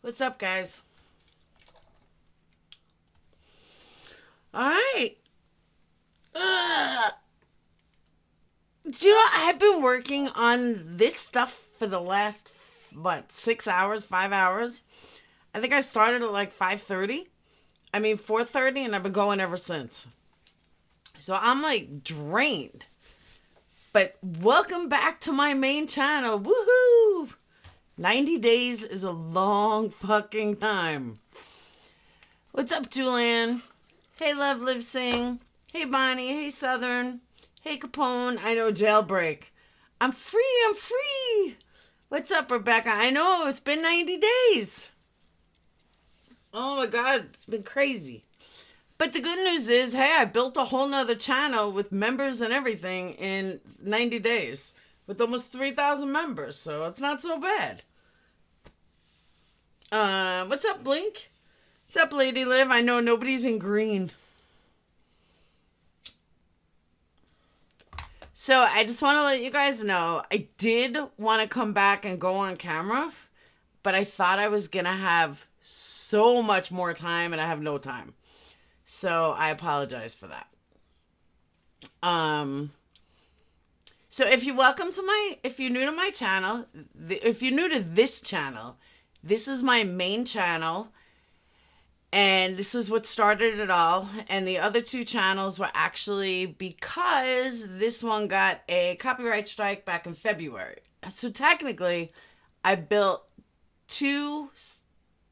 What's up, guys? All right. Ugh. Do you know, I've been working on this stuff for the last, 6 hours, 5 hours? I think I started at like 5:30. I mean, 4:30, and I've been going ever since. So I'm like drained. But welcome back to my main channel. Woohoo! 90 days is a long fucking time. What's up, Julian? Hey, Love Live Sing. Hey, Bonnie. Hey, Southern. Hey, Capone. I know, jailbreak. I'm free. I'm free. What's up, Rebecca? I know, it's been 90 days. Oh my God, it's been crazy. But the good news is, hey, I built a whole nother channel with members and everything in 90 days with almost 3,000 members, so it's not so bad. What's up, Blink? What's up, Lady Liv? I know nobody's in green. So I just want to let you guys know, I did want to come back and go on camera, but I thought I was going to have so much more time, and I have no time. So I apologize for that. So if you're new to my channel, if you're new to this channel, this is my main channel. And this is what started it all. And the other two channels were actually because this one got a copyright strike back in February. So technically, I built two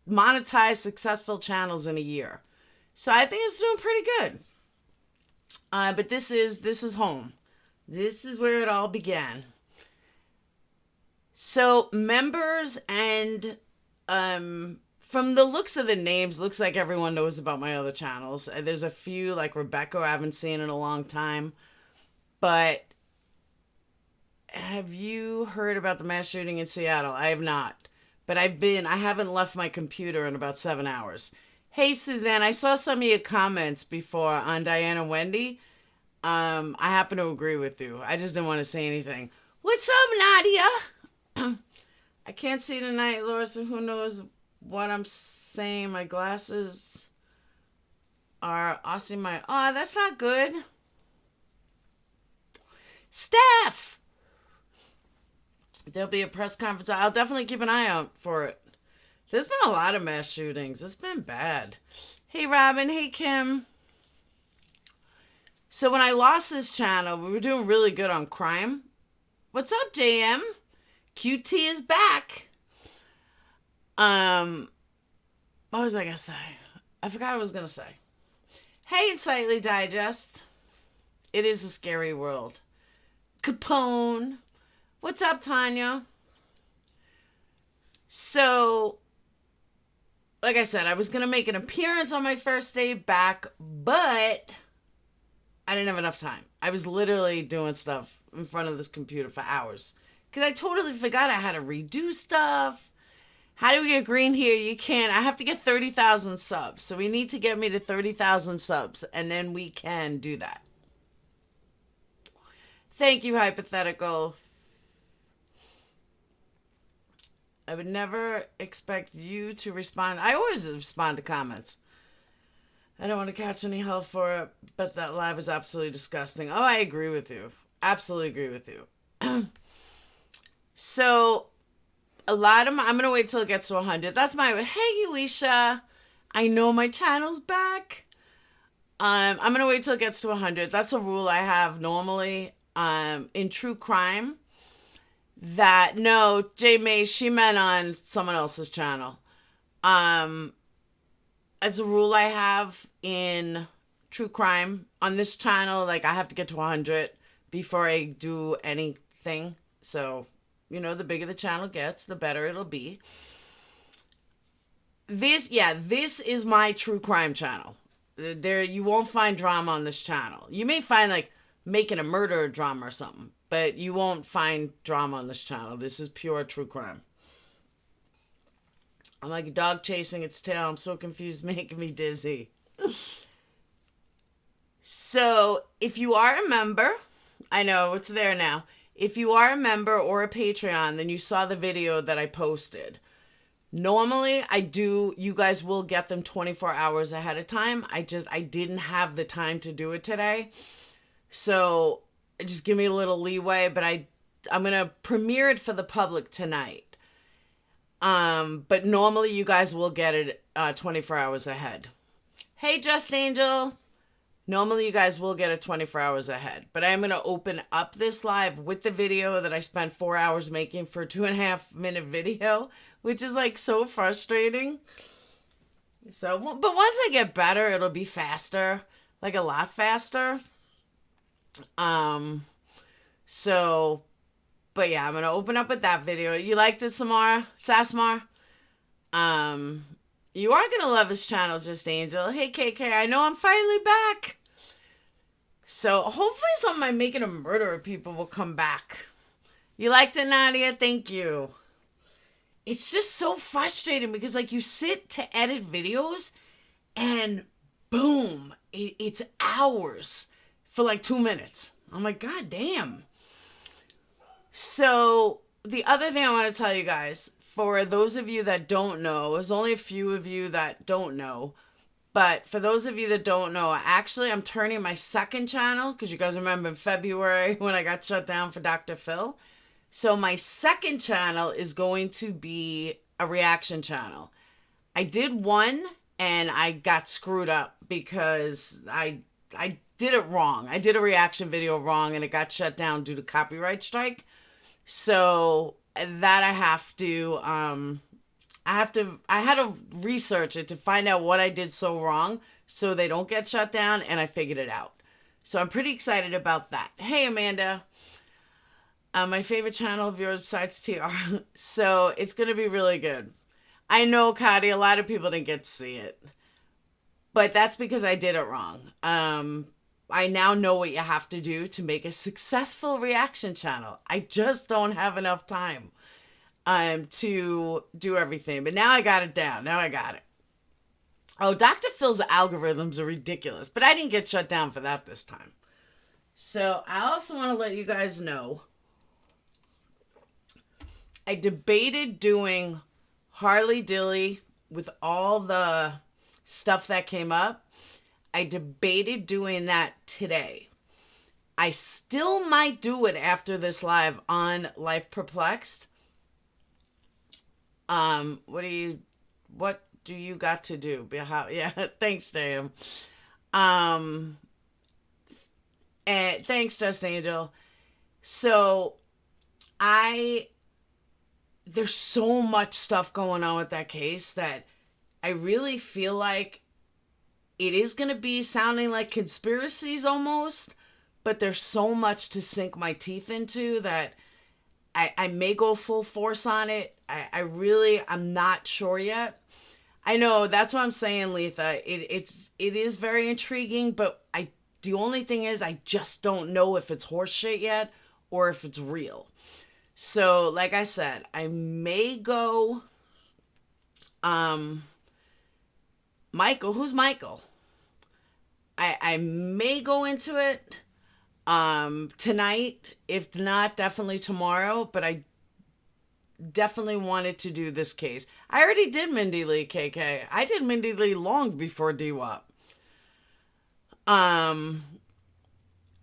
monetized successful channels in a year. So I think it's doing pretty good. But this is home. This is where it all began. So members and from the looks of the names, looks like everyone knows about my other channels. There's a few, like Rebecca, I haven't seen in a long time. But have you heard about the mass shooting in Seattle? I have not. But I haven't left my computer in about 7 hours. Hey, Suzanne, I saw some of your comments before on Diane and Wendy. I happen to agree with you. I just didn't want to say anything. What's up, Nadia? I can't see tonight, Laura, so who knows what I'm saying. My glasses are Aussie my... Oh, that's not good. Steph! There'll be a press conference. I'll definitely keep an eye out for it. There's been a lot of mass shootings. It's been bad. Hey, Robin. Hey, Kim. So when I lost this channel, we were doing really good on crime. What's up, JM? QT is back. What was I gonna say? I forgot what I was gonna say. Hey, Slightly Digest. It is a scary world. Capone. What's up, Tanya? So, like I said, I was gonna make an appearance on my first day back, but I didn't have enough time. I was literally doing stuff in front of this computer for hours. Because I totally forgot I had to redo stuff. How do we get green here? You can't. I have to get 30,000 subs. So we need to get me to 30,000 subs. And then we can do that. Thank you, Hypothetical. I would never expect you to respond. I always respond to comments. I don't want to catch any hell for it, but that live is absolutely disgusting. Oh, I agree with you. Absolutely agree with you. So, a lot of I'm going to wait till it gets to 100. That's my... Hey, Elisha. I know my channel's back. I'm going to wait till it gets to 100. That's a rule I have normally in true crime. That, no, J May, she meant on someone else's channel. As a rule I have in true crime on this channel, like I have to get to 100 before I do anything. So, you know, the bigger the channel gets, the better it'll be. This is my true crime channel. You won't find drama on this channel. You may find like making a murder drama or something, but you won't find drama on this channel. This is pure true crime. I'm like a dog chasing its tail. I'm so confused, making me dizzy. So, if you are a member, I know it's there now. If you are a member or a Patreon, then you saw the video that I posted. Normally, you guys will get them 24 hours ahead of time. I didn't have the time to do it today. So just give me a little leeway, but I'm going to premiere it for the public tonight. But normally you guys will get it 24 hours ahead. Hey, Just Angel. Normally you guys will get it 24 hours ahead, but I'm going to open up this live with the video that I spent 4 hours making for a 2.5-minute video, which is like so frustrating. So, but once I get better, it'll be faster, like a lot faster. So, but yeah, I'm going to open up with that video. You liked it, Samara? Sasmar? You are going to love his channel, Just Angel. Hey, KK, I know I'm finally back. So hopefully some of my Making a Murderer people will come back. You liked it, Nadia? Thank you. It's just so frustrating because like you sit to edit videos and boom, it's hours for like 2 minutes. I'm like, God damn. So the other thing I want to tell you guys, for those of you that don't know, there's only a few of you that don't know, but for those of you that don't know, actually I'm turning my second channel, because you guys remember in February when I got shut down for Dr. Phil. So my second channel is going to be a reaction channel. I did one and I got screwed up because I did it wrong. I did a reaction video wrong and it got shut down due to copyright strike. So that I had to research it to find out what I did so wrong so they don't get shut down, and I figured it out. So I'm pretty excited about that. Hey, Amanda. My favorite channel of yours besides TR. So it's going to be really good. I know, Cody, a lot of people didn't get to see it. But that's because I did it wrong. I now know what you have to do to make a successful reaction channel. I just don't have enough time to do everything. But now I got it down. Now I got it. Oh, Dr. Phil's algorithms are ridiculous. But I didn't get shut down for that this time. So I also want to let you guys know, I debated doing Harley Dilly with all the stuff that came up. I debated doing that today. I still might do it after this live on Life Perplexed. What do you got to do? Yeah, thanks, Dan. And thanks, Just Angel. So there's so much stuff going on with that case that I really feel like it is going to be sounding like conspiracies almost, but there's so much to sink my teeth into that I may go full force on it. I'm not sure yet. I know, that's what I'm saying, Letha. It is very intriguing, but the only thing is I just don't know if it's horseshit yet or if it's real. So, like I said, I may go, Michael, who's Michael? I may go into it, tonight, if not, definitely tomorrow, but I definitely wanted to do this case. I already did Mindy Lee, KK. I did Mindy Lee long before DWAP.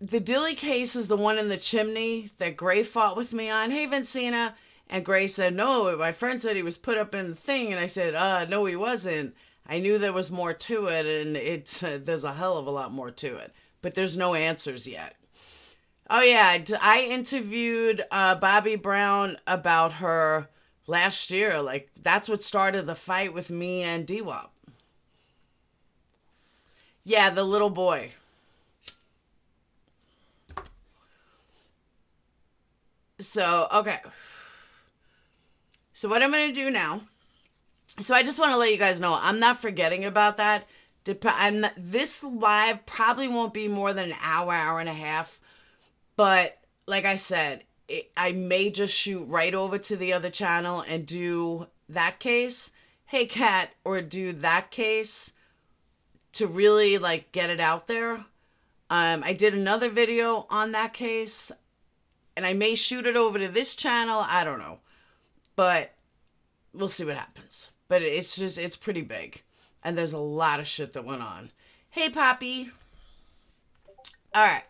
The Dilly case is the one in the chimney that Gray fought with me on. Hey, Vincina. And Gray said, no, my friend said he was put up in the thing. And I said, no, he wasn't. I knew there was more to it, and there's a hell of a lot more to it. But there's no answers yet. Oh, yeah, I interviewed Bobby Brown about her last year. Like, that's what started the fight with me and DWAP. Yeah, the little boy. So, okay. So what I'm going to do now. So I just want to let you guys know, I'm not forgetting about that. This live probably won't be more than an hour and a half. But like I said, I may just shoot right over to the other channel and do that case. Hey, Kat, or do that case to really like get it out there. I did another video on that case. And I may shoot it over to this channel. I don't know. But we'll see what happens. But it's pretty big. And there's a lot of shit that went on. Hey, Poppy. All right.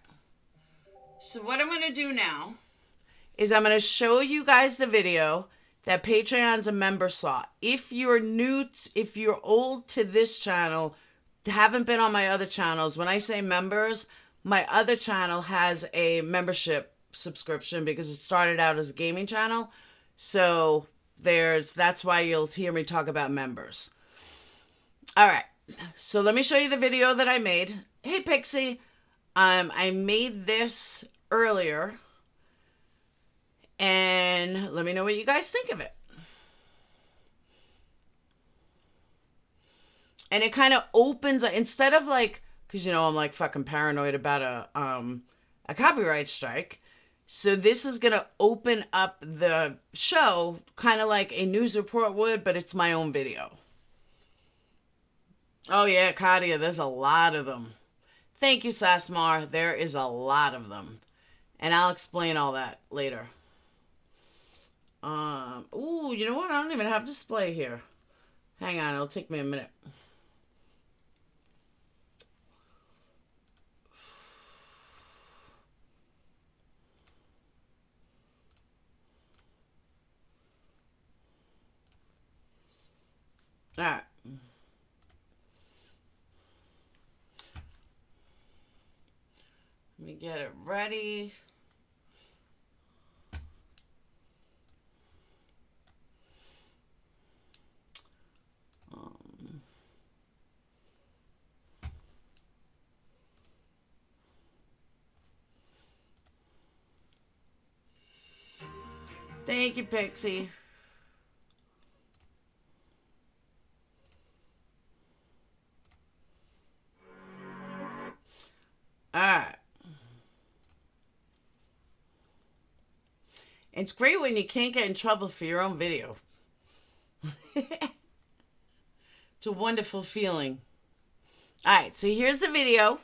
So what I'm going to do now is I'm going to show you guys the video that Patreon's a member saw. If you're if you're old to this channel, haven't been on my other channels, when I say members, my other channel has a membership subscription because it started out as a gaming channel. So that's why you'll hear me talk about members. All right. So let me show you the video that I made. Hey, Pixie. I made this earlier. And let me know what you guys think of it. And it kind of opens, instead of like, because you know I'm like fucking paranoid about a copyright strike. So this is going to open up the show kind of like a news report would, but it's my own video. Oh yeah, Katia, there's a lot of them. Thank you, Sasmar. There is a lot of them. And I'll explain all that later. Ooh, you know what? I don't even have display here. Hang on, it'll take me a minute. All right. Let me get it ready. Thank you, Pixie. All right. It's great when you can't get in trouble for your own video. It's a wonderful feeling. All right, so here's the video.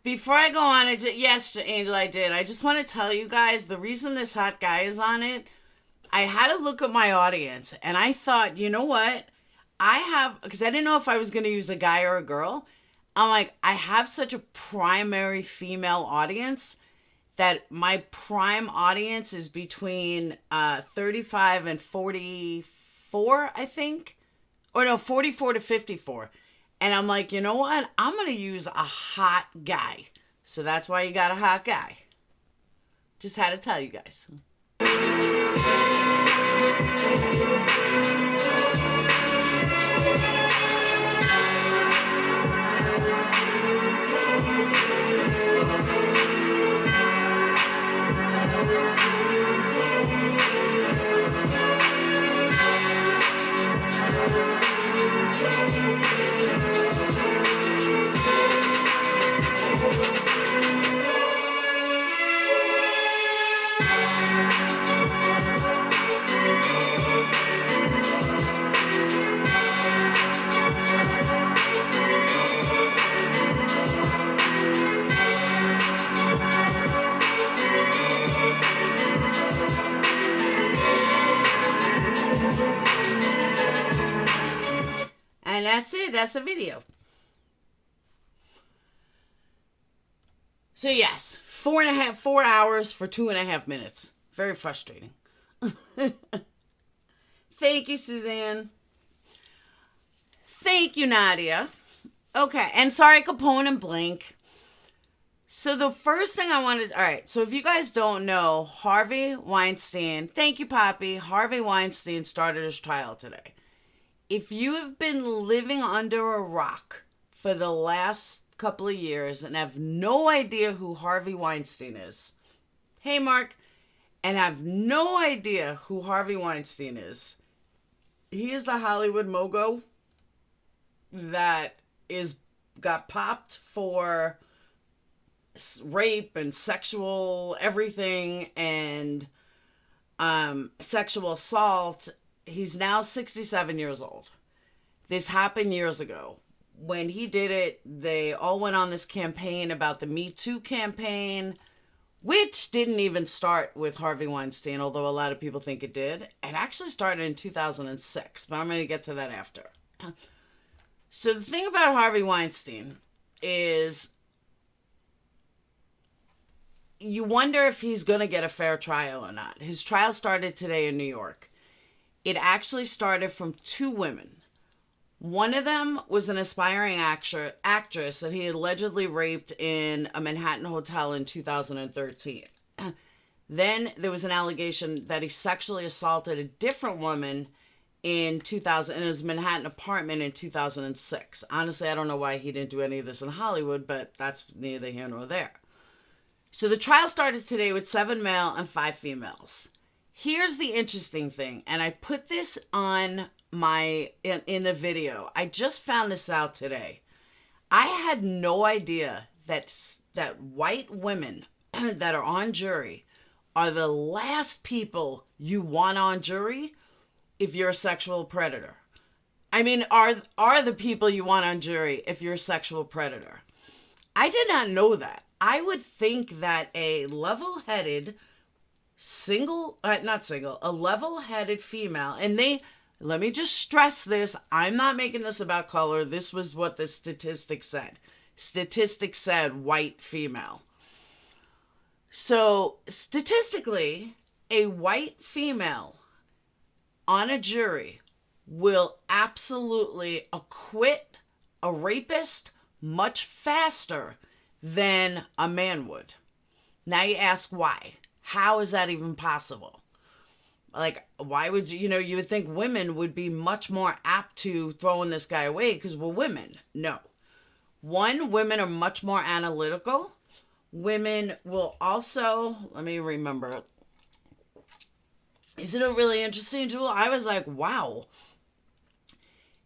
Before I go on, yes, Angel, I did. I just want to tell you guys, the reason this hot guy is on it, I had to look at my audience, and I thought, you know what? Because I didn't know if I was going to use a guy or a girl. I'm like, I have such a primary female audience that my prime audience is between 35 and 44, I think. Or no, 44 to 54. And I'm like, you know what? I'm going to use a hot guy. So that's why you got a hot guy. Just had to tell you guys. that's it. That's the video. So yes, 4 hours for 2.5 minutes. Very frustrating. Thank you, Suzanne. Thank you, Nadia. Okay, and sorry, Capone and Blink. So the first thing I wanted, all right, so if you guys don't know, Harvey Weinstein, thank you, Poppy. Harvey Weinstein started his trial today. If you have been living under a rock for the last couple of years and have no idea who Harvey Weinstein is, hey, Mark, and have no idea who Harvey Weinstein is, he is the Hollywood mogo that got popped for rape and sexual everything and sexual assault. He's now 67 years old. This happened years ago. When he did it, they all went on this campaign about the Me Too campaign, which didn't even start with Harvey Weinstein, although a lot of people think it did. It actually started in 2006, but I'm going to get to that after. So the thing about Harvey Weinstein is you wonder if he's going to get a fair trial or not. His trial started today in New York. It actually started from 2 women. One of them was an aspiring actress that he allegedly raped in a Manhattan hotel in 2013. Then there was an allegation that he sexually assaulted a different woman in his Manhattan apartment in 2006. Honestly, I don't know why he didn't do any of this in Hollywood, but that's neither here nor there. So the trial started today with 7 male and 5 females. Here's the interesting thing, and I put this on in the video. I just found this out today. I had no idea that white women that are on jury are the last people you want on jury if you're a sexual predator. I mean, are the people you want on jury if you're a sexual predator. I did not know that. I would think that a level-headed a level-headed female, and let me just stress this, I'm not making this about color, this was what the statistics said. Statistics said white female. So, statistically, a white female on a jury will absolutely acquit a rapist much faster than a man would. Now you ask why. How is that even possible? Like, why would you would think women would be much more apt to throwing this guy away because we're women. No. One, women are much more analytical. Women will also, let me remember. Isn't it really interesting, Jewel? I was like, wow.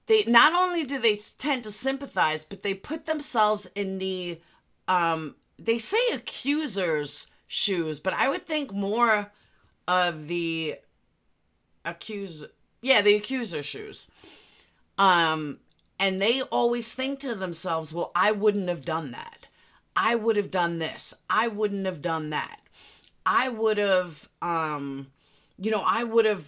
They not only do they tend to sympathize, but they put themselves in the, they say accuser's shoes, but I would think more of the accuser shoes. And they always think to themselves, well, I wouldn't have done that. I would have done this. I wouldn't have done that. I would have, I would have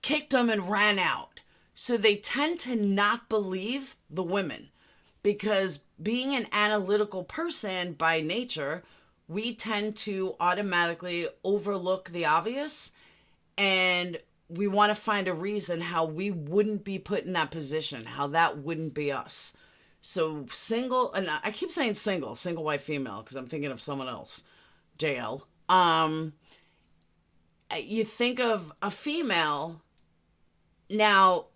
kicked them and ran out. So they tend to not believe the women because being an analytical person by nature, we tend to automatically overlook the obvious and we want to find a reason how we wouldn't be put in that position, how that wouldn't be us. So single, and I keep saying single white female because I'm thinking of someone else, JL. You think of a female. Now,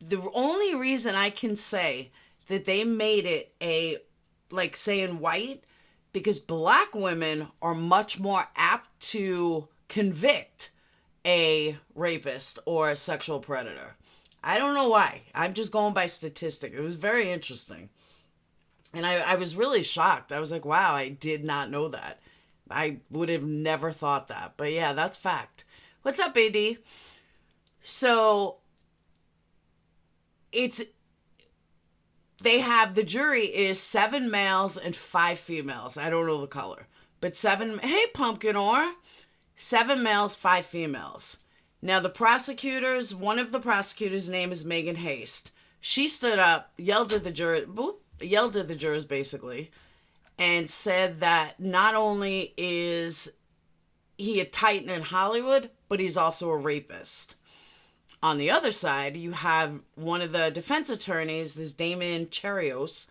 the only reason I can say that they made it like saying white, because black women are much more apt to convict a rapist or a sexual predator. I don't know why. I'm just going by statistic. It was very interesting. And I was really shocked. I was like, wow, I did not know that. I would have never thought that. But yeah, that's fact. What's up, AD? So, the jury is 7 males and 5 females. I don't know the color. But 7, hey, Pumpkin Ore. 7 males, 5 females. Now, one of the prosecutors' name is Megan Haste. She stood up, yelled at the jurors basically, and said that not only is he a titan in Hollywood, but he's also a rapist. On the other side, you have one of the defense attorneys, this Damon Cherios,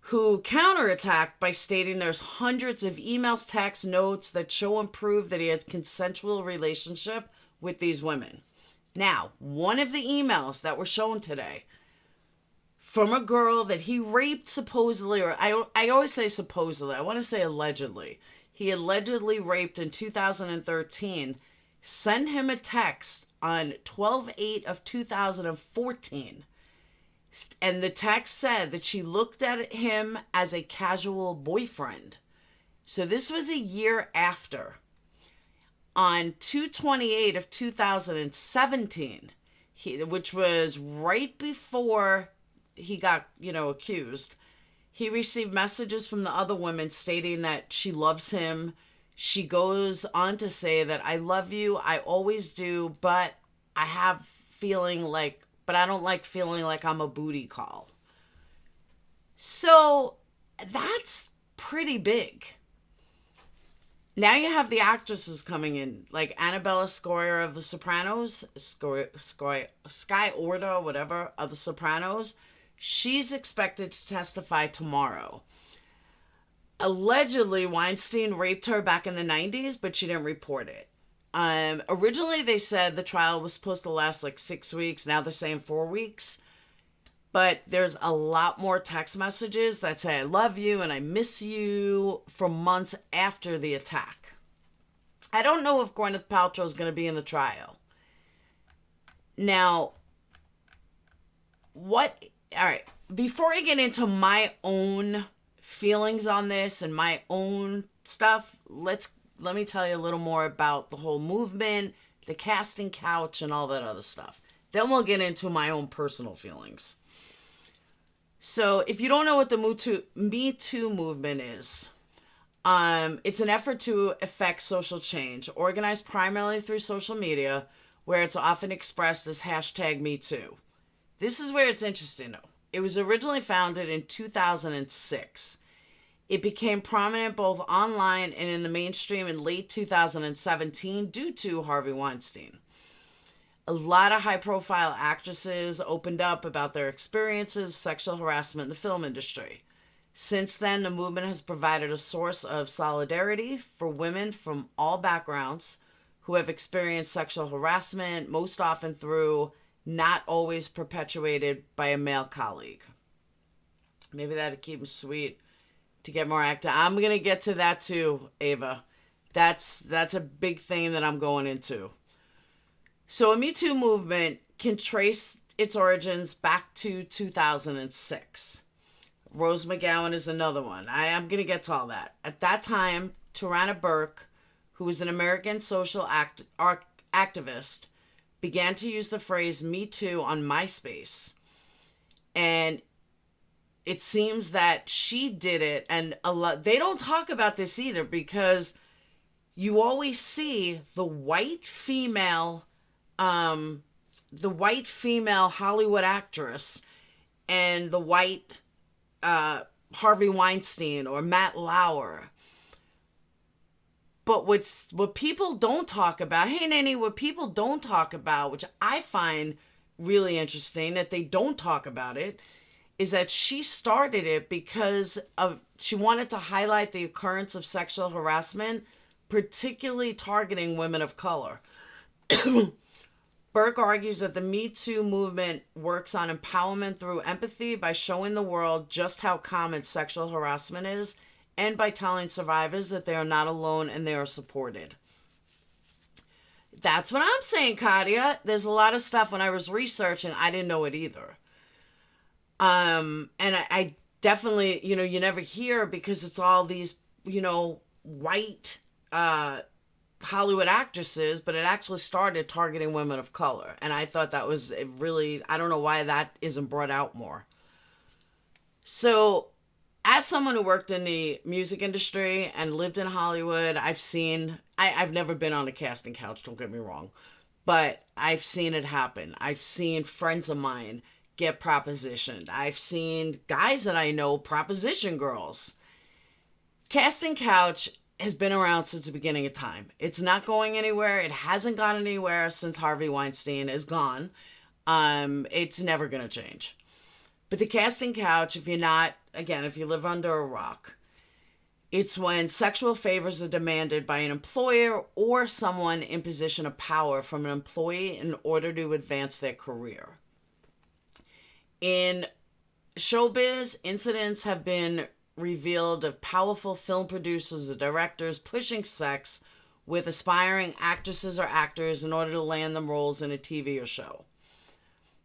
who counterattacked by stating there's hundreds of emails, texts, notes that show and prove that he had consensual relationship with these women. Now, one of the emails that were shown today from a girl that he raped supposedly, or I always say supposedly, I want to say allegedly. He allegedly raped in 2013, sent him a text on 12/8 of 2014. And the text said that she looked at him as a casual boyfriend. So this was a year after. On 2/28 of 2017, which was right before he got, accused, he received messages from the other women stating that she loves him. She goes on to say that I love you, I always do, but I don't like feeling like I'm a booty call. So that's pretty big. Now you have the actresses coming in, like Annabella Sciorra of The Sopranos, Sky Order, whatever, of The Sopranos. She's expected to testify tomorrow. Allegedly, Weinstein raped her back in the 90s, but she didn't report it. Originally, they said the trial was supposed to last like 6 weeks. Now they're saying 4 weeks. But there's a lot more text messages that say, I love you and I miss you for months after the attack. I don't know if Gwyneth Paltrow is going to be in the trial. Now, all right, before I get into my own feelings on this and my own stuff, let me tell you a little more about the whole movement, the casting couch, and all that other stuff. Then we'll get into my own personal feelings. So if you don't know what the Me Too movement is, it's an effort to effect social change, organized primarily through social media, where it's often expressed as #MeToo. This is where it's interesting, though. It was originally founded in 2006. It became prominent both online and in the mainstream in late 2017 due to Harvey Weinstein. A lot of high-profile actresses opened up about their experiences of sexual harassment in the film industry. Since then, the movement has provided a source of solidarity for women from all backgrounds who have experienced sexual harassment, most often through not always perpetuated by a male colleague. Maybe that'd keep them sweet to get more active. I'm going to get to that too, Ava. That's a big thing that I'm going into. So a Me Too movement can trace its origins back to 2006. Rose McGowan is another one. I am going to get to all that. At that time, Tarana Burke, who was an American social activist, began to use the phrase Me Too on MySpace. And it seems that she did it, and they don't talk about this either, because you always see the white female Hollywood actress and the white Harvey Weinstein or Matt Lauer. But what people don't talk about, hey Nanny, what people don't talk about, which I find really interesting that they don't talk about it, is that she started it because she wanted to highlight the occurrence of sexual harassment, particularly targeting women of color. Burke argues that the Me Too movement works on empowerment through empathy by showing the world just how common sexual harassment is, and by telling survivors that they are not alone and they are supported. That's what I'm saying, Katia. There's a lot of stuff when I was researching, I didn't know it either. And I definitely, you never hear, because it's all these, white Hollywood actresses, but it actually started targeting women of color. And I thought that was really, I don't know why that isn't brought out more. So, as someone who worked in the music industry and lived in Hollywood, I've never been on a casting couch, don't get me wrong, but I've seen it happen. I've seen friends of mine get propositioned. I've seen guys that I know proposition girls. Casting couch has been around since the beginning of time. It's not going anywhere. It hasn't gone anywhere since Harvey Weinstein is gone. It's never going to change. But the casting couch, if you live under a rock, it's when sexual favors are demanded by an employer or someone in position of power from an employee in order to advance their career. In showbiz, incidents have been revealed of powerful film producers or directors pushing sex with aspiring actresses or actors in order to land them roles in a TV or show.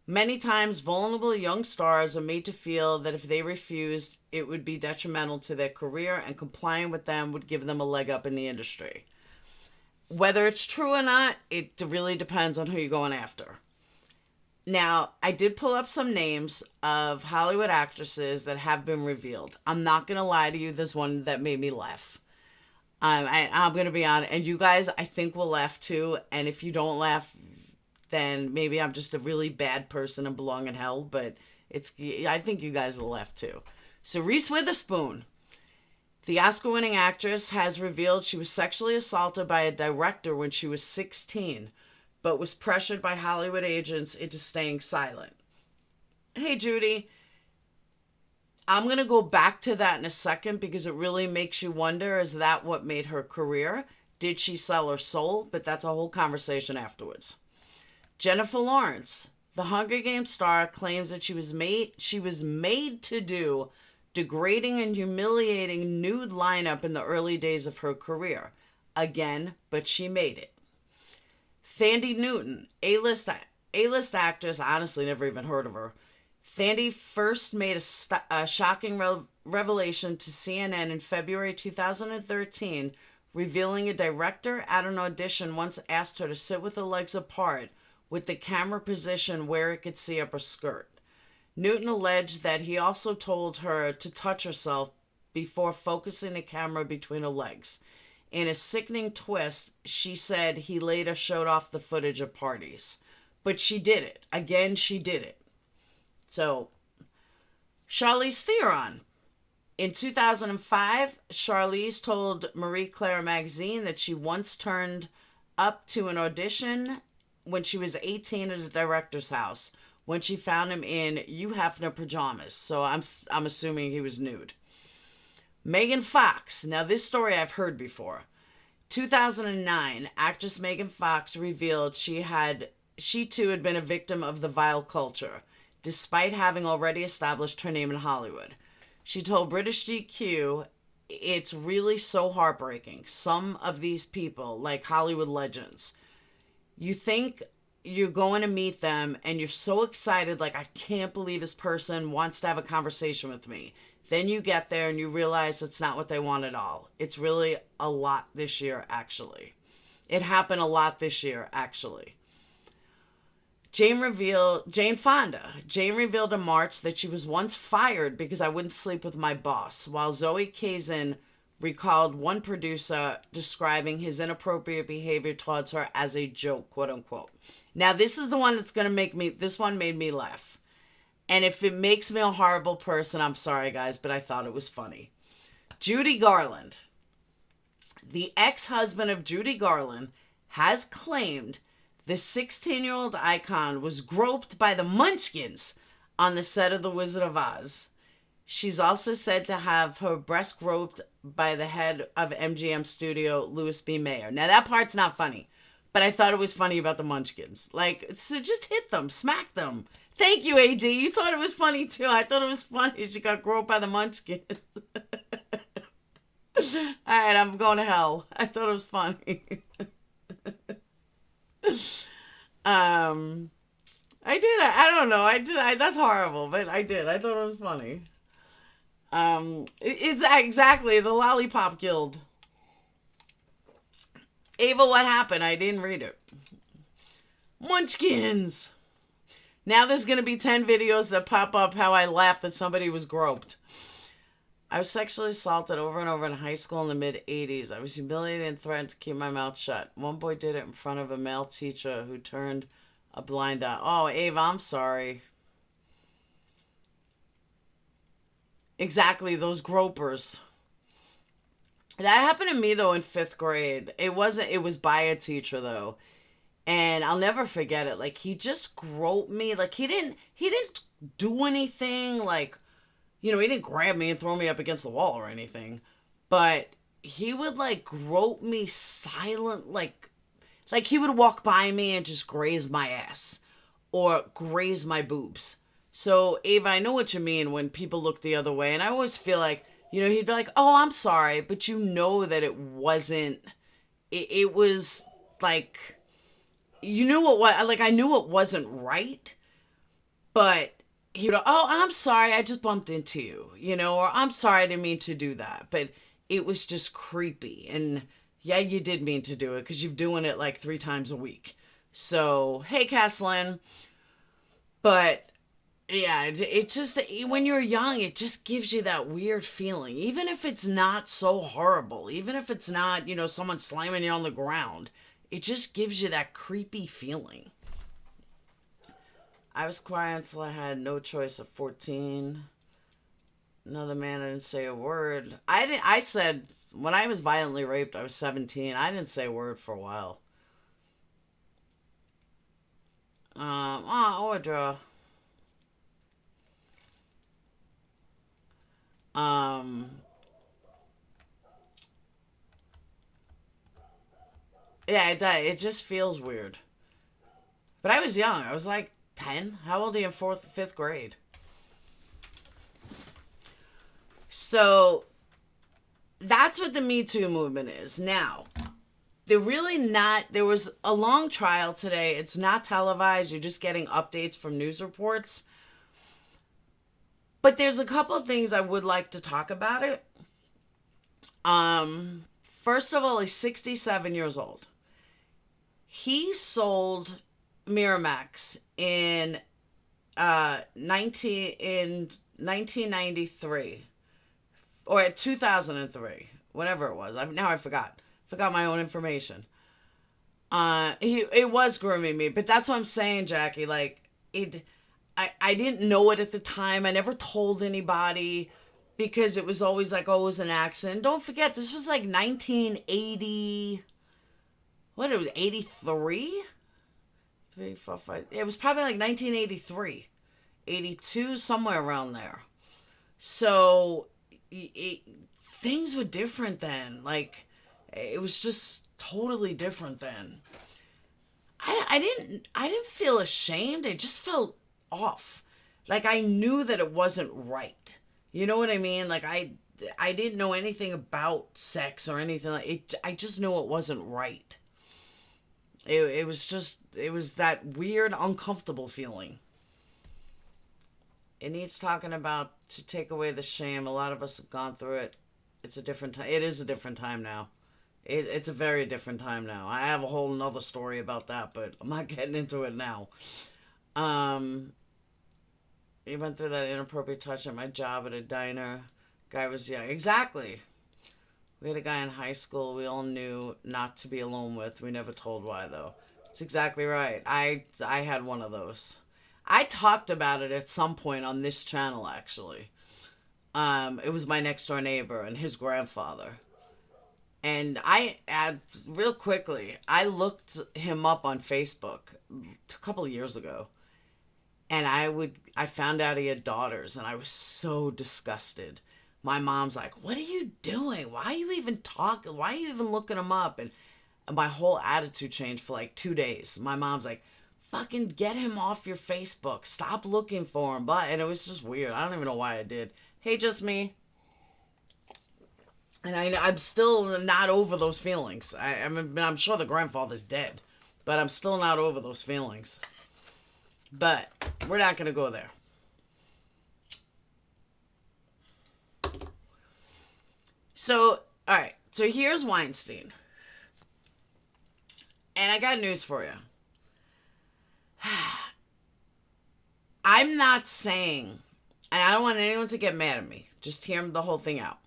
Many times, vulnerable young stars are made to feel that if they refused, it would be detrimental to their career, and complying with them would give them a leg up in the industry. Whether it's true or not, it really depends on who you're going after. Now, I did pull up some names of Hollywood actresses that have been revealed. I'm not going to lie to you, there's one that made me laugh. I'm going to be honest, and you guys, I think, will laugh too, and if you don't laugh, then maybe I'm just a really bad person and belong in hell, but I think you guys will laugh too. So Reese Witherspoon, the Oscar-winning actress, has revealed she was sexually assaulted by a director when she was 16, but was pressured by Hollywood agents into staying silent. Hey, Judy, I'm going to go back to that in a second because it really makes you wonder, is that what made her career? Did she sell her soul? But that's a whole conversation afterwards. Jennifer Lawrence, the Hunger Games star, claims that she was made to do degrading and humiliating nude lineup in the early days of her career. Again, but she made it. Thandie Newton, A-list actress, I honestly never even heard of her. Thandie first made a shocking revelation to CNN in February 2013, revealing a director at an audition once asked her to sit with her legs apart with the camera position where it could see up her skirt. Newton alleged that he also told her to touch herself before focusing the camera between her legs. In a sickening twist, she said he later showed off the footage of parties. But she did it. Again, she did it. So, Charlize Theron. In 2005, Charlize told Marie Claire magazine that she once turned up to an audition when she was 18 at a director's house when she found him in Hugh Hefner pajamas. So I'm assuming he was nude. Megan Fox. Now this story I've heard before. 2009, actress Megan Fox revealed she too had been a victim of the vile culture, despite having already established her name in Hollywood. She told British GQ, "It's really so heartbreaking. Some of these people, like Hollywood legends, you think you're going to meet them and you're so excited, like, I can't believe this person wants to have a conversation with me. Then you get there and you realize it's not what they want at all." It's really a lot this year, actually. It happened a lot this year, actually. Jane Fonda. Jane revealed in March that she was once fired because I wouldn't sleep with my boss, while Zoe Kazan recalled one producer describing his inappropriate behavior towards her as a joke, quote unquote. Now, this is the one that's going to this one made me laugh. And if it makes me a horrible person, I'm sorry, guys, but I thought it was funny. Judy Garland. The ex-husband of Judy Garland has claimed the 16-year-old icon was groped by the Munchkins on the set of The Wizard of Oz. She's also said to have her breast groped by the head of MGM studio, Louis B. Mayer. Now, that part's not funny, but I thought it was funny about the Munchkins. Like, so just hit them, smack them. Thank you, AD. You thought it was funny, too. I thought it was funny she got groped by the Munchkins. All right, I'm going to hell. I thought it was funny. I did. I don't know. I did. That's horrible, but I did. I thought it was funny. It's exactly the Lollipop Guild. Ava, what happened? I didn't read it. Munchkins. Now there's going to be 10 videos that pop up how I laughed that somebody was groped. I was sexually assaulted over and over in high school in the mid-'80s. I was humiliated and threatened to keep my mouth shut. One boy did it in front of a male teacher who turned a blind eye. Oh, Ava, I'm sorry. Exactly, those gropers. That happened to me though in fifth grade. It wasn't. It was by a teacher though, and I'll never forget it. Like he just groped me. Like he didn't do anything. Like he didn't grab me and throw me up against the wall or anything, but he would like grope me silent. Like he would walk by me and just graze my ass or graze my boobs. So, Ava, I know what you mean when people look the other way. And I always feel like, he'd be like, oh, I'm sorry. But you know that it wasn't, it was like, you knew what, like, I knew it wasn't right. But he would, oh, I'm sorry. I just bumped into you, or I'm sorry. I didn't mean to do that. But it was just creepy. And yeah, you did mean to do it because you're doing it like 3 times a week. So, hey, Caslin. But yeah, it just, when you're young, it just gives you that weird feeling. Even if it's not so horrible, even if it's not, someone slamming you on the ground, it just gives you that creepy feeling. I was quiet until I had no choice at 14. Another man, I didn't say a word. I said, when I was violently raped, I was 17. I didn't say a word for a while. Audra. Um, yeah, it just feels weird. But I was young. I was like 10. How old are you in fifth grade? So that's what the Me Too movement is. Now, they're really not, there was a long trial today. It's not televised. You're just getting updates from news reports. But there's a couple of things I would like to talk about it. First of all, he's 67 years old. He sold Miramax in 1993 or 2003, whatever it was. Now I forgot my own information. It was grooming me, but that's what I'm saying, Jackie. Like it, I didn't know it at the time. I never told anybody because it was always like, oh, it was an accident. Don't forget, this was like 1980. What, it was 83? 3, 4, 5. It was probably like 1983, 82, somewhere around there. So it, things were different then. Like it was just totally different then. I didn't feel ashamed. I just felt off. Like I knew that it wasn't right. You know what I mean? Like I didn't know anything about sex or anything like it. I just knew it wasn't right. It was that weird uncomfortable feeling. It needs talking about to take away the shame. A lot of us have gone through it. It's a different time. It is a different time now. It's a very different time now. I have a whole nother story about that, but I'm not getting into it now. Um, you went through that inappropriate touch at my job at a diner. Guy was young. Exactly. We had a guy in high school we all knew not to be alone with. We never told why, though. That's exactly right. I had one of those. I talked about it at some point on this channel, actually. It was my next door neighbor and his grandfather. And real quickly, I looked him up on Facebook a couple of years ago. And I found out he had daughters, and I was so disgusted. My mom's like, "What are you doing? Why are you even talking? Why are you even looking him up?" And my whole attitude changed for like 2 days. My mom's like, "Fucking get him off your Facebook. Stop looking for him." But and it was just weird. I don't even know why I did. Hey, just me. And I'm still not over those feelings. I'm sure the grandfather's dead, but I'm still not over those feelings. But we're not going to go there. So, all right. So here's Weinstein. And I got news for you. I'm not saying, and I don't want anyone to get mad at me. Just hear the whole thing out.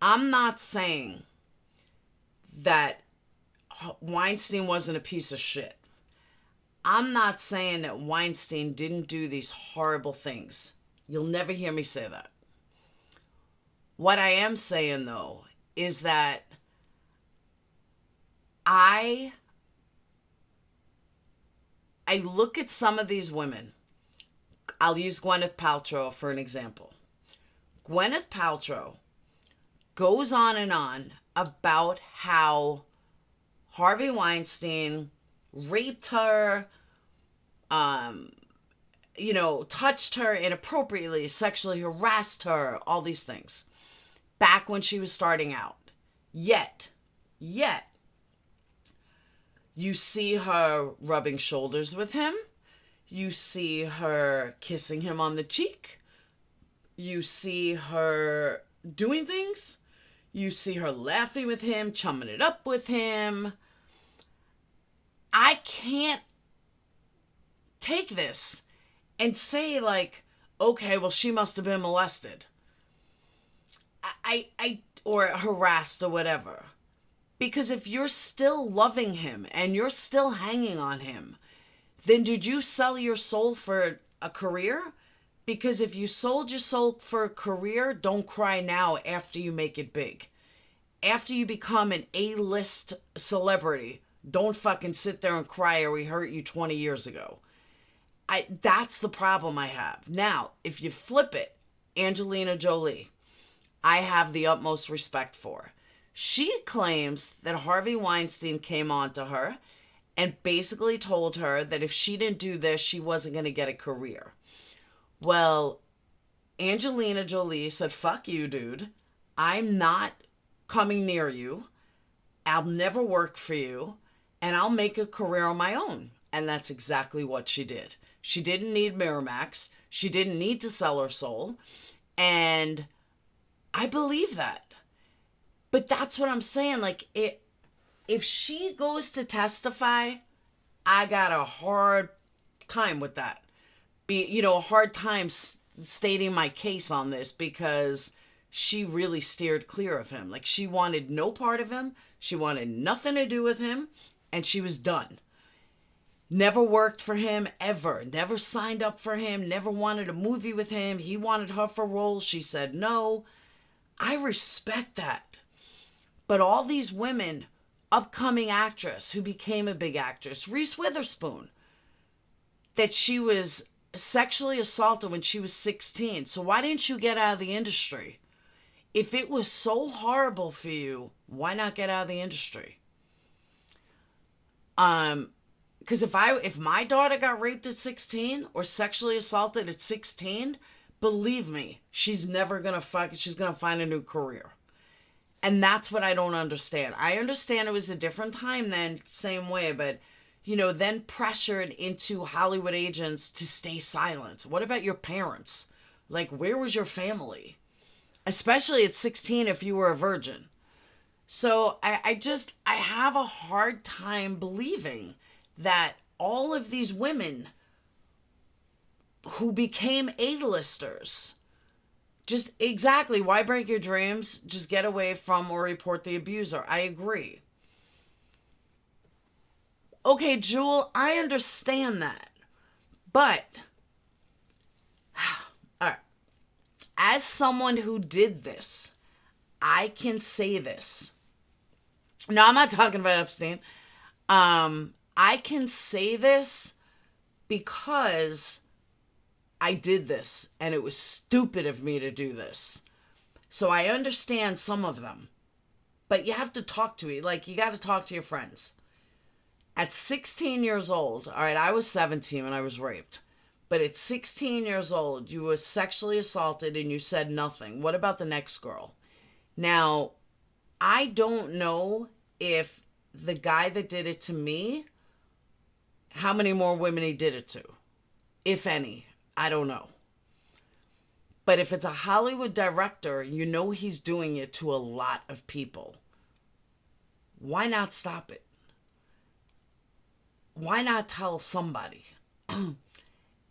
I'm not saying that Weinstein wasn't a piece of shit. I'm not saying that Weinstein didn't do these horrible things. You'll never hear me say that. What I am saying, though, is that I look at some of these women. I'll use Gwyneth Paltrow for an example. Gwyneth Paltrow goes on about how Harvey Weinstein raped her, touched her inappropriately, sexually harassed her, all these things, back when she was starting out. Yet, you see her rubbing shoulders with him. You see her kissing him on the cheek. You see her doing things. You see her laughing with him, chumming it up with him. I can't take this and say, like, okay, well, she must have been molested. Or harassed or whatever. Because if you're still loving him and you're still hanging on him, then did you sell your soul for a career? Because if you sold your soul for a career, don't cry now after you make it big. After you become an A-list celebrity, don't fucking sit there and cry or we hurt you 20 years ago. That's the problem I have. Now, if you flip it, Angelina Jolie, I have the utmost respect for. She claims that Harvey Weinstein came on to her and basically told her that if she didn't do this, she wasn't going to get a career. Well, Angelina Jolie said, fuck you, dude. I'm not coming near you. I'll never work for you. And I'll make a career on my own. And that's exactly what she did. She didn't need Miramax. She didn't need to sell her soul. And I believe that. But that's what I'm saying. Like, if she goes to testify, I got a hard time with that. A hard time stating my case on this because she really steered clear of him. Like, she wanted no part of him. She wanted nothing to do with him. And she was done. Never worked for him, ever. Never signed up for him. Never wanted a movie with him. He wanted her for roles. She said no. I respect that. But all these women, upcoming actress who became a big actress, Reese Witherspoon, that she was sexually assaulted when she was 16. So why didn't you get out of the industry? If it was so horrible for you, why not get out of the industry? Because if my daughter got raped at 16 or sexually assaulted at 16, believe me, she's never gonna she's gonna find a new career. And that's what I don't understand. I understand it was a different time then, same way, but then pressured into Hollywood agents to stay silent. What about your parents? Like, where was your family? Especially at 16 if you were a virgin. So I have a hard time believing that all of these women who became A-listers, just exactly, why break your dreams? Just get away from or report the abuser. I agree. Okay, Jewel, I understand that. But, all right, as someone who did this, I can say this. No, I'm not talking about Epstein. I can say this because I did this and it was stupid of me to do this. So I understand some of them. But you have to talk to me. Like, you got to talk to your friends. At 16 years old, all right, I was 17 when I was raped. But at 16 years old, you were sexually assaulted and you said nothing. What about the next girl? Now, I don't know if the guy that did it to me, how many more women he did it to. If any. I don't know. But if it's a Hollywood director, he's doing it to a lot of people. Why not stop it? Why not tell somebody?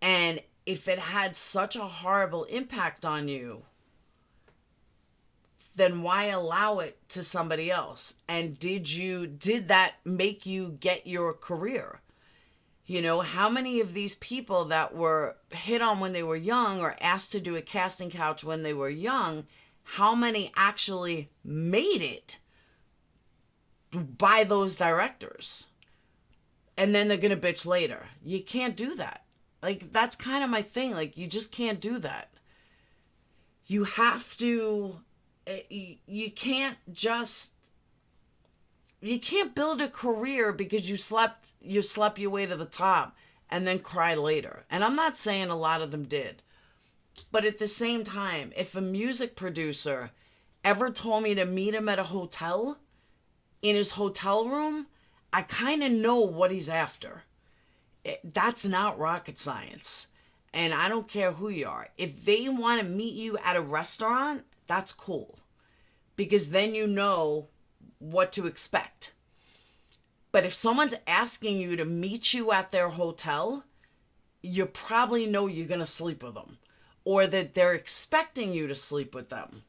And if it had such a horrible impact on you, then why allow it to somebody else? And did that make you get your career? You know, how many of these people that were hit on when they were young or asked to do a casting couch when they were young, how many actually made it by those directors? And then they're going to bitch later. You can't do that. Like, that's kind of my thing. Like, you just can't do that. You have to, you can't build a career because you slept your way to the top and then cry later. And I'm not saying a lot of them did. But at the same time, if a music producer ever told me to meet him at a hotel, in his hotel room, I kind of know what he's after. That's not rocket science. And I don't care who you are. If they want to meet you at a restaurant, that's cool. Because then you know what to expect. But if someone's asking you to meet you at their hotel, you probably know you're going to sleep with them. Or that they're expecting you to sleep with them.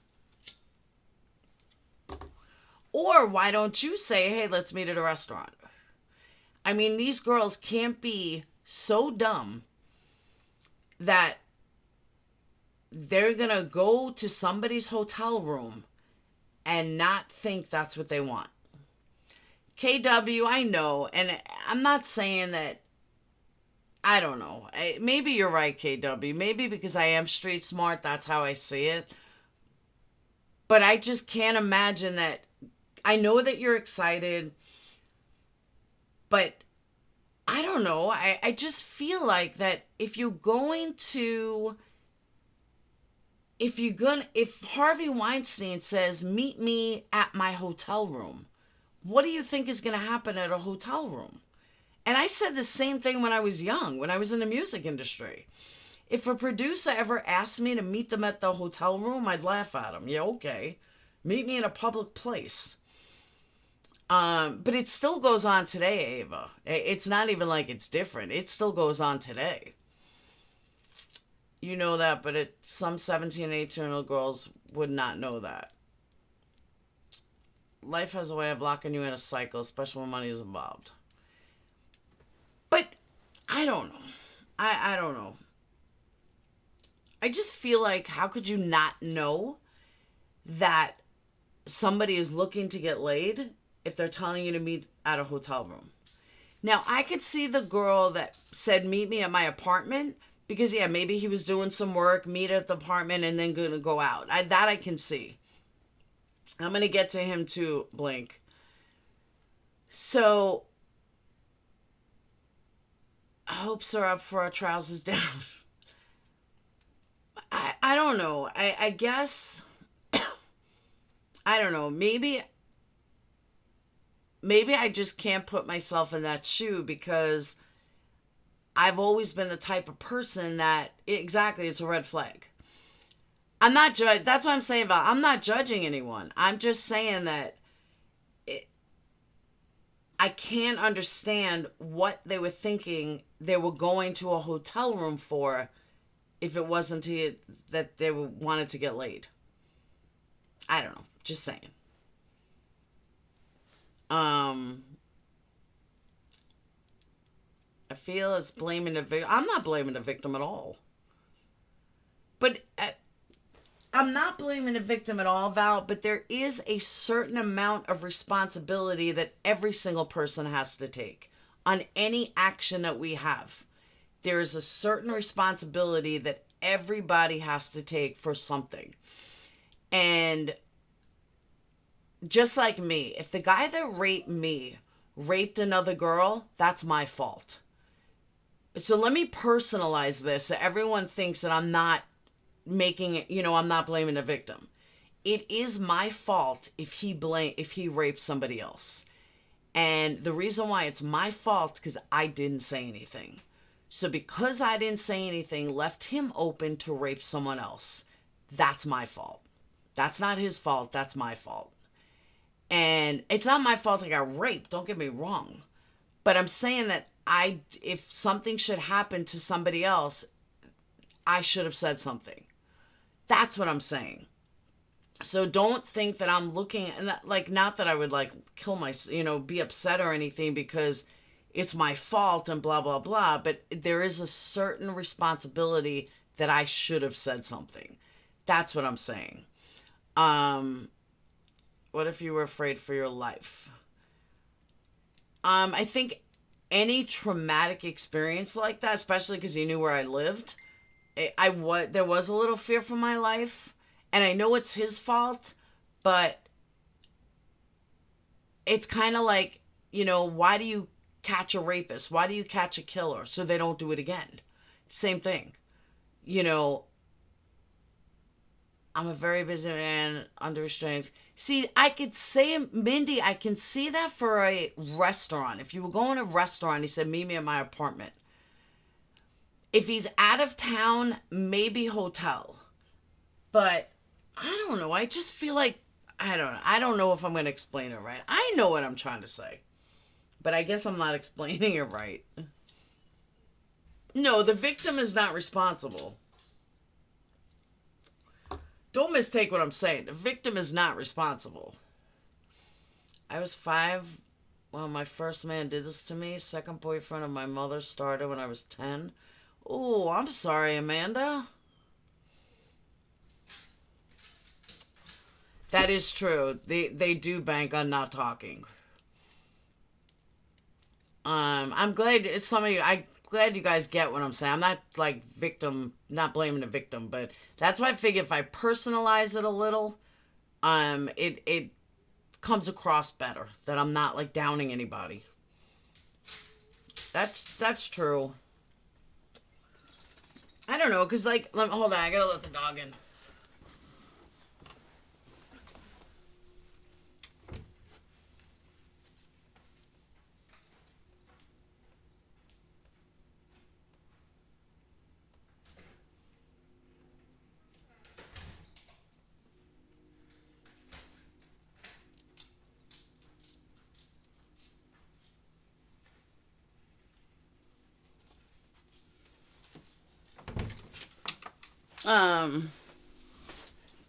Or why don't you say, hey, let's meet at a restaurant? I mean, these girls can't be so dumb that they're going to go to somebody's hotel room and not think that's what they want. KW, I know, and I'm not saying that, I don't know. Maybe you're right, KW. Maybe because I am street smart, that's how I see it. But I just can't imagine that. I know that you're excited, but I don't know. I just feel like that if Harvey Weinstein says, meet me at my hotel room, what do you think is going to happen at a hotel room? And I said the same thing when I was young, when I was in the music industry. If a producer ever asked me to meet them at the hotel room, I'd laugh at them. Yeah, okay. Meet me in a public place. But it still goes on today, Ava. It's not even like it's different. It still goes on today. You know that, but some 17 and 18-year-old girls would not know that. Life has a way of locking you in a cycle, especially when money is involved. But I don't know. I don't know. I just feel like, how could you not know that somebody is looking to get laid if they're telling you to meet at a hotel room? Now, I could see the girl that said, meet me at my apartment, because, yeah, maybe he was doing some work, meet at the apartment, and then going to go out. That I can see. I'm going to get to him too, Blink. So, hopes are up for our trousers down. I don't know. I guess, I don't know. Maybe I just can't put myself in that shoe, because I've always been the type of person that, exactly, it's a red flag. I'm not that's what I'm saying about, I'm not judging anyone. I'm just saying that I can't understand what they were thinking they were going to a hotel room for if it wasn't that they wanted to get laid. I don't know. Just saying. I feel it's blaming the victim. I'm not blaming the victim at all. But I'm not blaming the victim at all, Val, but there is a certain amount of responsibility that every single person has to take on any action that we have. There is a certain responsibility that everybody has to take for something. And just like me, if the guy that raped me raped another girl, that's my fault. So let me personalize this so everyone thinks that I'm not making it, I'm not blaming the victim. It is my fault if he raped somebody else. And the reason why it's my fault is because I didn't say anything. So because I didn't say anything, left him open to rape someone else. That's my fault. That's not his fault. That's my fault. And it's not my fault I got raped. Don't get me wrong. But I'm saying that if something should happen to somebody else, I should have said something. That's what I'm saying. So don't think that I'm looking, like, not that I would like kill myself, be upset or anything, because it's my fault and blah, blah, blah. But there is a certain responsibility that I should have said something. That's what I'm saying. What if you were afraid for your life? I think any traumatic experience like that, especially because you knew where I lived, there was a little fear for my life, and I know it's his fault, but it's kind of like, why do you catch a rapist? Why do you catch a killer? So they don't do it again. Same thing. I'm a very busy man, under restraint. See, I could say, Mindy, I can see that for a restaurant. If you were going to a restaurant, he said, meet me at my apartment. If he's out of town, maybe hotel. But I don't know. I just feel like, I don't know. I don't know if I'm going to explain it right. I know what I'm trying to say. But I guess I'm not explaining it right. No, the victim is not responsible. Don't mistake what I'm saying. The victim is not responsible. I was 5 when my first man did this to me. Second boyfriend of my mother started when I was 10. Oh, I'm sorry, Amanda. That is true. They do bank on not talking. I'm glad glad you guys get what I'm saying. I'm not like not blaming the victim, but that's why I figure if I personalize it a little, it comes across better that I'm not like downing anybody. That's true. I don't know, cause hold on, I gotta let the dog in.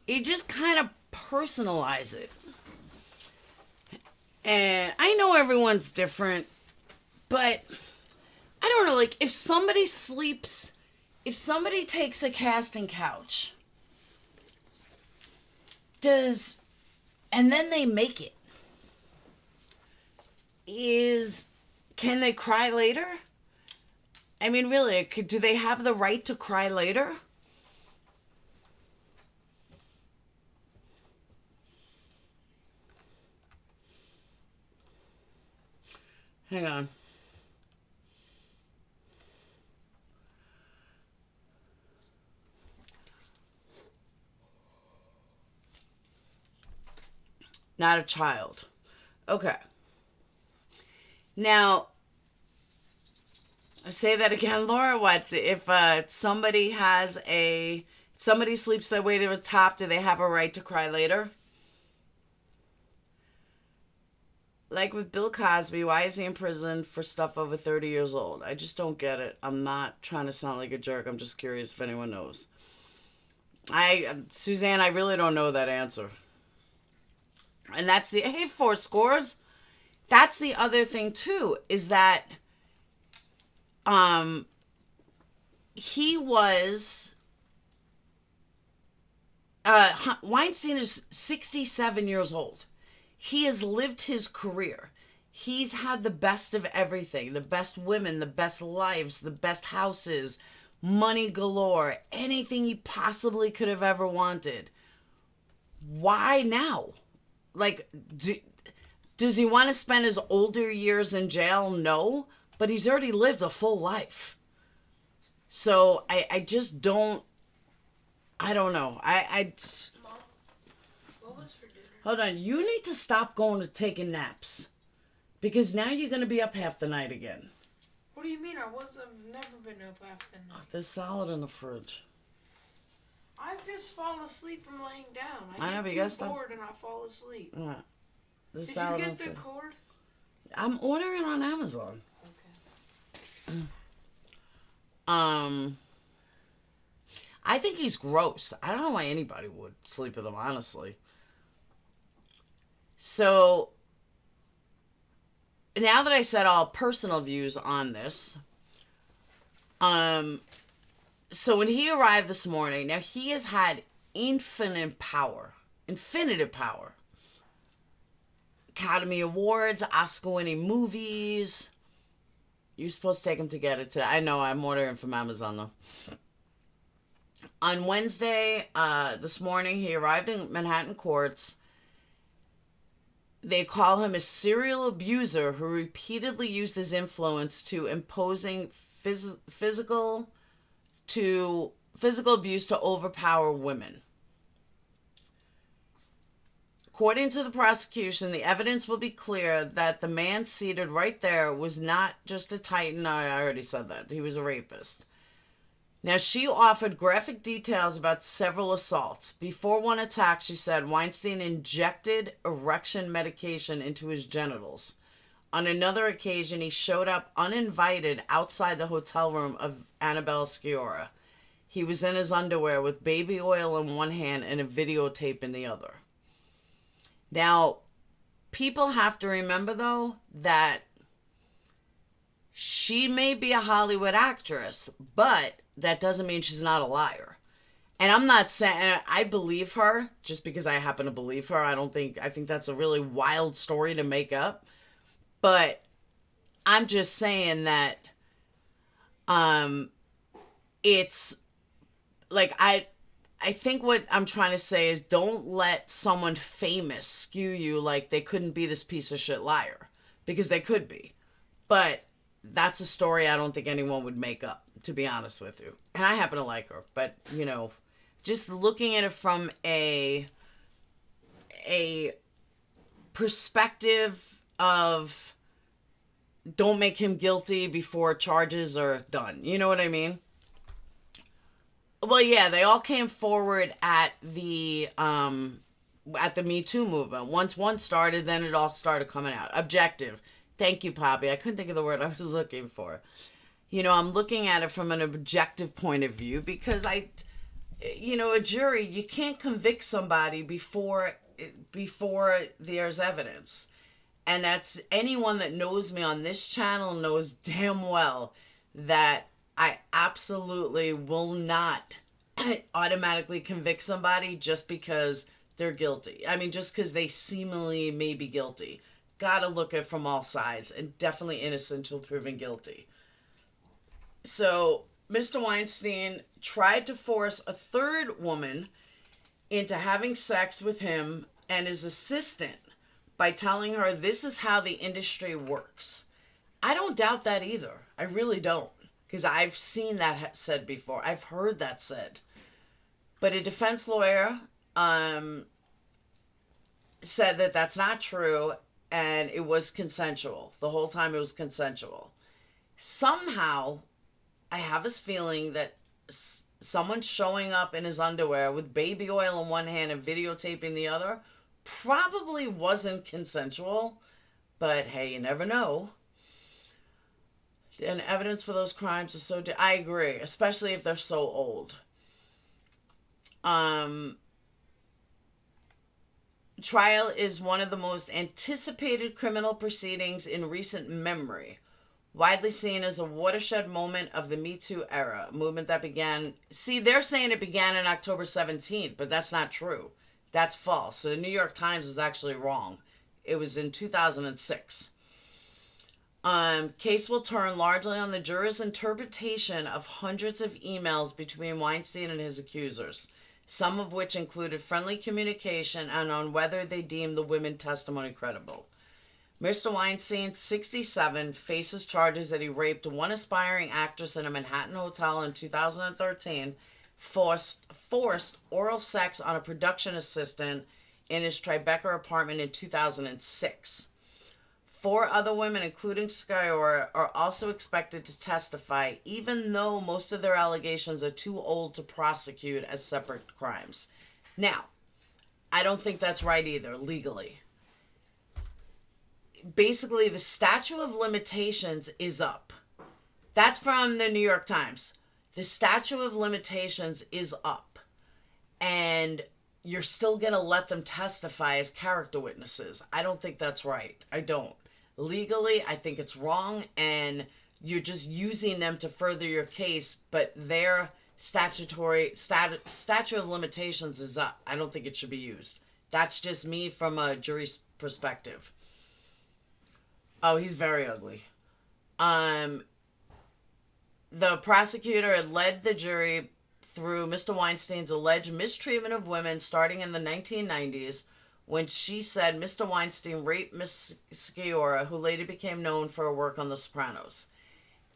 You just kind of personalize it. And I know everyone's different, but I don't know, like if somebody takes a casting couch, and then they make it, can they cry later? I mean, really, do they have the right to cry later? Hang on. Not a child. Okay. Now, I say that again, Laura. What if somebody sleeps their way to the top? Do they have a right to cry later? Like with Bill Cosby, why is he in prison for stuff over 30 years old? I just don't get it. I'm not trying to sound like a jerk. I'm just curious if anyone knows. Suzanne, I really don't know that answer. And that's hey, 4 scores. That's the other thing too, is that he was Weinstein is 67 years old. He has lived his career. He's had the best of everything. The best women, the best lives, the best houses, money galore, anything he possibly could have ever wanted. Why now? Like, does he want to spend his older years in jail? No, but he's already lived a full life. So I just don't, I don't know. Mom, what was for dinner? Hold on, you need to stop going to taking naps. Because now you're going to be up half the night again. What do you mean? I've never been up half the night. Oh, there's salad in the fridge. I just fall asleep from laying down. I get too bored and I fall asleep. Yeah. Did you get the cord? I'm ordering on Amazon. Okay. I think he's gross. I don't know why anybody would sleep with him, honestly. So, now that I said all personal views on this, so when he arrived this morning, now he has had infinitive power. Academy Awards, Oscar-winning movies. You're supposed to take him to get it today. I know, I'm ordering from Amazon though. On Wednesday, this morning, he arrived in Manhattan courts. They call him a serial abuser who repeatedly used his influence to imposing physical abuse to overpower women. According to the prosecution, the evidence will be clear that the man seated right there was not just a titan. I already said that. He was a rapist. Now, she offered graphic details about several assaults. Before one attack, she said Weinstein injected erection medication into his genitals. On another occasion, he showed up uninvited outside the hotel room of Annabelle Sciorra. He was in his underwear with baby oil in one hand and a videotape in the other. Now, people have to remember, though, that she may be a Hollywood actress, but that doesn't mean she's not a liar. And I'm not saying I believe her just because I happen to believe her. I think that's a really wild story to make up. But I'm just saying that it's like I think what I'm trying to say is don't let someone famous skew you like they couldn't be this piece of shit liar, because they could be. But that's a story I don't think anyone would make up, to be honest with you. And I happen to like her, but just looking at it from a perspective of don't make him guilty before charges are done. You know what I mean? Well, yeah, they all came forward at the Me Too movement. Once one started, then it all started coming out. Objective. Thank you, Poppy. I couldn't think of the word I was looking for. I'm looking at it from an objective point of view because a jury, you can't convict somebody before there's evidence. And that's anyone that knows me on this channel knows damn well that I absolutely will not automatically convict somebody just because they're guilty. I mean, just because they seemingly may be guilty. Gotta look at it from all sides, and definitely innocent until proven guilty. So, Mr. Weinstein tried to force a third woman into having sex with him and his assistant by telling her this is how the industry works. I don't doubt that either. I really don't. Because I've seen that said before. I've heard that said. But a defense lawyer said that that's not true and it was consensual. The whole time it was consensual. Somehow, I have this feeling that someone showing up in his underwear with baby oil in one hand and videotaping the other probably wasn't consensual. But hey, you never know. And evidence for those crimes is so... I agree, especially if they're so old. Trial is one of the most anticipated criminal proceedings in recent memory, widely seen as a watershed moment of the Me Too era, a movement that began... See, they're saying it began on October 17th, but that's not true. That's false. So the New York Times is actually wrong. It was in 2006. Case will turn largely on the jurors' interpretation of hundreds of emails between Weinstein and his accusers, some of which included friendly communication and on whether they deemed the women's testimony credible. Mr. Weinstein, 67, faces charges that he raped one aspiring actress in a Manhattan hotel in 2013, forced oral sex on a production assistant in his Tribeca apartment in 2006. 4 other women, including Sciorra, are also expected to testify, even though most of their allegations are too old to prosecute as separate crimes. Now, I don't think that's right either, legally. Basically, the statute of limitations is up. That's from the New York Times. The statute of limitations is up. And you're still going to let them testify as character witnesses. I don't think that's right. I don't. Legally, I think it's wrong, and you're just using them to further your case, but their statute of limitations is up. I don't think it should be used. That's just me from a jury's perspective. Oh, he's very ugly. Um, the prosecutor had led the jury through Mr. Weinstein's alleged mistreatment of women starting in the 1990s when she said Mr. Weinstein raped Miss Sciorra, who later became known for her work on The Sopranos.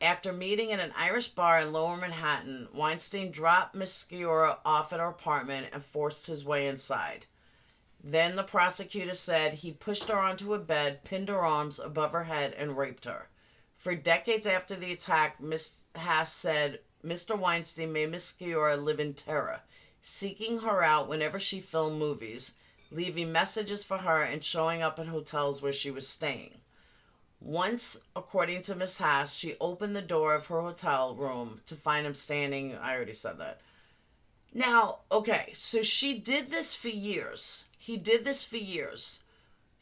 After meeting in an Irish bar in Lower Manhattan, Weinstein dropped Miss Sciorra off at her apartment and forced his way inside. Then the prosecutor said he pushed her onto a bed, pinned her arms above her head, and raped her. For decades after the attack, Miss Haas said Mr. Weinstein made Miss Sciorra live in terror, seeking her out whenever she filmed movies, leaving messages for her and showing up at hotels where she was staying. Once, according to Miss Haas, she opened the door of her hotel room to find him standing. I already said that. Now, okay, so she did this for years. He did this for years.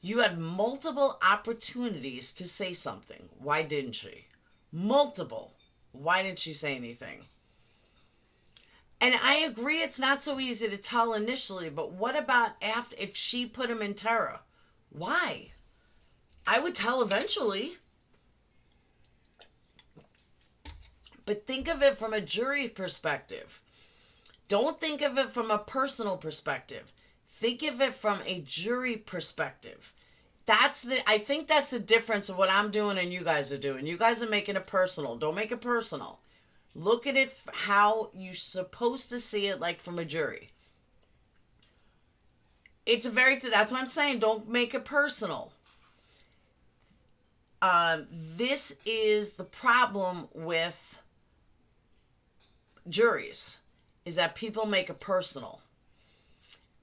You had multiple opportunities to say something. Why didn't she? Multiple. Why didn't she say anything? And I agree it's not so easy to tell initially, but what about after, if she put him in terror? Why? I would tell eventually. But think of it from a jury perspective. Don't think of it from a personal perspective. Think of it from a jury perspective. I think that's the difference of what I'm doing and you guys are doing. You guys are making it personal. Don't make it personal. Look at it how you're supposed to see it, like from a jury. That's what I'm saying. Don't make it personal. This is the problem with juries, is that people make it personal.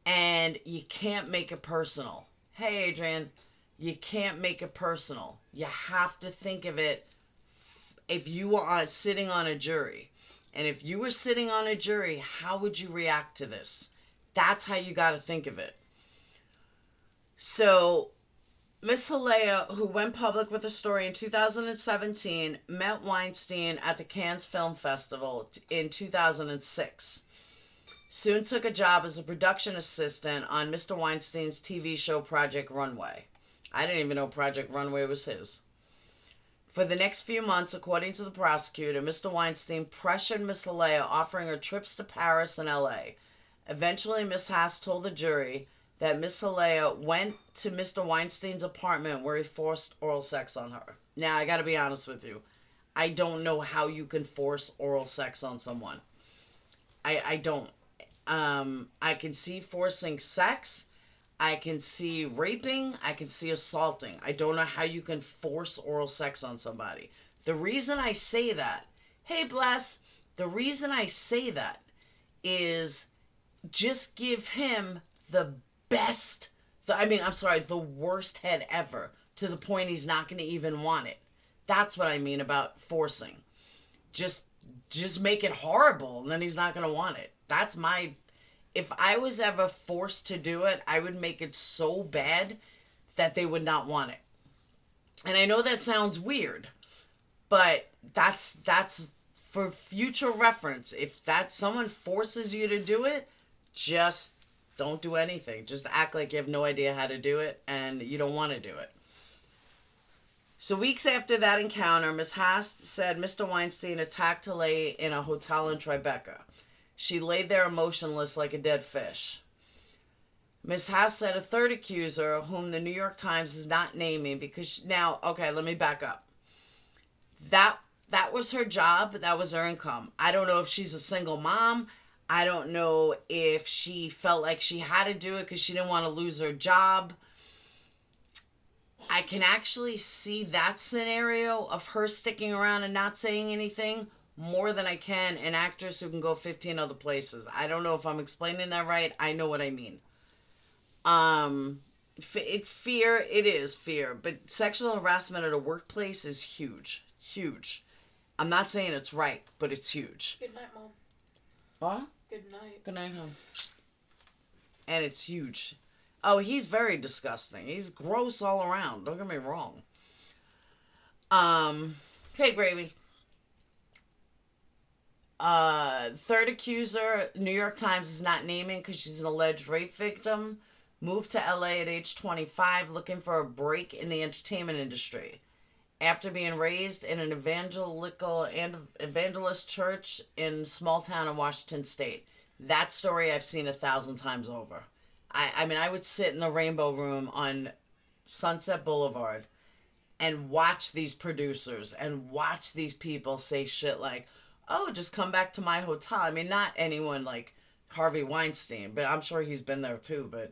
And you can't make it personal. Hey, Adrian, you can't make it personal. You have to think of it if you were sitting on a jury. And if you were sitting on a jury, how would you react to this? That's how you got to think of it. So, Miss Halea, who went public with a story in 2017, met Weinstein at the Cannes Film Festival in 2006. Soon took a job as a production assistant on Mr. Weinstein's TV show Project Runway. I didn't even know Project Runway was his. For the next few months, according to the prosecutor, Mr. Weinstein pressured Miss Halea, offering her trips to Paris and LA. Eventually, Miss Haas told the jury that Miss Halea went to Mr. Weinstein's apartment where he forced oral sex on her. Now, I gotta be honest with you. I don't know how you can force oral sex on someone. I don't. I can see forcing sex. I can see raping. I can see assaulting. I don't know how you can force oral sex on somebody. The reason I say that, hey, Bless, the reason I say that is just give him the worst head ever, to the point he's not going to even want it. That's what I mean about forcing. Just make it horrible, and then he's not going to want it. If I was ever forced to do it, I would make it so bad that they would not want it. And I know that sounds weird, but that's for future reference. If someone forces you to do it, just don't do anything. Just act like you have no idea how to do it and you don't want to do it. So weeks after that encounter, Ms. Haas said Mr. Weinstein attacked Haley in a hotel in Tribeca. She laid there motionless like a dead fish. Ms. Haas said a third accuser, whom the New York Times is not naming because... let me back up. That was her job. That was her income. I don't know if she's a single mom. I don't know if she felt like she had to do it because she didn't want to lose her job. I can actually see that scenario of her sticking around and not saying anything more than I can an actress who can go 15 other places. I don't know if I'm explaining that right. I know what I mean. It is fear, but sexual harassment at a workplace is huge. Huge. I'm not saying it's right, but it's huge. Good night, Mom. What? Good night. Good night, hon. And it's huge. Oh, he's very disgusting. He's gross all around. Don't get me wrong. Hey, Gravy. Third accuser, New York Times is not naming because she's an alleged rape victim. Moved to LA at age 25 looking for a break in the entertainment industry. After being raised in an evangelical and evangelist church in small town in Washington State. That story I've seen 1,000 times over. I mean, I would sit in the Rainbow Room on Sunset Boulevard and watch these producers and watch these people say shit like, oh, just come back to my hotel. I mean, not anyone like Harvey Weinstein, but I'm sure he's been there too. But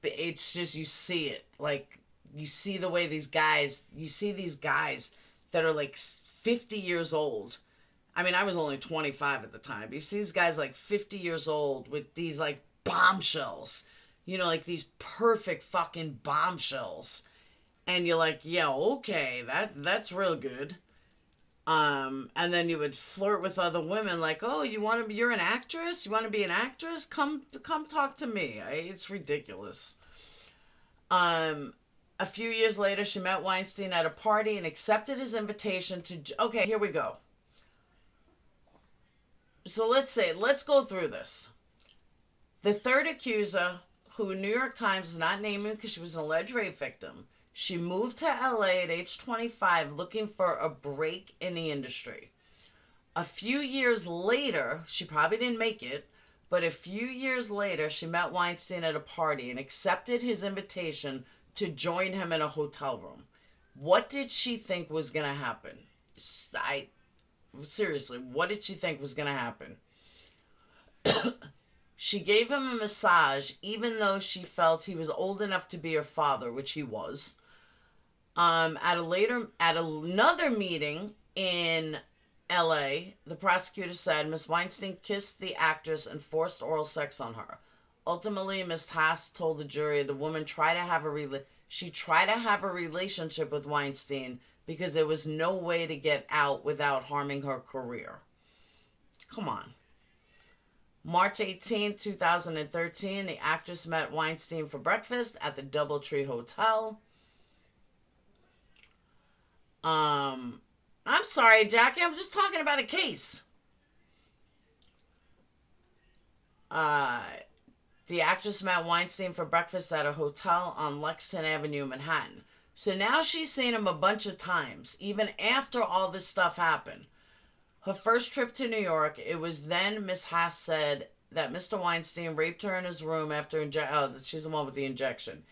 it's just, you see it. Like, you see the way you see these guys that are like 50 years old. I mean, I was only 25 at the time. But you see these guys like 50 years old with these like bombshells, like these perfect fucking bombshells. And you're like, yeah, okay, that's real good. And then you would flirt with other women like, oh, you're an actress? You want to be an actress? Come talk to me. It's ridiculous. A few years later, she met Weinstein at a party and accepted his invitation to, okay, here we go. So let's go through this. The third accuser, who New York Times is not naming because she was an alleged rape victim, she moved to LA at age 25 looking for a break in the industry. A few years later, she probably didn't make it, but a few years later, she met Weinstein at a party and accepted his invitation to join him in a hotel room. What did she think was going to happen? Seriously, what did she think was going to happen? She gave him a massage even though she felt he was old enough to be her father, which he was. At another meeting in LA, the prosecutor said Miss Weinstein kissed the actress and forced oral sex on her. Ultimately, Miss Haas told the jury the woman tried to have a relationship with Weinstein because there was no way to get out without harming her career. Come on. March 18, 2013, the actress met Weinstein for breakfast at the Doubletree Hotel. I'm sorry, Jackie. I'm just talking about a case. The actress met Weinstein for breakfast at a hotel on Lexington Avenue, Manhattan. So now she's seen him a bunch of times, even after all this stuff happened. Her first trip to New York, it was then Miss Haas said that Mr. Weinstein raped her in his room after she's the one with the injection.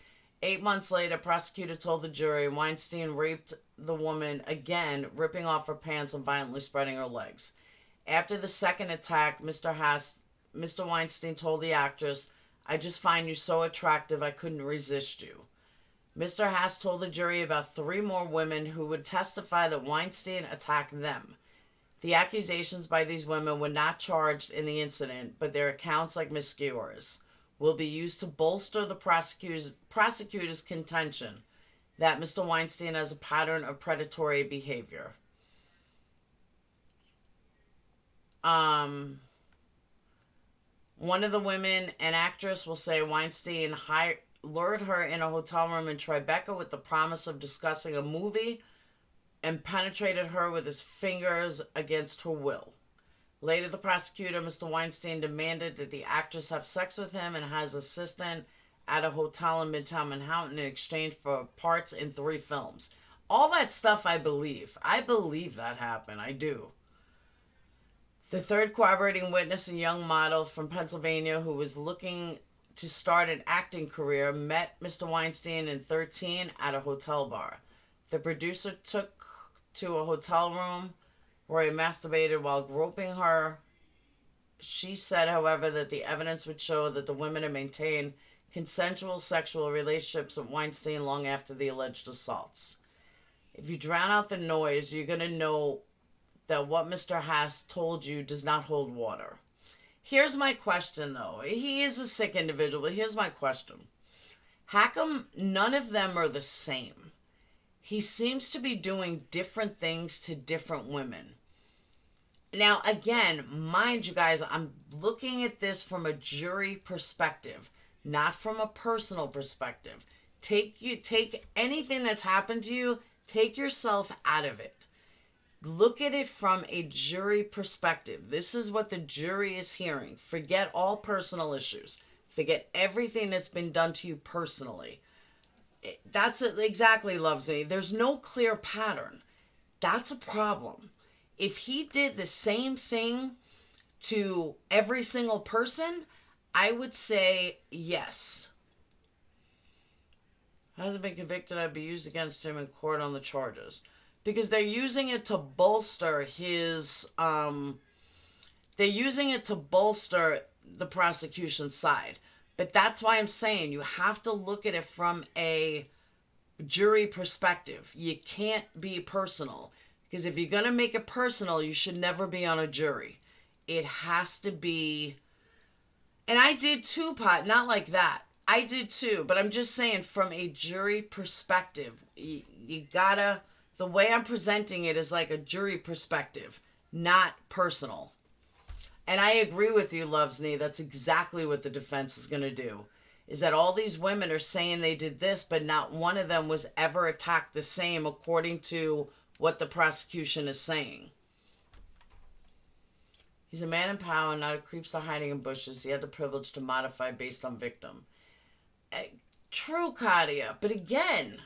8 months later, prosecutor told the jury Weinstein raped the woman again, ripping off her pants and violently spreading her legs. After the second attack, Mr. Weinstein told the actress, I just find you so attractive I couldn't resist you. Mr. Haas told the jury about 3 more women who would testify that Weinstein attacked them. The accusations by these women were not charged in the incident, but their accounts, like Miss Skewer's, will be used to bolster the prosecutor's contention that Mr. Weinstein has a pattern of predatory behavior. One of the women, an actress, will say Weinstein lured her in a hotel room in Tribeca with the promise of discussing a movie and penetrated her with his fingers against her will. Later, the prosecutor, Mr. Weinstein, demanded that the actress have sex with him and has assistant at a hotel in Midtown Manhattan in exchange for parts in 3 films. All that stuff I believe. I believe that happened. I do. The third corroborating witness, a young model from Pennsylvania who was looking to start an acting career, met Mr. Weinstein in 2013 at a hotel bar. The producer took to a hotel room where he masturbated while groping her. She said, however, that the evidence would show that the women had maintained consensual sexual relationships with Weinstein long after the alleged assaults. If you drown out the noise, you're going to know that what Mr. Haas told you does not hold water. Here's my question, though. He is a sick individual, but here's my question. How come none of them are the same? He seems to be doing different things to different women. Now, again, mind you guys, I'm looking at this from a jury perspective, not from a personal perspective. Take anything that's happened to you, Take yourself out of it. Look at it from a jury perspective. This is what the jury is hearing. Forget all personal issues. Forget everything that's been done to you personally. That's it, exactly, Lovesley. There's no clear pattern. That's a problem. If he did the same thing to every single person, I would say yes. Hasn't been convicted, I'd be used against him in court on the charges. Because they're using it to bolster his, they're using it to bolster the prosecution's side. But that's why I'm saying you have to look at it from a jury perspective. You can't be personal. Because if you're going to make it personal, you should never be on a jury. It has to be... And I did too, Pot. Not like that. I did too. But I'm just saying from a jury perspective, you gotta... The way I'm presenting it is like a jury perspective, not personal. And I agree with you, Lovesney. That's exactly what the defense is going to do. Is that all these women are saying they did this, but not one of them was ever attacked the same according to what the prosecution is saying. He's a man in power, not a creepster hiding in bushes. He had the privilege to modify based on victim. True, Katia. But again,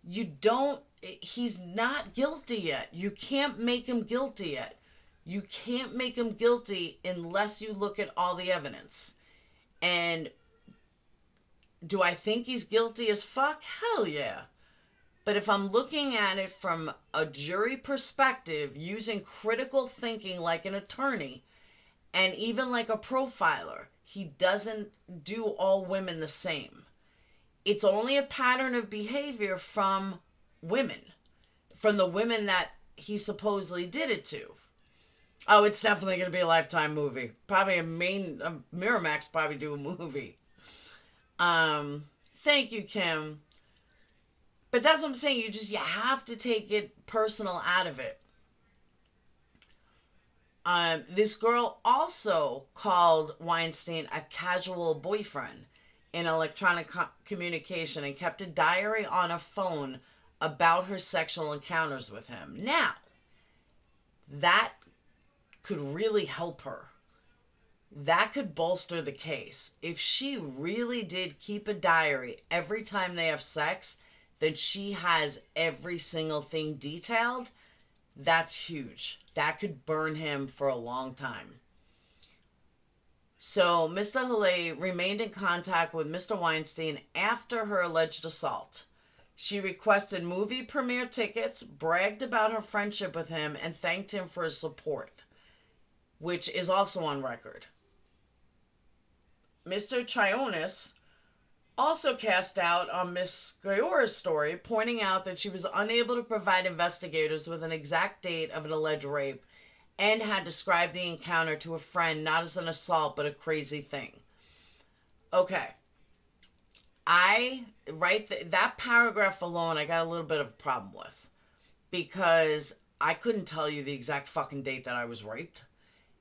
you don't... He's not guilty yet. You can't make him guilty yet. You can't make him guilty unless you look at all the evidence. And do I think he's guilty as fuck? Hell yeah. But if I'm looking at it from a jury perspective, using critical thinking like an attorney, and even like a profiler, he doesn't do all women the same. It's only a pattern of behavior from women, from the women that he supposedly did it to. Oh, it's definitely going to be a Lifetime movie. Probably Miramax probably do a movie. Thank you, Kim. But that's what I'm saying. You have to take it personal out of it. This girl also called Weinstein a casual boyfriend in electronic communication and kept a diary on her phone about her sexual encounters with him. Now, that could really help her. That could bolster the case. If she really did keep a diary every time they have sex, then she has every single thing detailed. That's huge. That could burn him for a long time. So, Mr. Harley remained in contact with Mr. Weinstein after her alleged assault. She requested movie premiere tickets, bragged about her friendship with him, and thanked him for his support, which is also on record. Mr. Chionis also cast out on Miss Gayora's story, pointing out that she was unable to provide investigators with an exact date of an alleged rape and had described the encounter to a friend not as an assault but a crazy thing. Okay. That paragraph alone, I got a little bit of a problem with. Because I couldn't tell you the exact fucking date that I was raped.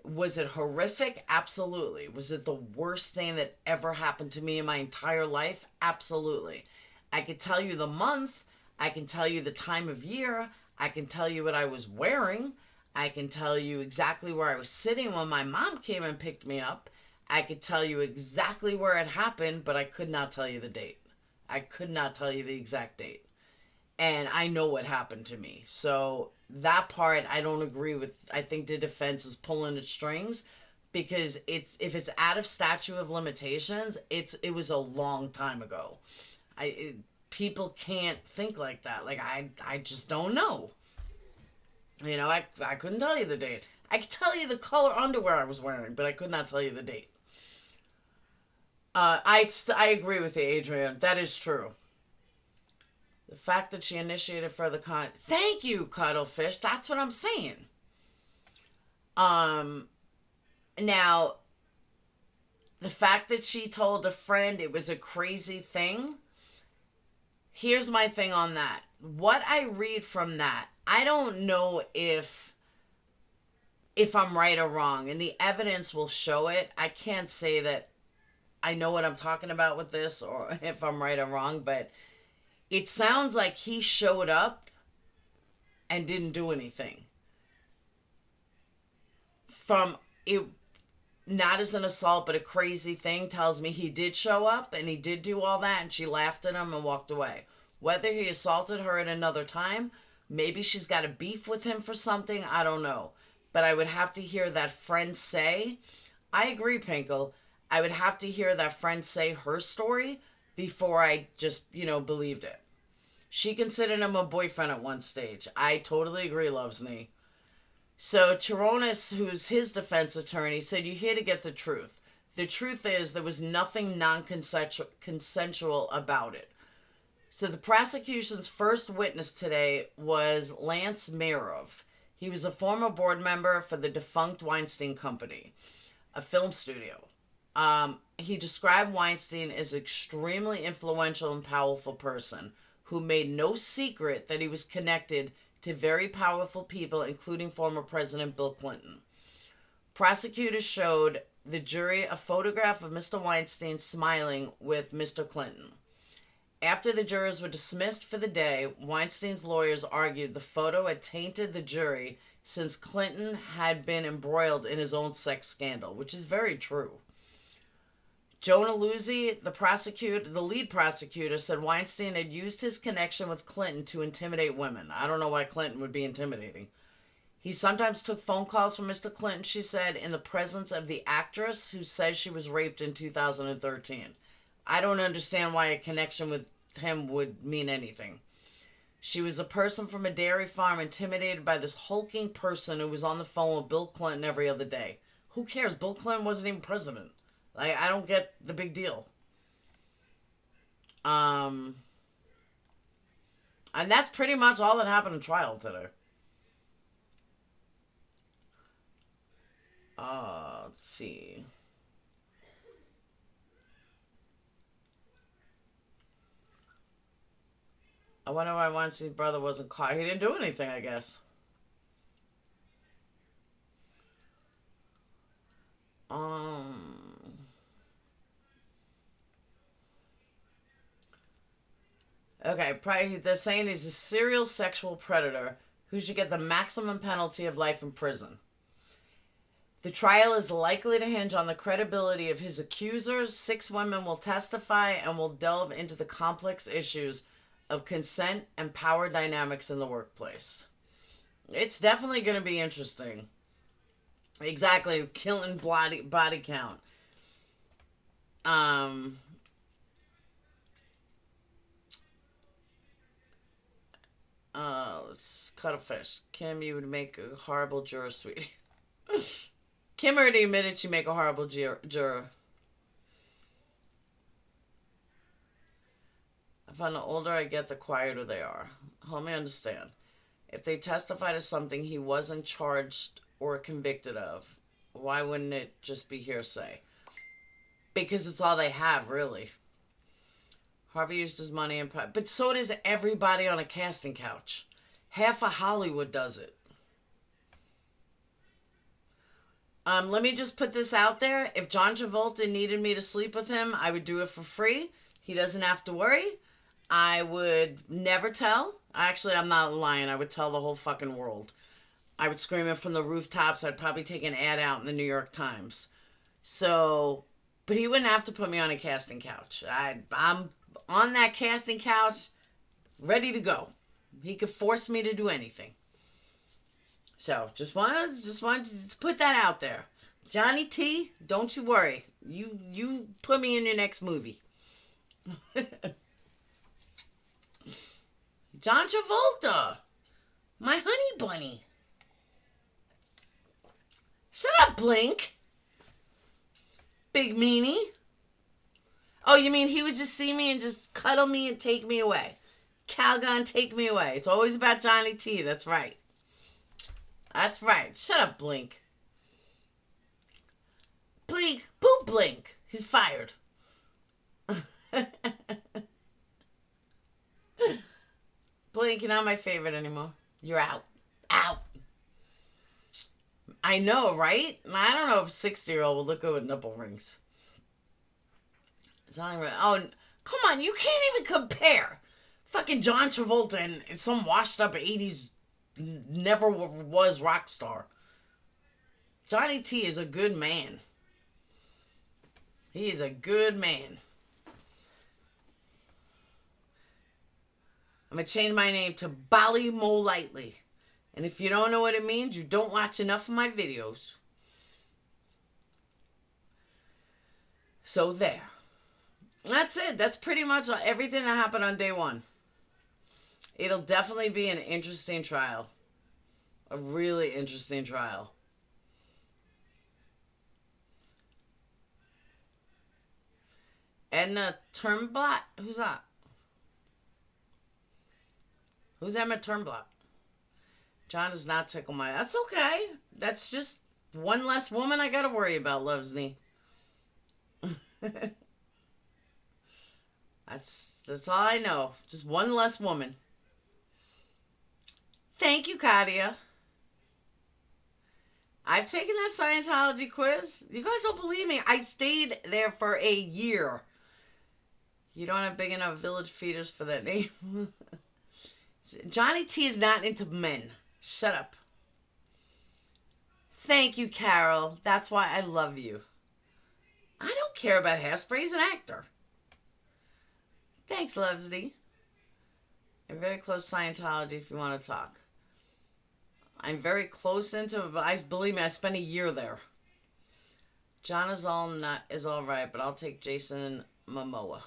Was it horrific? Absolutely. Was it the worst thing that ever happened to me in my entire life? Absolutely. I could tell you the month. I can tell you the time of year. I can tell you what I was wearing. I can tell you exactly where I was sitting when my mom came and picked me up. I could tell you exactly where it happened, but I could not tell you the date. I could not tell you the exact date. And I know what happened to me. So that part I don't agree with. I think the defense is pulling its strings because if it's out of statute of limitations, it was a long time ago. People can't think like that. Like I just don't know. You know, I couldn't tell you the date. I could tell you the color underwear I was wearing, but I could not tell you the date. I agree with you, Adrian. That is true. The fact that she initiated further Thank you, Cuddlefish. That's what I'm saying. Now, the fact that she told a friend it was a crazy thing, here's my thing on that. What I read from that, I don't know if I'm right or wrong, and the evidence will show it. I can't say that I know what I'm talking about with this or if I'm right or wrong, but it sounds like he showed up and didn't do anything. From it, not as an assault, but a crazy thing, tells me he did show up and he did do all that, and she laughed at him and walked away. Whether he assaulted her at another time, maybe she's got a beef with him for something, I don't know. But I would have to hear that friend say, I agree, Pinkle. I would have to hear that friend say her story before I just, believed it. She considered him a boyfriend at one stage. I totally agree, Loves Knee. So Chironis, who's his defense attorney, said, you're here to get the truth. The truth is there was nothing non-consensual about it. So the prosecution's first witness today was Lance Merov. He was a former board member for the defunct Weinstein Company, a film studio. He described Weinstein as an extremely influential and powerful person who made no secret that he was connected to very powerful people, including former President Bill Clinton. Prosecutors showed the jury a photograph of Mr. Weinstein smiling with Mr. Clinton. After the jurors were dismissed for the day, Weinstein's lawyers argued the photo had tainted the jury since Clinton had been embroiled in his own sex scandal, which is very true. Jonah Luzzi, the lead prosecutor, said Weinstein had used his connection with Clinton to intimidate women. I don't know why Clinton would be intimidating. He sometimes took phone calls from Mr. Clinton, she said, in the presence of the actress who says she was raped in 2013. I don't understand why a connection with him would mean anything. She was a person from a dairy farm intimidated by this hulking person who was on the phone with Bill Clinton every other day. Who cares? Bill Clinton wasn't even president. I don't get the big deal. And that's pretty much all that happened in trial today. Let's see. I wonder why Weinstein's brother wasn't caught. He didn't do anything, I guess. Okay, probably they're saying he's a serial sexual predator who should get the maximum penalty of life in prison. The trial is likely to hinge on the credibility of his accusers. 6 women will testify and will delve into the complex issues of consent and power dynamics in the workplace. It's definitely going to be interesting. Exactly, killing body count. Let's cut a fish. Kim, you would make a horrible juror, sweetie. Kim already admitted she'd make a horrible juror. I find the older I get, the quieter they are. Help me understand. If they testify to something he wasn't charged or convicted of, why wouldn't it just be hearsay? Because it's all they have, really. Harvey used his money and... But so does everybody on a casting couch. Half of Hollywood does it. Let me just put this out there. If John Travolta needed me to sleep with him, I would do it for free. He doesn't have to worry. I would never tell. Actually, I'm not lying. I would tell the whole fucking world. I would scream it from the rooftops. I'd probably take an ad out in the New York Times. So, but he wouldn't have to put me on a casting couch. I'm on that casting couch, ready to go. He could force me to do anything. So, just wanted to put that out there. Johnny T, don't you worry. You put me in your next movie. John Travolta, my honey bunny. Shut up, Blink. Big meanie. Oh, you mean he would just see me and just cuddle me and take me away? Calgon, take me away. It's always about Johnny T. That's right. That's right. Shut up, Blink. Blink. Boo, Blink. He's fired. Blink, you're not my favorite anymore. You're out. Out. I know, right? I don't know if a 60-year-old will look good with nipple rings. It's not even... Oh, come on. You can't even compare fucking John Travolta and some washed up 80s never was rock star. Johnny T is a good man. He is a good man. I'm going to change my name to Bali Mo Lightly. And if you don't know what it means, you don't watch enough of my videos. So there. That's it. That's pretty much everything that happened on day one. It'll definitely be an interesting trial. A really interesting trial. Edna Turnblad? Who's that? Who's Emma Turnblad? John does not tickle my... That's okay. That's just one less woman I gotta worry about, Lovesney. That's all I know. Just one less woman. Thank you, Katia. I've taken that Scientology quiz. You guys don't believe me. I stayed there for a year. You don't have big enough village feeders for that name. Johnny T is not into men. Shut up. Thank you, Carol. That's why I love you. I don't care about hairspray. He's an actor. Thanks, Lovesy. I'm very close to Scientology if you want to talk. I'm very close into it. Believe me, I spent a year there. John is all right, but I'll take Jason Momoa.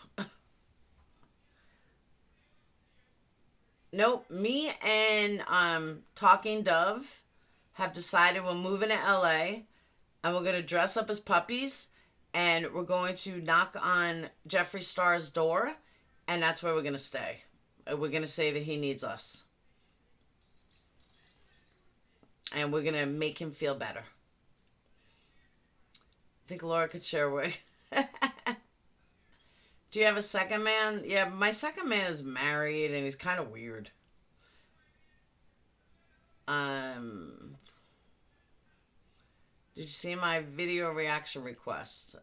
Nope, me and Talking Dove have decided we're moving to LA and we're going to dress up as puppies and we're going to knock on Jeffree Star's door and that's where we're going to stay. We're going to say that he needs us. And we're going to make him feel better. I think Laura could share a wig. Do you have a second man? Yeah, my second man is married and he's kind of weird. Did you see my video reaction request?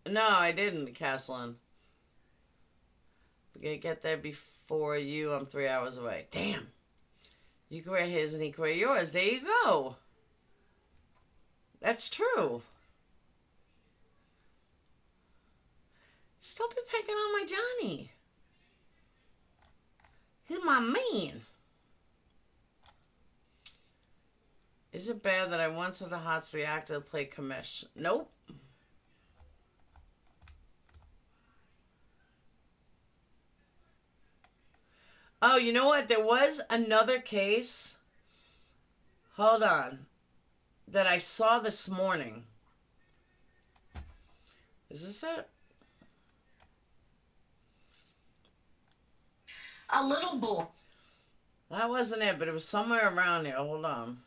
No, I didn't, Caslin. We're going to get there before you. I'm 3 hours away. Damn. You can wear his and he can wear yours. There you go. That's true. Just don't be picking on my Johnny. He's my man. Is it bad that I once had the hots for the actor to play Kamish? Nope. Oh, you know what? There was another case. Hold on. That I saw this morning. Is this it? A little boy. That wasn't it, but it was somewhere around here. Hold on.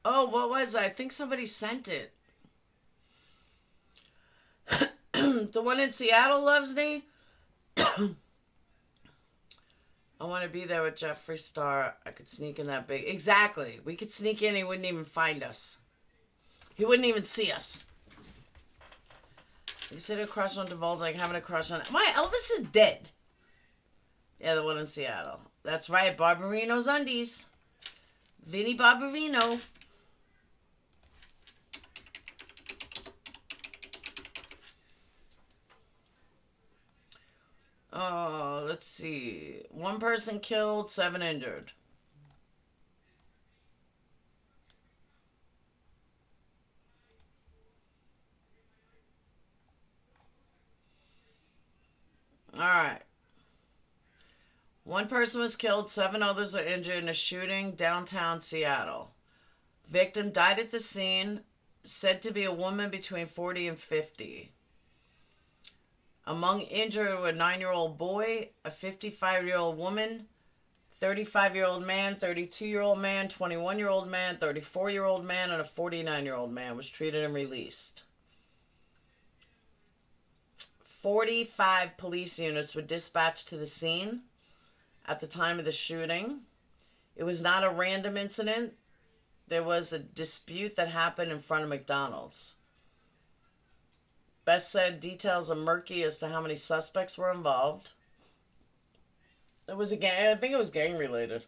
Oh, what was it? I think somebody sent it. The one in Seattle loves me. I want to be there with Jeffree Star. I could sneak in that big... Exactly. We could sneak in and he wouldn't even find us. He wouldn't even see us. Consider a crush on Divulge like having a crush on... My Elvis is dead. Yeah, the one in Seattle. That's right. Barbarino's undies. Vinny Barbarino. Oh, let's see. 1 person killed, 7 injured. All right. 1 person was killed, 7 others are injured in a shooting downtown Seattle. Victim died at the scene, said to be a woman between 40 and 50. Among injured were a 9-year-old boy, a 55-year-old woman, 35-year-old man, 32-year-old man, 21-year-old man, 34-year-old man, and a 49-year-old man was treated and released. 45 police units were dispatched to the scene at the time of the shooting. It was not a random incident. There was a dispute that happened in front of McDonald's. Best said details are murky as to how many suspects were involved. It was a gang. I think it was gang related.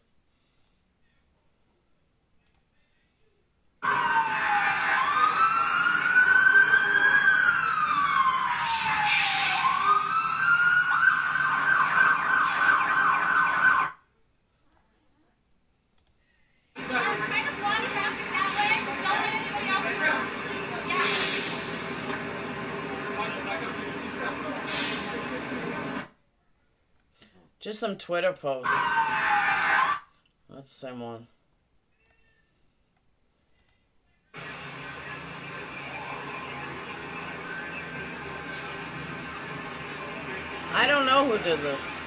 Just some Twitter posts. That's the same one. I don't know who did this.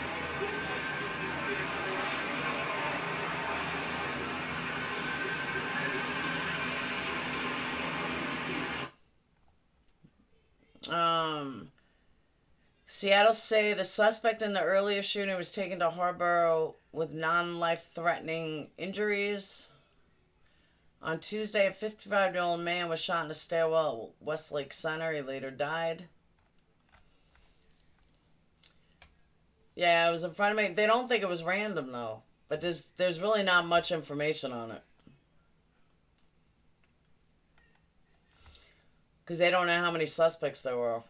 Seattle say the suspect in the earlier shooting was taken to Harborough with non-life-threatening injuries. On Tuesday, a 55-year-old man was shot in a stairwell at Westlake Center. He later died. Yeah, it was in front of me. They don't think it was random, though. But there's really not much information on it. Because they don't know how many suspects there were.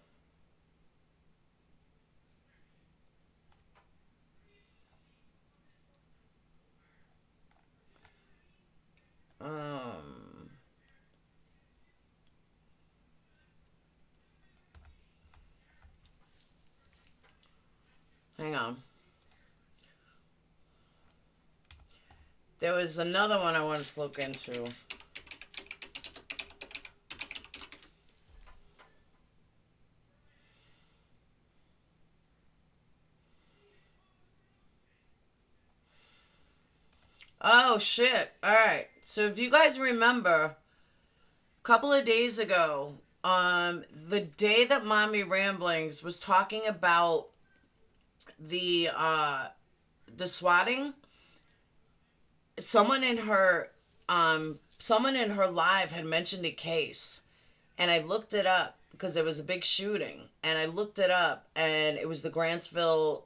Hang on. There was another one I wanted to look into. Oh, shit. All right. So if you guys remember, a couple of days ago, the day that Mommy Ramblings was talking about the swatting, someone in her live had mentioned a case, and I looked it up because it was a big shooting, and I looked it up, and it was the Grantsville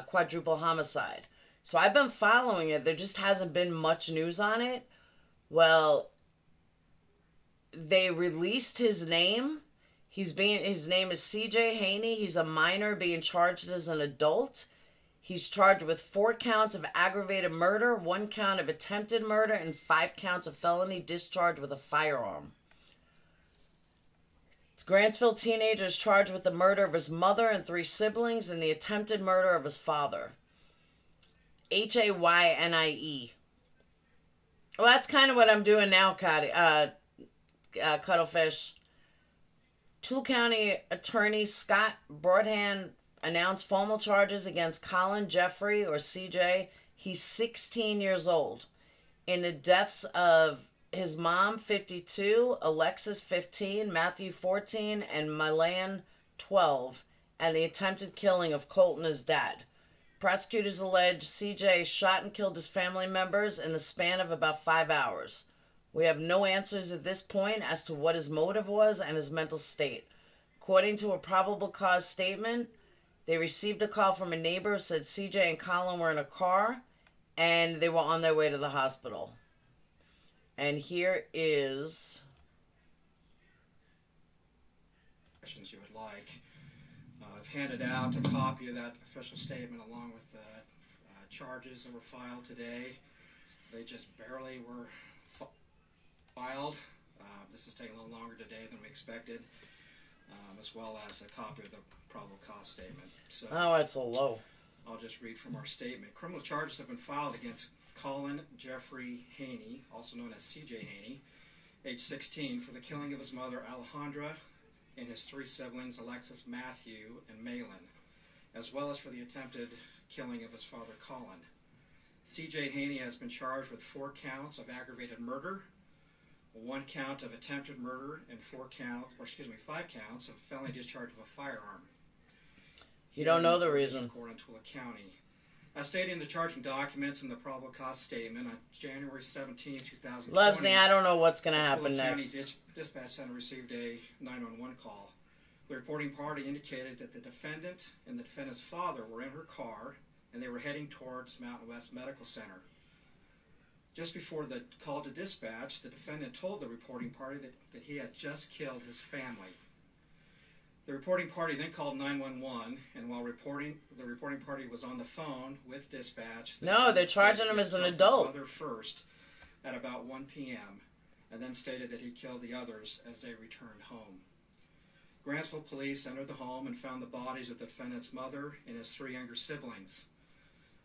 quadruple homicide. So I've been following it. There just hasn't been much news on it. Well, they released his name. His name is C.J. Haney. He's a minor being charged as an adult. He's charged with 4 counts of aggravated murder, 1 count of attempted murder, and 5 counts of felony discharge with a firearm. Grantsville teenager is charged with the murder of his mother and 3 siblings and the attempted murder of his father. Haynie. Well, that's kind of what I'm doing now, Cuttlefish. Toole County Attorney Scott Broadhand announced formal charges against Colin Jeffrey, or CJ. He's 16 years old. In the deaths of his mom, 52, Alexis, 15, Matthew, 14, and Milan, 12, and the attempted killing of Colton, his dad. Prosecutors allege CJ shot and killed his family members in the span of about 5 hours. We have no answers at this point as to what his motive was and his mental state. According to a probable cause statement, they received a call from a neighbor who said CJ and Colin were in a car and they were on their way to the hospital. And here is... questions you would like. I've handed out a copy of that official statement along with the charges that were filed today. They just barely were filed. This is taking a little longer today than we expected, as well as a copy of the probable cause statement. So oh, it's a low. I'll just read from our statement. Criminal charges have been filed against Colin Jeffrey Haney, also known as C.J. Haney, age 16, for the killing of his mother Alejandra and his 3 siblings Alexis, Matthew, and Malin, as well as for the attempted killing of his father Colin. C.J. Haney has been charged with 4 counts of aggravated murder, 1 count of attempted murder, and 5 counts of felony discharge of a firearm. You don't know the reason. Court in Tooele County. As stated in the charging documents in the probable cause statement, on January 17, 2020... Lovesney, I don't know what's going to happen Tooele next. County Dispatch Center received a 911 call The reporting party indicated that the defendant and the defendant's father were in her car and they were heading towards Mountain West Medical Center. Just before the call to dispatch, the defendant told the reporting party that he had just killed his family. The reporting party then called 911, and while the reporting party was on the phone with dispatch... No, they're charging him as an adult. His mother first at about 1 p.m., and then stated that he killed the others as they returned home. Grantsville police entered the home and found the bodies of the defendant's mother and his 3 younger siblings.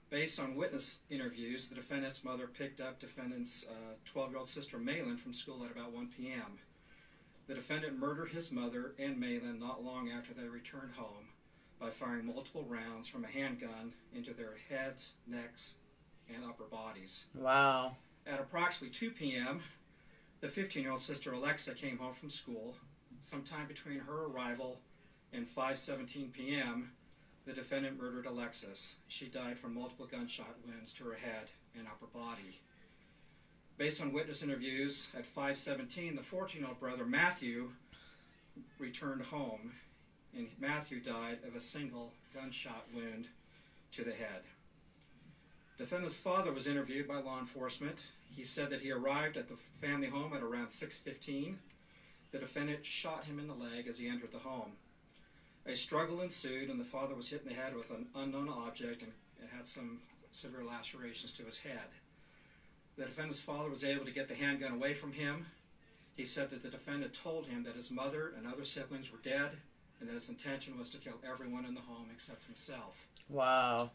Based on witness interviews, the defendant's mother picked up defendant's 12-year-old sister Malin from school at about 1 p.m. The defendant murdered his mother and Malin not long after they returned home by firing multiple rounds from a handgun into their heads, necks, and upper bodies. Wow. At approximately 2 p.m., the 15-year-old sister Alexa came home from school. Sometime between her arrival and 5:17 p.m., the defendant murdered Alexis. She died from multiple gunshot wounds to her head and upper body. Based on witness interviews, at 5:17, the 14-year-old brother Matthew returned home, and Matthew died of a single gunshot wound to the head. Defendant's father was interviewed by law enforcement. He said that he arrived at the family home at around 6:15. The defendant shot him in the leg as he entered the home. A struggle ensued, and the father was hit in the head with an unknown object and had some severe lacerations to his head. The defendant's father was able to get the handgun away from him. He said that the defendant told him that his mother and other siblings were dead and that his intention was to kill everyone in the home except himself. Wow.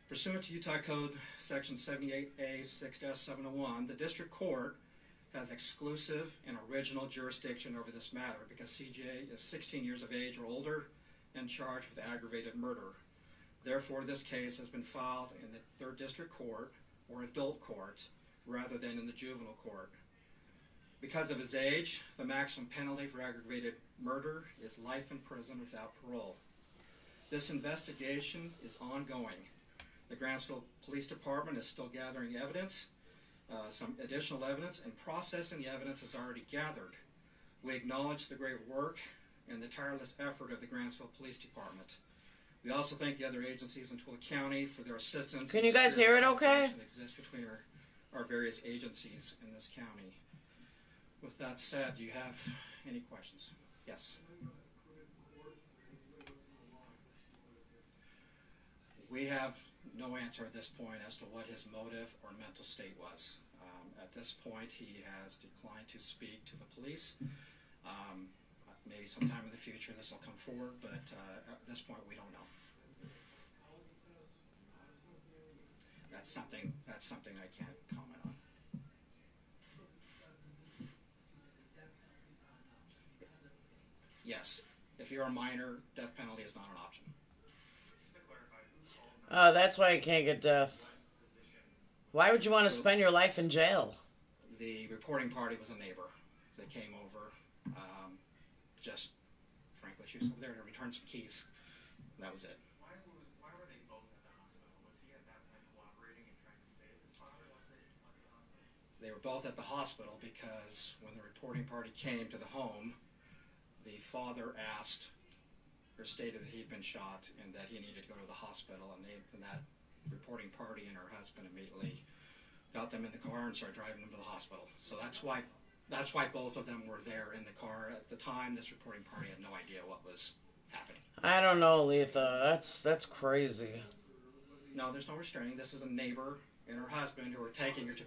Pursuant to Utah Code Section 78A 6-701, the district court has exclusive and original jurisdiction over this matter because CJ is 16 years of age or older and charged with aggravated murder. Therefore, this case has been filed in the 3rd District Court or adult court rather than in the juvenile court. Because of his age, the maximum penalty for aggravated murder is life in prison without parole. This investigation is ongoing. The Grantsville Police Department is still gathering evidence, some additional evidence, and processing the evidence that's already gathered. We acknowledge the great work and the tireless effort of the Grantsville Police Department. We also thank the other agencies in Tooele County for their assistance. Can you guys hear it okay? That exists between our various agencies in this county. With that said, do you have any questions? Yes. We have no answer at this point as to what his motive or mental state was. At this point, he has declined to speak to the police. Maybe sometime in the future this will come forward, but at this point we don't know. That's something I can't comment on. Yes, if you're a minor, death penalty is not an option. Oh, that's why you can't get death. Why would you want to spend your life in jail? The reporting party was a neighbor. They came over. Just, frankly, she was over there to return some keys. And that was it. Why were they both at the hospital? Was he at that point cooperating and trying to save his father? Was it at the hospital? They were both at the hospital because when the reporting party came to the home, the father asked or stated that he'd been shot and that he needed to go to the hospital, and that reporting party and her husband immediately got them in the car and started driving them to the hospital. So that's why both of them were there in the car at the time. This reporting party had no idea what was happening. I don't know, Letha. That's crazy. No, there's no restraining. This is a neighbor and her husband who are taking her to...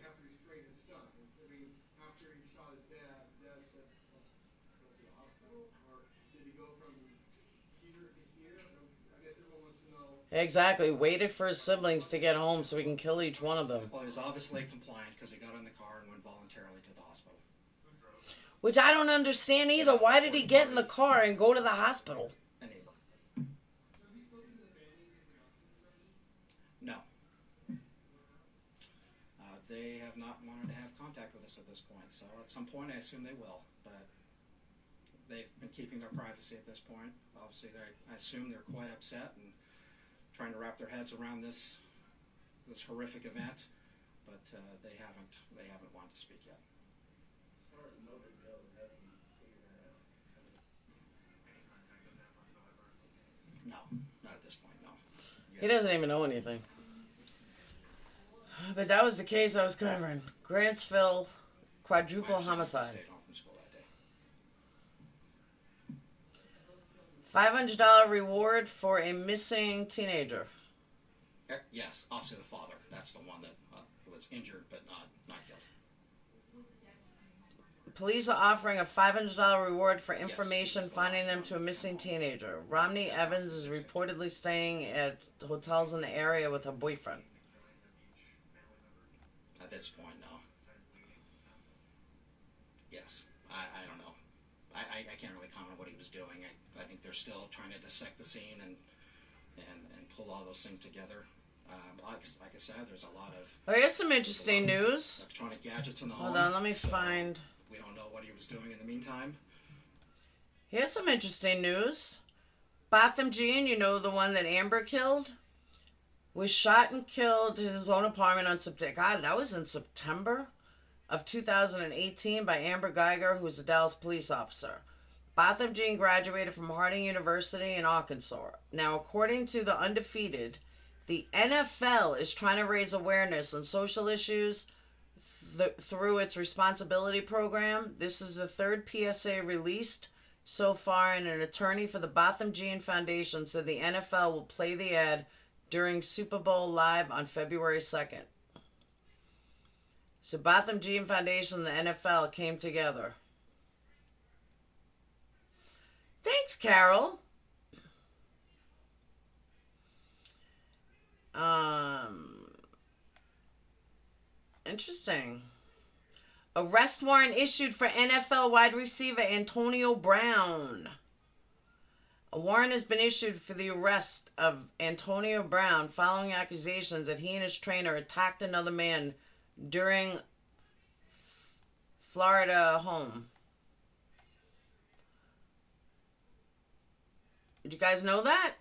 Exactly. Waited for his siblings to get home so we can kill each one of them. Well, he was obviously compliant because he got in the car and went voluntarily to the hospital. Which I don't understand either. Why did he get in the car and go to the hospital? A neighbor. No. They have not wanted to have contact with us at this point, so at some point I assume they will, but they've been keeping their privacy at this point. Obviously, I assume they're quite upset and trying to wrap their heads around this horrific event, but they haven't wanted to speak yet. As far as motive goes, have you figured that out? He doesn't even know anything. But that was the case I was covering. Grantsville quadruple homicide. Stayed home from school that day. $500 reward for a missing teenager. Yes, obviously the father. That's the one that was injured but not killed. Police are offering a $500 reward for information Yes, finding them to a missing teenager. Romney Evans is reportedly staying at hotels in the area with her boyfriend. At this point, no. Yes, I don't know. I can't really comment on what he was doing. I think they're still trying to dissect the scene and pull all those things together. Like I said, there's a lot of Oh, here's some interesting news. electronic gadgets in the home. Hold on, let me so find. We don't know what he was doing in the meantime. Here's some interesting news. Botham Jean, you know, the one that Amber killed, was shot and killed in his own apartment on September. God, that was in September of 2018 by Amber Geiger, who was a Dallas police officer. Botham Jean graduated from Harding University in Arkansas. Now, according to the Undefeated, the NFL is trying to raise awareness on social issues through its responsibility program. This is the third PSA released so far, and an attorney for the Botham Jean Foundation said the NFL will play the ad during Super Bowl Live on February 2nd. So Botham Jean Foundation and the NFL came together. Thanks, Carol. Interesting. Arrest warrant issued for NFL wide receiver Antonio Brown. A warrant has been issued for the arrest of Antonio Brown following accusations that he and his trainer attacked another man during Florida home. Did you guys know that?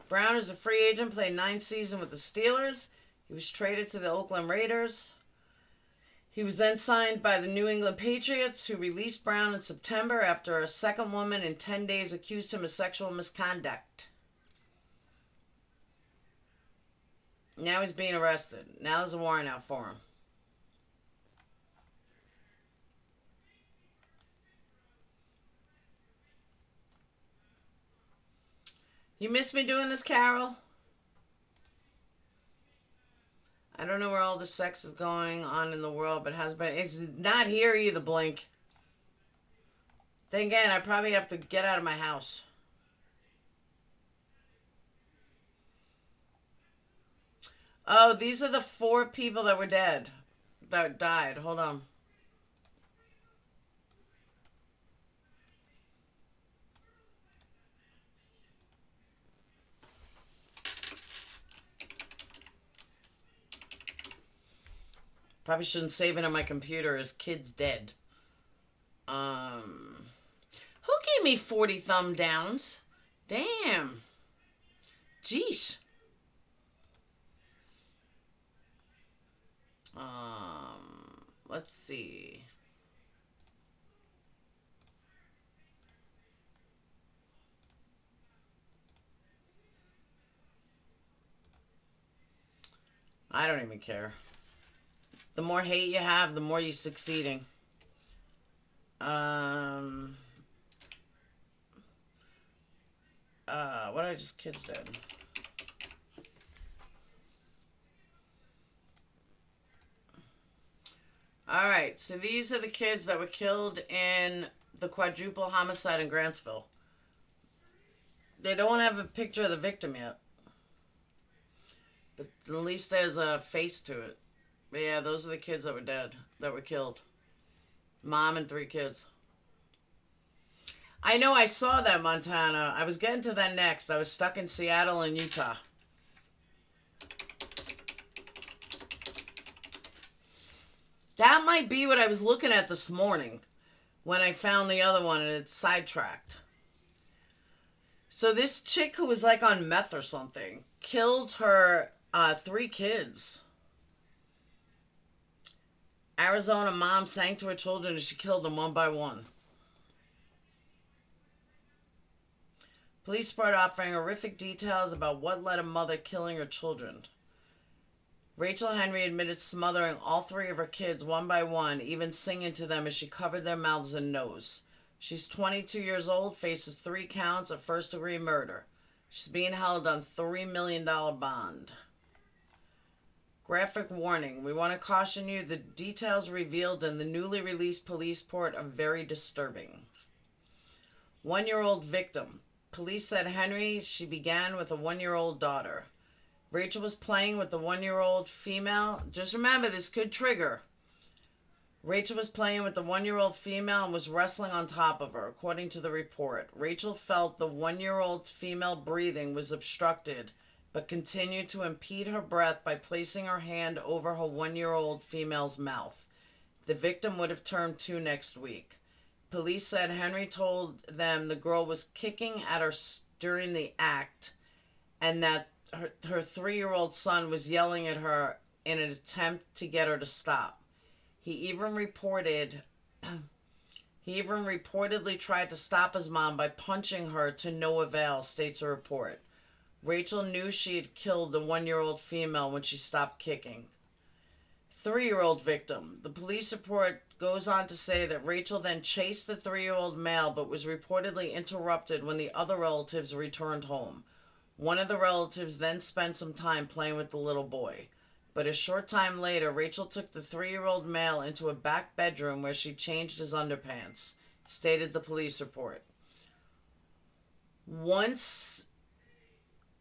Brown is a free agent, played 9 seasons with the Steelers. He was traded to the Oakland Raiders. He was then signed by the New England Patriots, who released Brown in September after a second woman in 10 days accused him of sexual misconduct. Now he's being arrested. Now there's a warrant out for him. You miss me doing this, Carol? I don't know where all the sex is going on in the world, but it's not here either, Blink. Then again, I probably have to get out of my house. Oh, these are the 4 people that were dead. That died. Hold on. Probably shouldn't save it on my computer as kids dead. Who gave me 40 thumb downs? Damn. Jeez. Let's see. I don't even care. The more hate you have, the more you're succeeding. What did I just kids did? Alright, so these are the kids that were killed in the quadruple homicide in Grantsville. They don't have a picture of the victim yet. But at least there's a face to it. But yeah, those are the kids that were dead, that were killed. Mom and 3 kids. I know, I saw that, Montana. I was getting to that next. I was stuck in Seattle and Utah. That might be what I was looking at this morning when I found the other one and it's sidetracked. So this chick who was like on meth or something killed her 3 kids. Arizona mom sang to her children and she killed them one by one. Police report offering horrific details about what led a mother killing her children. Rachel Henry admitted smothering all 3 of her kids one by one, even singing to them as she covered their mouths and nose. She's 22 years old, faces 3 counts of first-degree murder. She's being held on $3 million bond. Graphic warning. We want to caution you the details revealed in the newly released police report are very disturbing. 1-year-old victim. Police said Henry, she began with a 1-year-old daughter. Rachel was playing with the 1-year-old female. Just remember, this could trigger. Rachel was playing with the 1-year-old female and was wrestling on top of her, according to the report. Rachel felt the 1-year-old female breathing was obstructed, but continued to impede her breath by placing her hand over her 1-year-old female's mouth. The victim would have turned 2 next week. Police said Henry told them the girl was kicking at her during the act and that her 3-year-old son was yelling at her in an attempt to get her to stop. He even reportedly tried to stop his mom by punching her to no avail, states a report. Rachel knew she had killed the 1-year-old female when she stopped kicking. 3-year-old victim. The police report goes on to say that Rachel then chased the 3-year-old male but was reportedly interrupted when the other relatives returned home. One of the relatives then spent some time playing with the little boy. But a short time later, Rachel took the 3-year-old male into a back bedroom where she changed his underpants, stated the police report. Once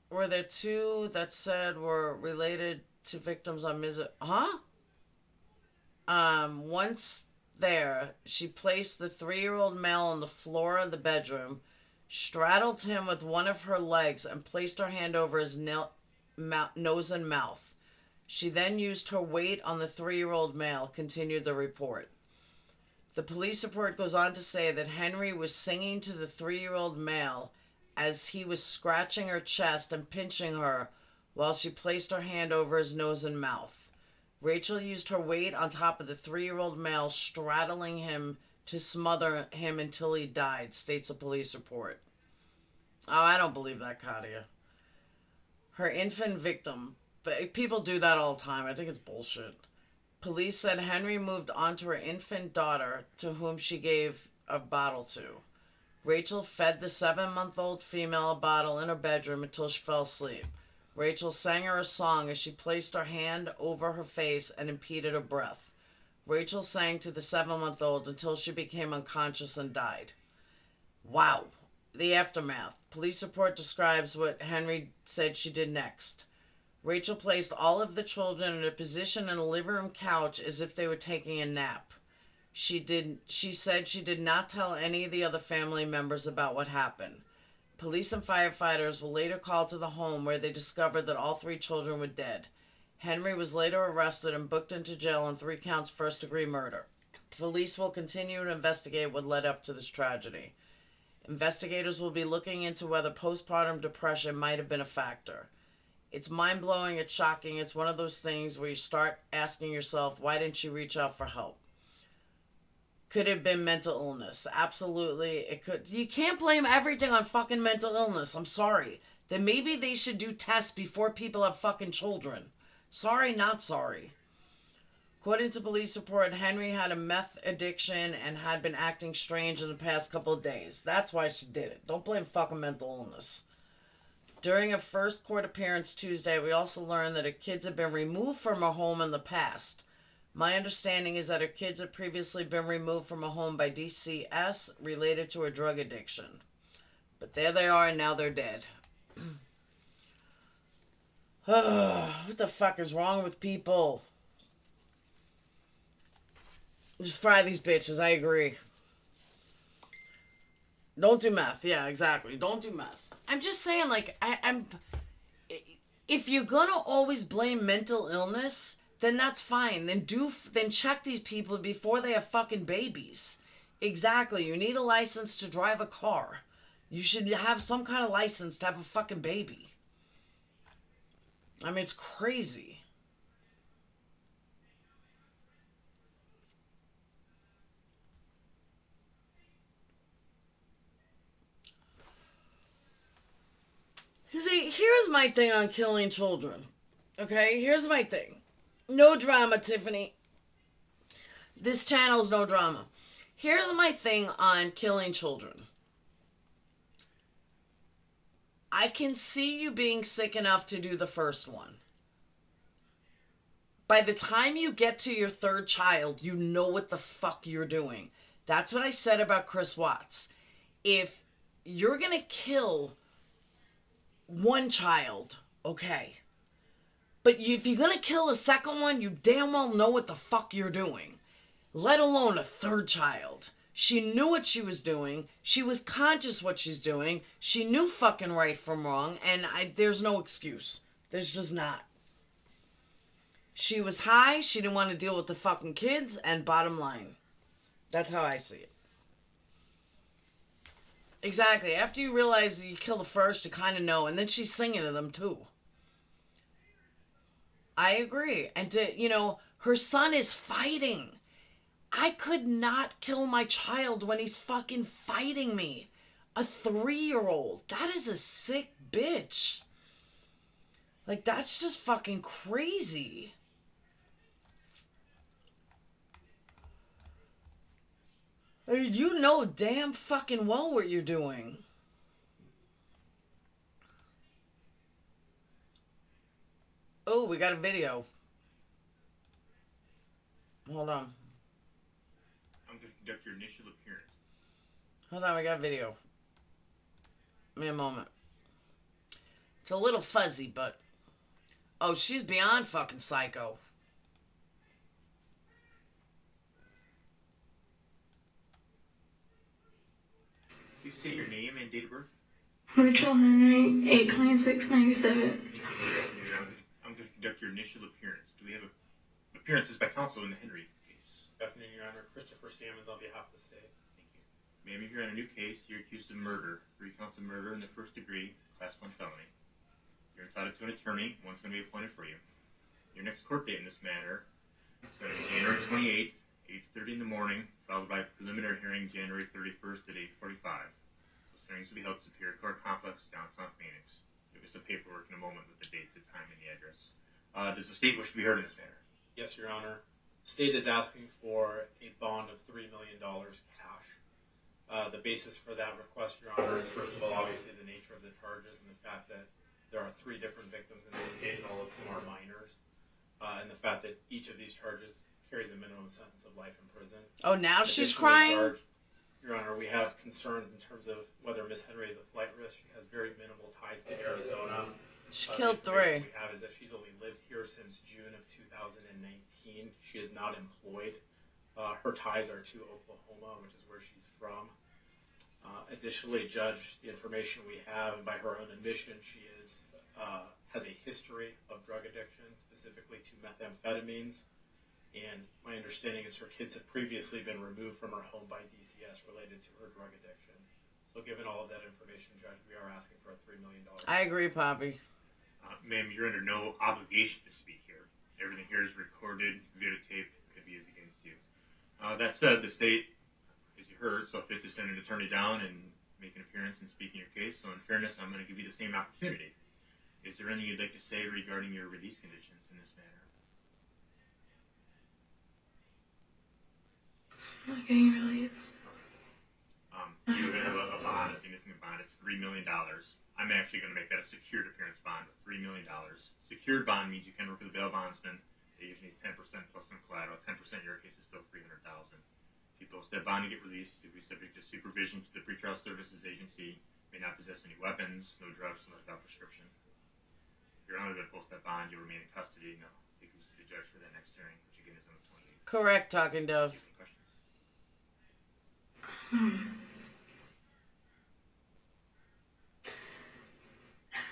were there 2 that said were related to victims on once there, she placed the 3-year-old male on the floor of the bedroom, straddled him with one of her legs, and placed her hand over his nose and mouth. She then used her weight on the 3-year-old male, continued the report. The police report goes on to say that Henry was singing to the 3-year-old male as he was scratching her chest and pinching her while she placed her hand over his nose and mouth. Rachel used her weight on top of the 3-year-old male, straddling him to smother him until he died, states a police report. Oh, I don't believe that, Katia. Her infant victim. But people do that all the time. I think it's bullshit. Police said Henry moved on to her infant daughter, to whom she gave a bottle to. Rachel fed the 7-month-old female a bottle in her bedroom until she fell asleep. Rachel sang her a song as she placed her hand over her face and impeded her breath. Rachel sang to the 7-month-old until she became unconscious and died. Wow. The aftermath. Police report describes what Henry said she did next. Rachel placed all of the children in a position in a living room couch as if they were taking a nap. She said she did not tell any of the other family members about what happened. Police and firefighters were later called to the home where they discovered that all 3 children were dead. Henry was later arrested and booked into jail on 3 counts first-degree murder. Police will continue to investigate what led up to this tragedy. Investigators will be looking into whether postpartum depression might have been a factor. It's mind-blowing, it's shocking, it's one of those things where you start asking yourself, why didn't she reach out for help? Could have been mental illness. Absolutely, it could. You can't blame everything on fucking mental illness. I'm sorry. Then maybe they should do tests before people have fucking children. Sorry, not sorry. According to police report, Henry had a meth addiction and had been acting strange in the past couple of days. That's why she did it. Don't blame fucking mental illness. During a first court appearance Tuesday, we also learned that her kids had been removed from her home in the past. My understanding is that her kids had previously been removed from a home by DCS related to her drug addiction. But there they are, and now they're dead. What the fuck is wrong with people? Just fry these bitches, I agree. Don't do meth. Yeah, exactly. Don't do meth. I'm just saying, like, I'm... If you're gonna always blame mental illness, then that's fine. Then check these people before they have fucking babies. Exactly. You need a license to drive a car. You should have some kind of license to have a fucking baby. I mean, it's crazy. here's my thing on killing children. Okay, here's my thing. No drama, Tiffany. This channel's no drama. Here's my thing on killing children. I can see you being sick enough to do the first one. By the time you get to your third child, you know what the fuck you're doing. That's what I said about Chris Watts. If you're gonna kill one child, okay. But if you're gonna kill a second one, you damn well know what the fuck you're doing. Let alone a third child. She knew what she was doing. She was conscious what she's doing. She knew fucking right from wrong, and there's no excuse. There's just not. She was high, she didn't want to deal with the fucking kids, and bottom line. That's how I see it. Exactly. After you realize you kill the first, you kind of know, and then she's singing to them too. I agree. And her son is fighting. I could not kill my child when he's fucking fighting me. A 3-year-old. That is a sick bitch. Like, that's just fucking crazy. I mean, you know damn fucking well what you're doing. Oh, we got a video. Hold on. I'm going to conduct your initial appearance. Hold on, we got a video. Give me a moment. It's a little fuzzy, but... Oh, she's beyond fucking psycho. Please state your name and date of birth. Rachel Henry, 8/26/97. I'm going to conduct your initial appearance. Do we have appearances by counsel in the Henry case? Afternoon, Your Honor. Christopher Sammons on behalf of the state. Thank you. Ma'am, if you're on a new case, you're accused of murder. 3 counts of murder in the first degree, class 1 felony. You're entitled to an attorney. One's going to be appointed for you. Your next court date in this matter is going to be January 28th, 8:30 in the morning, followed by a preliminary hearing January 31st at 8:45. Those hearings will be held at Superior Court Complex, downtown Phoenix. You'll get some paperwork in a moment with the date, the time, and the address. Does the state wish to be heard in this matter? Yes, Your Honor. State is asking for a bond of $3 million cash. The basis for that request, Your Honor, is first of all, obviously the nature of the charges and the fact that there are 3 different victims in this case, all of whom are minors, and the fact that each of these charges carries a minimum sentence of life in prison. Oh, now she's Additionally, crying? Your Honor, we have concerns in terms of whether Miss Henry is a flight risk. She has very minimal ties to Arizona. She The killed information 3. We have is that she's only lived here since June of 2019. She is not employed. Her ties are to Oklahoma, which is where she's from. Additionally, Judge, the information we have, and by her own admission, she has a history of drug addiction, specifically to methamphetamines. And my understanding is her kids have previously been removed from her home by DCS related to her drug addiction. So given all of that information, Judge, we are asking for a $3 million. I agree, Poppy. Ma'am, you're under no obligation to speak here. Everything here is recorded, videotaped, could be used against you. That said, the state, as you heard, saw fit to send an attorney down and make an appearance and speak in your case. So in fairness, I'm going to give you the same opportunity. Is there anything you'd like to say regarding your release conditions in this matter? I'm not getting released. You're going to have a bond, a significant bond. It's $3 million. I'm actually going to make that a secured appearance bond of $3 million. Secured bond means you can work with a bail bondsman. They usually need 10% plus some collateral. 10% in your case is still $300,000. If you post that bond and get released, you'll be subject to supervision to the Pretrial Services Agency. May not possess any weapons, no drugs, no without prescription. If you're unable to post that bond, you'll remain in custody. No, you can see the judge for that next hearing, which again is on the 28th. Correct, Talking Dove. Any questions?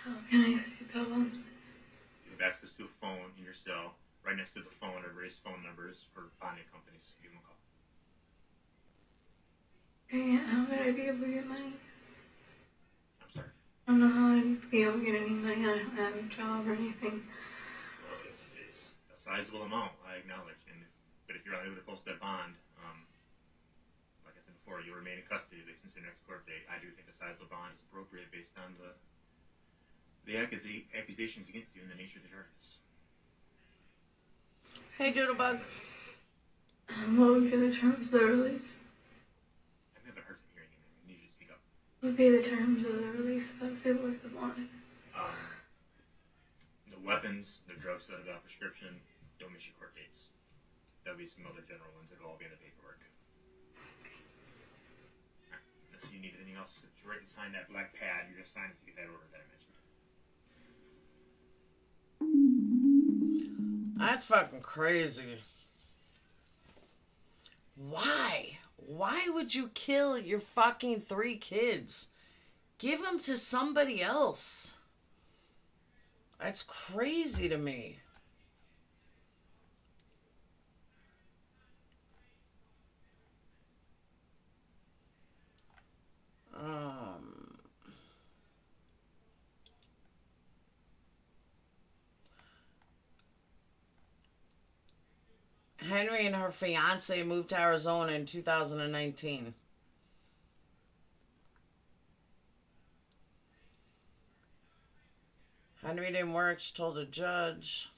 How can I see bail bondsman? You have access to a phone in your cell. Right next to the phone are various phone numbers for bonding companies. Give them a call. Okay, how would I be able to get money? I'm sorry. I don't know how I'd be able to get any money. I don't have a job or anything. Well, it's a sizable amount, I acknowledge. But if you're unable to post that bond, like I said before, you'll remain in custody at least until the next court date. I do think a sizable bond is appropriate based on the the accusations against you and the nature of the charges. Hey, Doodlebug. What would be the terms of the release? I'm having a hard time hearing you, man. I need you to speak up. What would be the terms of the release if I was able to lift the bond? The weapons, the drugs that have got prescription, don't miss your court dates. There'll be some other general ones that'll all be in the paperwork. Alright, unless you need anything else to write and sign that black pad, you just sign it to get that order that I mentioned. That's fucking crazy. Why? Why would you kill your fucking 3 kids? Give them to somebody else. That's crazy to me. Henry and her fiance moved to Arizona in 2019. Henry didn't work, she told a judge.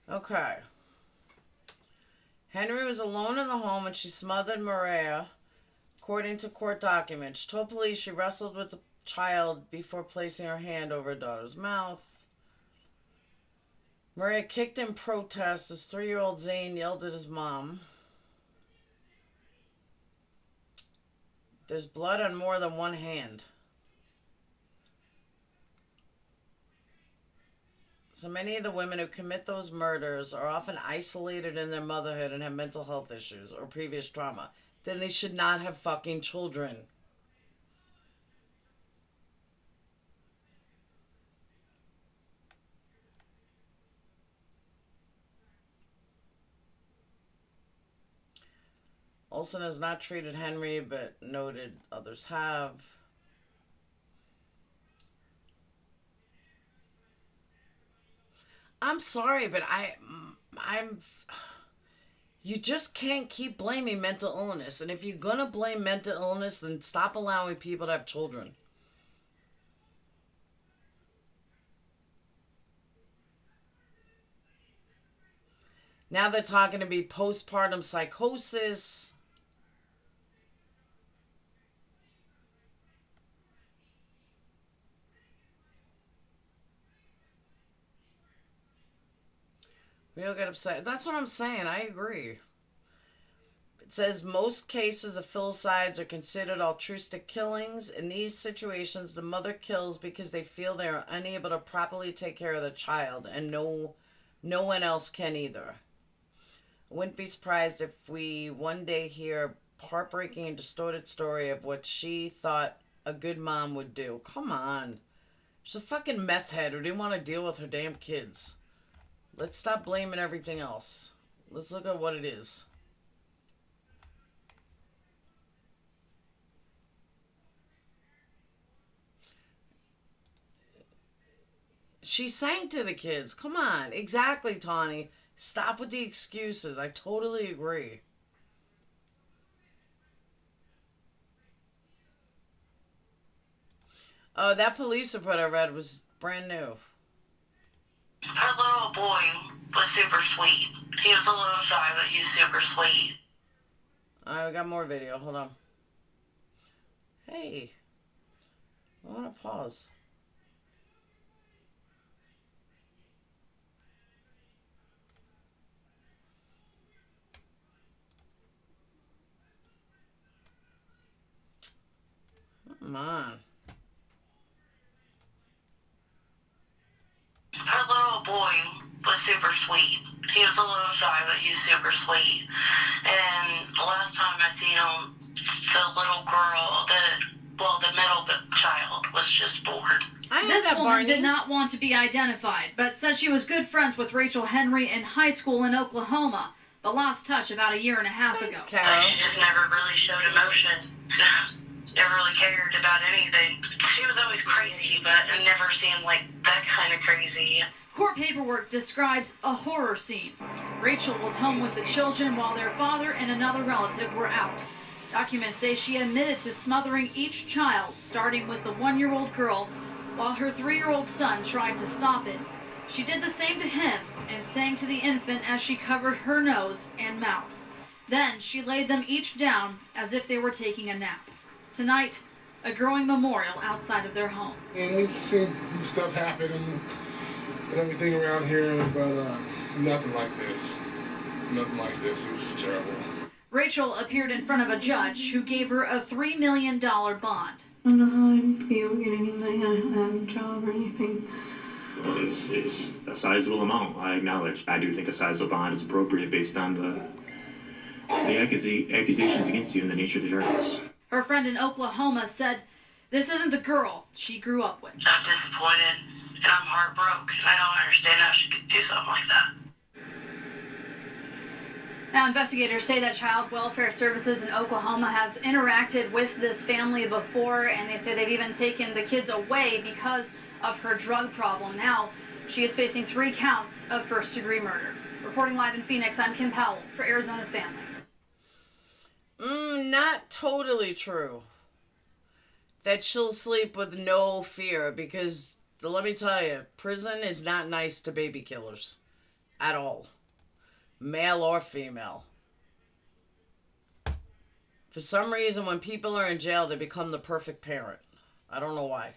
Okay. Henry was alone in the home when she smothered Maria, according to court documents. She told police she wrestled with the child before placing her hand over her daughter's mouth. Maria kicked in protest as 3-year-old Zane yelled at his mom. There's blood on more than one hand. So many of the women who commit those murders are often isolated in their motherhood and have mental health issues or previous trauma. Then they should not have fucking children. Olsen has not treated Henry, but noted others have. I'm sorry, but I'm... You just can't keep blaming mental illness. And if you're going to blame mental illness, then stop allowing people to have children. Now they're talking to be postpartum psychosis. We all get upset. That's what I'm saying. I agree. It says most cases of filicides are considered altruistic killings. In these situations, the mother kills because they feel they are unable to properly take care of the child, and no one else can either. I wouldn't be surprised if we one day hear a heartbreaking and distorted story of what she thought a good mom would do. Come on. She's a fucking meth head who didn't want to deal with her damn kids. Let's stop blaming everything else. Let's look at what it is. She sang to the kids. Come on. Exactly, Tawny. Stop with the excuses. I totally agree. Oh, that police report I read was brand new. Her little boy was super sweet. He was a little shy, but he was super sweet. Alright, we got more video. Hold on. Hey. I want to pause. Come on. Her little boy was super sweet. He was a little shy, but he was super sweet. And the last time I seen him, the little girl, the middle child was just born. This woman did not want to be identified, but said she was good friends with Rachel Henry in high school in Oklahoma, but lost touch about a year and a half ago. She just never really showed emotion. never really cared about anything. She was always crazy, but it never seemed like that kind of crazy. Court paperwork describes a horror scene. Rachel was home with the children while their father and another relative were out. Documents say she admitted to smothering each child, starting with the 1-year-old girl, while her 3-year-old son tried to stop it. She did the same to him and sang to the infant as she covered her nose and mouth. Then she laid them each down as if they were taking a nap. Tonight, a growing memorial outside of their home. And we've seen stuff happen and everything around here, but nothing like this. Nothing like this. It was just terrible. Rachel appeared in front of a judge who gave her a $3 million bond. I don't know how I'd be able to get any money. I don't have a job or anything. Well, it's a sizable amount, I acknowledge. I do think a sizable bond is appropriate based on the accusations against you and the nature of the charges. Her friend in Oklahoma said this isn't the girl she grew up with. I'm disappointed and I'm heartbroken. I don't understand how she could do something like that. Now, investigators say that Child Welfare Services in Oklahoma have interacted with this family before, and they say they've even taken the kids away because of her drug problem. Now, she is facing 3 counts of first-degree murder. Reporting live in Phoenix, I'm Kim Powell for Arizona's Family. Not totally true. That she'll sleep with no fear, because let me tell you, prison is not nice to baby killers. At all. Male or female. For some reason, when people are in jail, they become the perfect parent. I don't know why.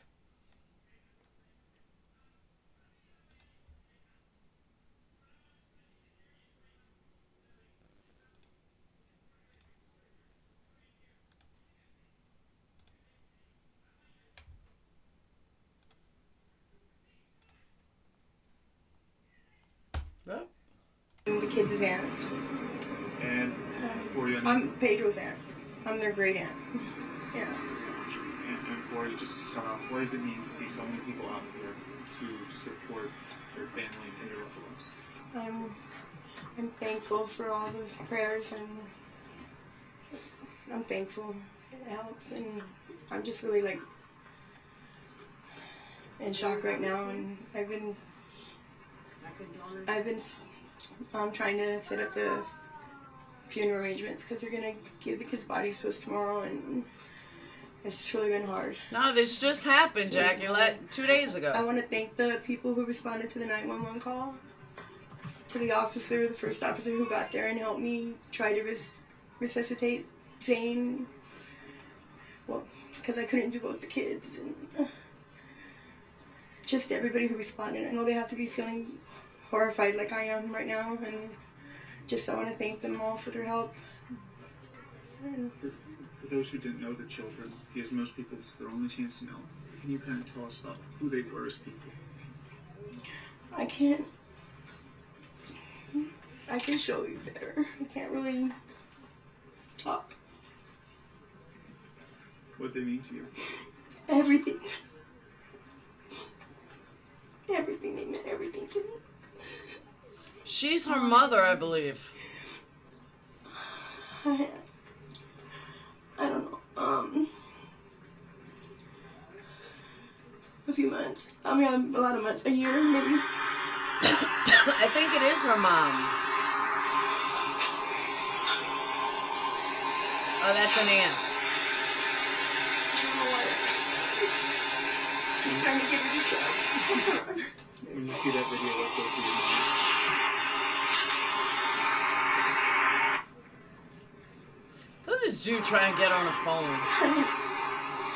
Yep. I'm the kids' aunt. And who are you? I'm Pedro's aunt. I'm their great aunt. Yeah. And Corey, just what does it mean to see so many people out here to support their family and their loved ones? I'm thankful for all those prayers, and I'm thankful it helps, and I'm just really like in shock right now, and I've been trying to set up the funeral arrangements because they're gonna give the kids' bodies to us tomorrow, and it's just really been hard. No, this just happened, Jackie, 2 days ago. I want to thank the people who responded to the 911 call, to the officer, the first officer who got there and helped me try to resuscitate Zane. Well, because I couldn't do both the kids, and just everybody who responded. I know they have to be feeling horrified like I am right now, and just I want to thank them all for their help. For those who didn't know the children, because most people it's their only chance to know, can you kind of tell us about who they were as people? I can show you better. I can't really talk. What they mean to you? Everything. Everything. They meant everything to me. She's her mother, I believe. I don't know. A few months. I mean, a lot of months. A year, maybe. I think it is her mom. Oh, that's an aunt. She's trying to get her to show. When you see that video, what goes through your mind? Look at this dude trying to get on a phone.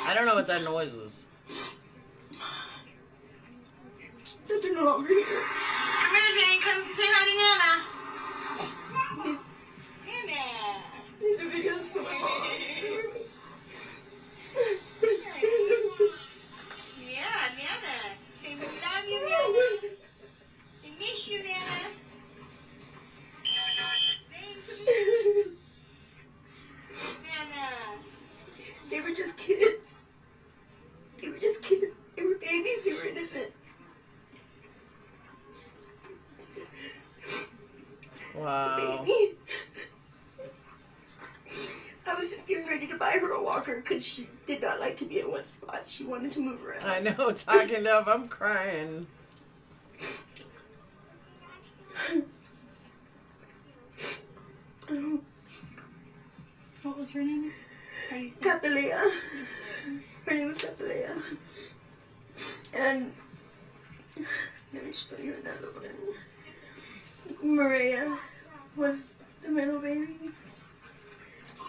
I don't know what that noise is. They're no longer here. Come here, Zane. Come say hi to Nana. Nana. These are videos from my mom. Yeah, Nana. Say we love you, Nana. We miss you, Nana. Zane, come here. Nana. They were just kids. They were just kids. They were babies. They were innocent. Wow. Baby. I was just getting ready to buy her a walker. her because she did not like to be in one spot. She wanted to move around. I know, talking of, I'm crying. What was her name? How do you say Catalea. Her name was Catalea. And let me just put you another one. Maria was the middle baby.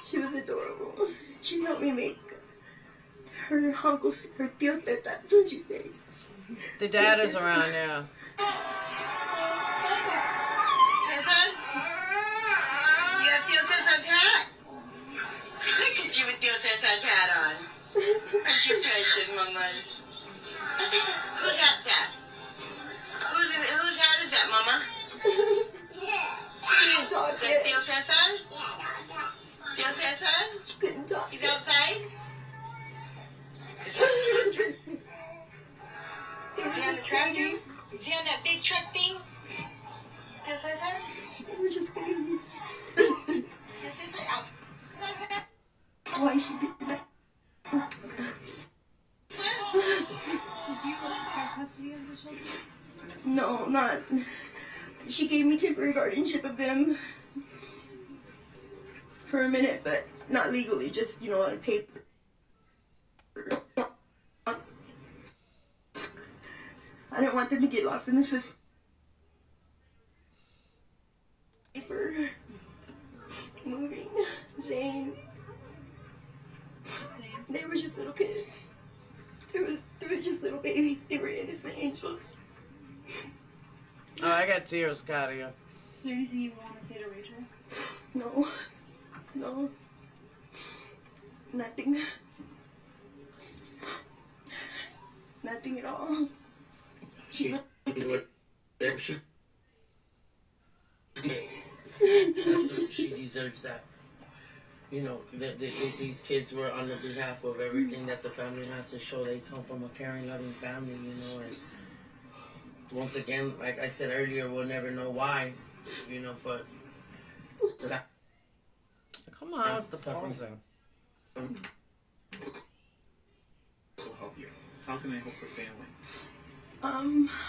She was adorable. She helped me make her uncle's, her tío teta, that's what she said. The dad is around now. Cesar? You have Tío Cesar's hat? Look at you with Tío Cesar's hat on. Aren't you precious, mamas? Whose hat's that? Whose hat is that, mama? She didn't talk yet. Tío Cesar? Tío Cesar? She couldn't talk. He's outside? Is he on the tractor? Is he on that big truck thing? Tío Cesar? They were just babies. Why she did that? Did you have custody of the children? No, not. She gave me temporary guardianship of them for a minute, but not legally, just, you know, on paper. I didn't want them to get lost in the system. For moving, Zane. They were just little kids. They were just little babies. They were innocent angels. Oh, I got tears, Katia. Is there anything you want to say to Rachel? No. No. Nothing. Nothing at all. She deserves that. You know, these kids were on the behalf of everything that the family has to show. They come from a caring, loving family, you know, and once again, like I said earlier, we'll never know why, you know, but come on with the pausing. Will help you. How can I help the family?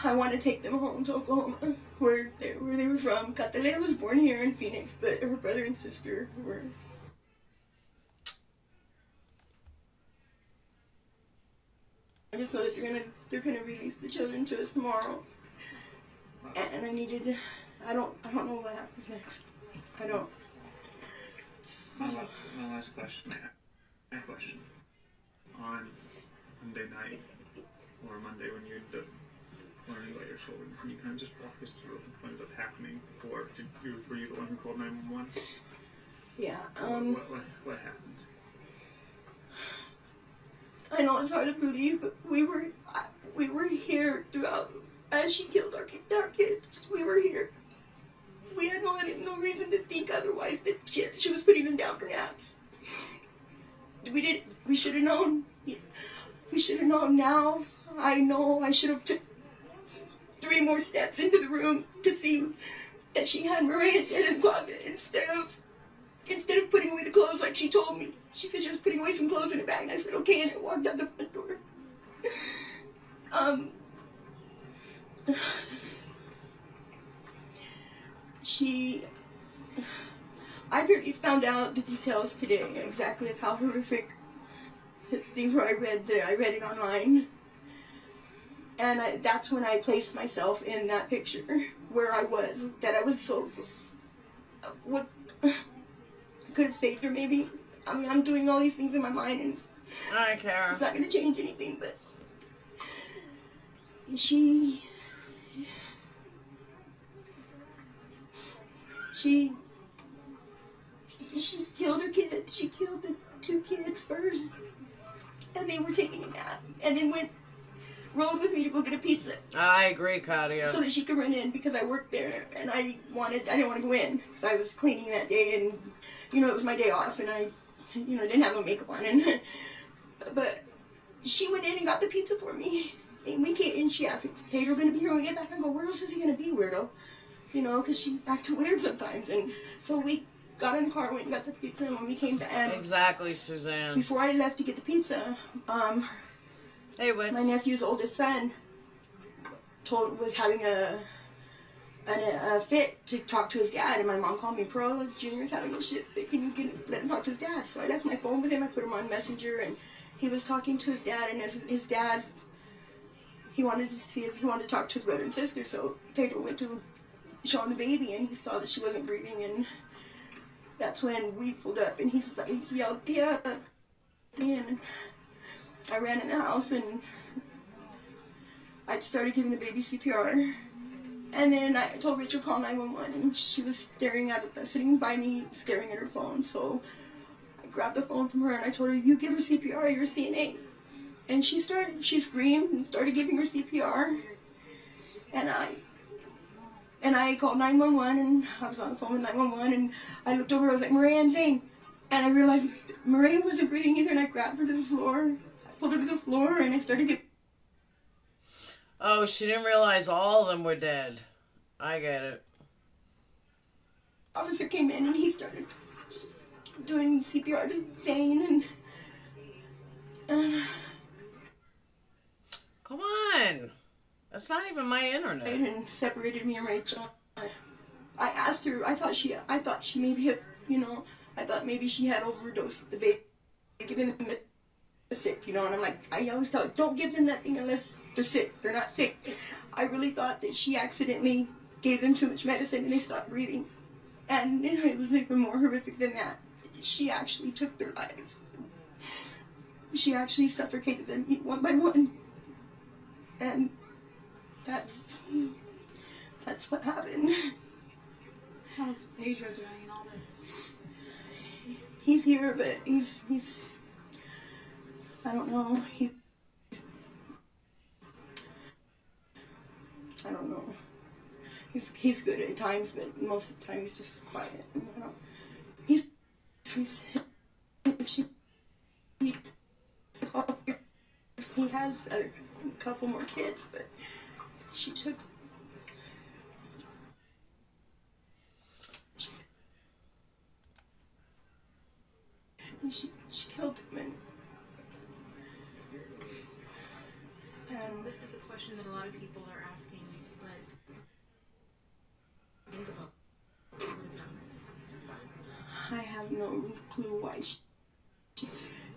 I want to take them home to Oklahoma, where they were from. Catalea was born here in Phoenix, but her brother and sister were. I just know that they're gonna release the children to us tomorrow, and I don't know what happens next. I don't. My last question. My question. On Monday night or Monday when you ended up learning about your children, can you kind of just walk us through what ended up happening? Were you the one who called 911? Yeah. What happened? I know it's hard to believe, but we were here throughout. As she killed our kids, we were here. We had no reason to think otherwise that she was putting them down for naps. We should have known. We should have known. Now I know I should have took 3 more steps into the room to see that she had Maria dead in the closet instead of putting away the clothes like she told me. She said she was putting away some clothes in the bag, and I said okay, and I walked out the front door. I barely found out the details today exactly of how horrific things were. I read it online, and that's when I placed myself in that picture where I was. That I was so what could have saved her maybe. I mean, I'm doing all these things in my mind, and I don't care. It's not going to change anything, but she killed her kids. She killed the 2 kids first, and they were taking a nap, and then rode with me to go get a pizza. I agree, Katia. So that she could run in, because I worked there, and I didn't want to go in, because I was cleaning that day, and, you know, it was my day off, and I, you know, didn't have no makeup on, and, but she went in and got the pizza for me, and she asked me, hey, you're going to be here when we get back? I go, where else is he going to be, weirdo? You know, because she acted weird sometimes, and so we got in the car, went and got the pizza, and when we came back, Exactly, Suzanne. before I left to get the pizza, Hey, Wits. my nephew's oldest son was having a fit to talk to his dad, and my mom called me, Pearl, Junior's having a shit fit, can you let him talk to his dad? So I left my phone with him, I put him on Messenger, and he was talking to his dad, and his dad, he wanted to talk to his brother and sister, so Pedro went to show him the baby, and he saw that she wasn't breathing, and that's when we pulled up, and he yelled, yeah, and I ran in the house, and I started giving the baby CPR. And then I told Rachel to call 911, and she was sitting by me, staring at her phone. So I grabbed the phone from her, and I told her, you give her CPR, you're a CNA. And she screamed and started giving her CPR. And I called 911, and I was on the phone with 911, and I looked over, I was like, Maria and Zane. And I realized Maria wasn't breathing either, and I grabbed her to the floor. I pulled her to the floor, and I started getting... Oh, she didn't realize all of them were dead. I get it. Officer came in and he started doing CPR to Zane, and come on, that's not even my internet. And separated me and Rachel. I asked her. I thought she maybe had, I thought maybe she had overdosed the baby, giving them sick, and I'm like, I always tell her, don't give them that thing unless they're sick. They're not sick. I really thought that she accidentally gave them too much medicine and they stopped breathing. And it was even more horrific than that. She actually took their lives. She actually suffocated them one by one. And that's what happened. How's Pedro doing in all this? He's here, but he's I don't know. I don't know. He's good at times, but most of the time he's just quiet. He has a couple more kids, but she took. She killed him. This is a question that a lot of people are asking, but think about this. I have no clue why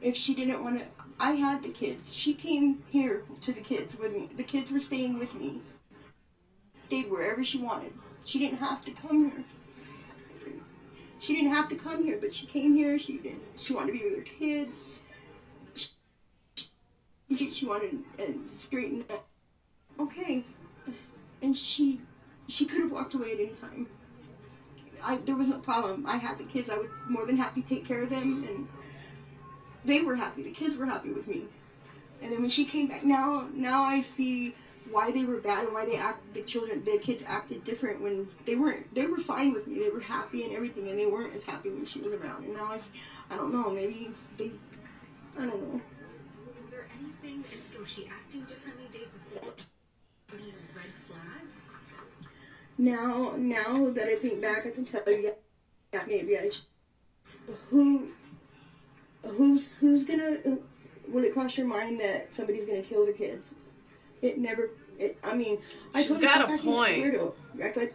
if she didn't want to. I had the kids. She came here to the kids with me. The kids were staying with me. Stayed wherever she wanted. She didn't have to come here. She didn't have to come here, but she came here. She wanted to be with her kids. She wanted and straighten up. Okay. And she could have walked away at any time. There was no problem. I had the kids. I would more than happy take care of them, and they were happy. The kids were happy with me. And then when she came back, now I see why they were bad and why the kids acted different when they weren't. They were fine with me. They were happy and everything, and they weren't as happy when she was around. And now I don't know. Maybe I don't know. Was there anything? Was she acting differently days before? Any red flags? Now that I think back, I can tell you, yeah, maybe who's gonna, will it cross your mind that somebody's gonna kill the kids? It never, I mean, I She's got a point. Weirdo. Act like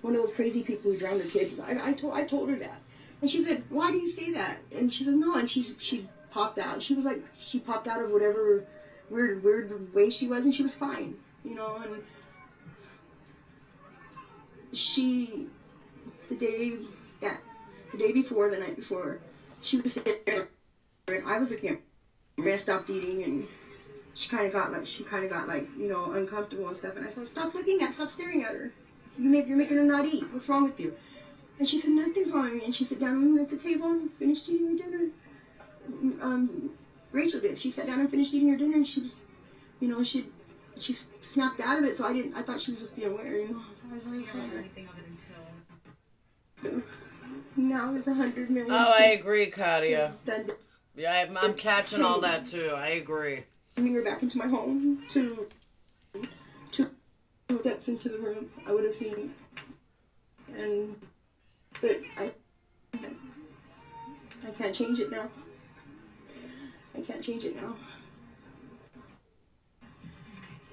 one of those crazy people who drown their kids. I told her that. And she said, why do you say that? And she said, no, and she popped out. She was like, she popped out of whatever weird way she was, and she was fine, and the night before, she was there, and I was looking at her, I stopped eating, and she kind of got like, uncomfortable and stuff, and I said, stop staring at her. You're making her not eat. What's wrong with you? And she said, nothing's wrong with me. And she sat down at the table and finished eating her dinner. Rachel did. She sat down and finished eating her dinner, and she was, she snapped out of it, so I thought she was just being weird, So you don't know anything of it until... Now it's 100 million. Oh, I agree, Katia. Yeah, I'm catching all that too. I agree. Bringing her back into my home to steps into the room, I would have seen, but I can't change it now. I can't change it now.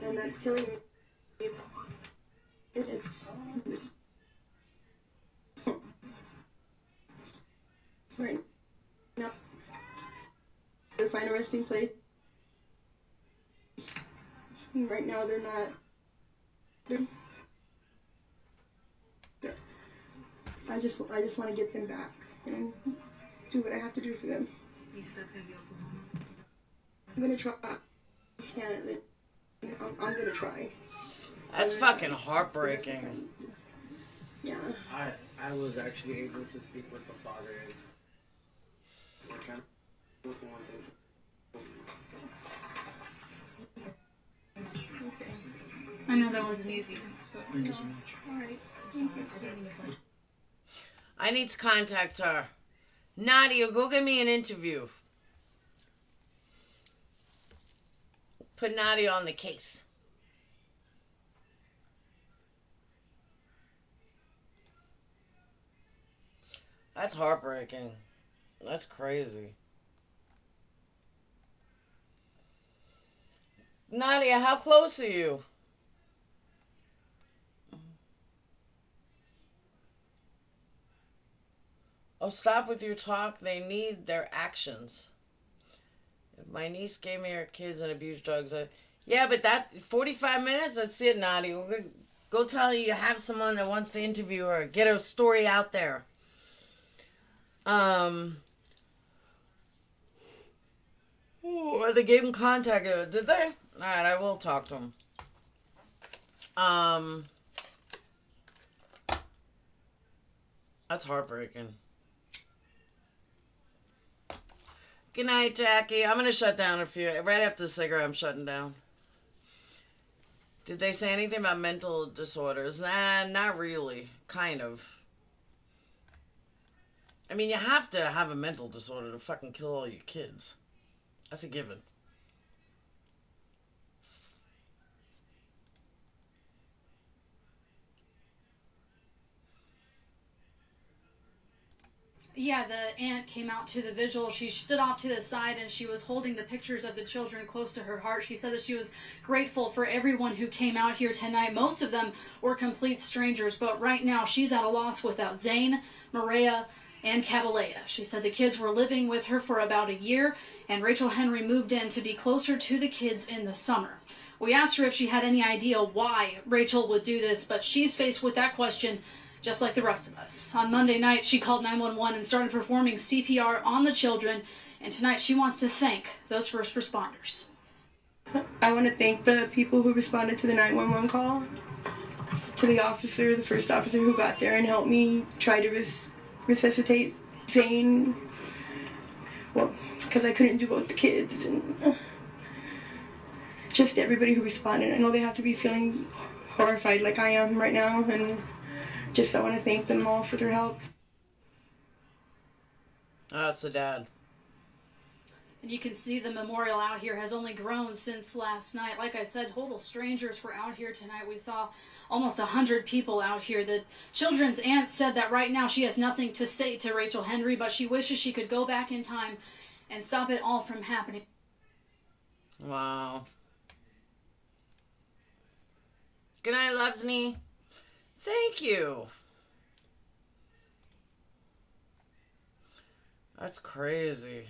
And that's killing me. It is. Right now, they're find a resting place. Right now, they're not. I just want to get them back and do what I have to do for them. You think that's gonna be Oklahoma? I'm gonna try. I can't. I'm gonna try. That's fucking heartbreaking. Yeah. I was actually able to speak with the father. I know that wasn't easy. So. Thank you so much. All right. I'm sorry. I didn't mean to. I need to contact her. Nadia, go get me an interview. Put Nadia on the case. That's heartbreaking. That's crazy. Nadia, how close are you? Oh, stop with your talk. They need their actions. If my niece gave me her kids and abused drugs, yeah, but that 45 minutes, that's it, Nadia. Go tell her you have someone that wants to interview her. Get her story out there. Oh, they gave him contact. Did they? Alright, I will talk to him. That's heartbreaking. Good night, Jackie. I'm gonna shut down right after the cigarette. I'm shutting down. Did they say anything about mental disorders? Nah, not really. Kind of. I mean, you have to have a mental disorder to fucking kill all your kids. That's a given. Yeah, the aunt came out to the vigil. She stood off to the side and she was holding the pictures of the children close to her heart. She said that she was grateful for everyone who came out here tonight. Most of them were complete strangers, but right now she's at a loss without Zane, Maria, and Catalea. She said the kids were living with her for about a year, and Rachel Henry moved in to be closer to the kids in the summer. We asked her if she had any idea why Rachel would do this, but she's faced with that question just like the rest of us. On Monday night, she called 911 and started performing CPR on the children, and tonight she wants to thank those first responders. I want to thank the people who responded to the 911 call, to the officer, the first officer who got there and helped me try to resuscitate Zane, well, because I couldn't do both the kids, and just everybody who responded. I know they have to be feeling horrified like I am right now, and just I want to thank them all for their help. Oh, that's the dad. And you can see the memorial out here has only grown since last night. Like I said, total strangers were out here tonight. We saw almost 100 people out here. The children's aunt said that right now she has nothing to say to Rachel Henry, but she wishes she could go back in time and stop it all from happening. Wow. Good night, Lovesney. Thank you. That's crazy.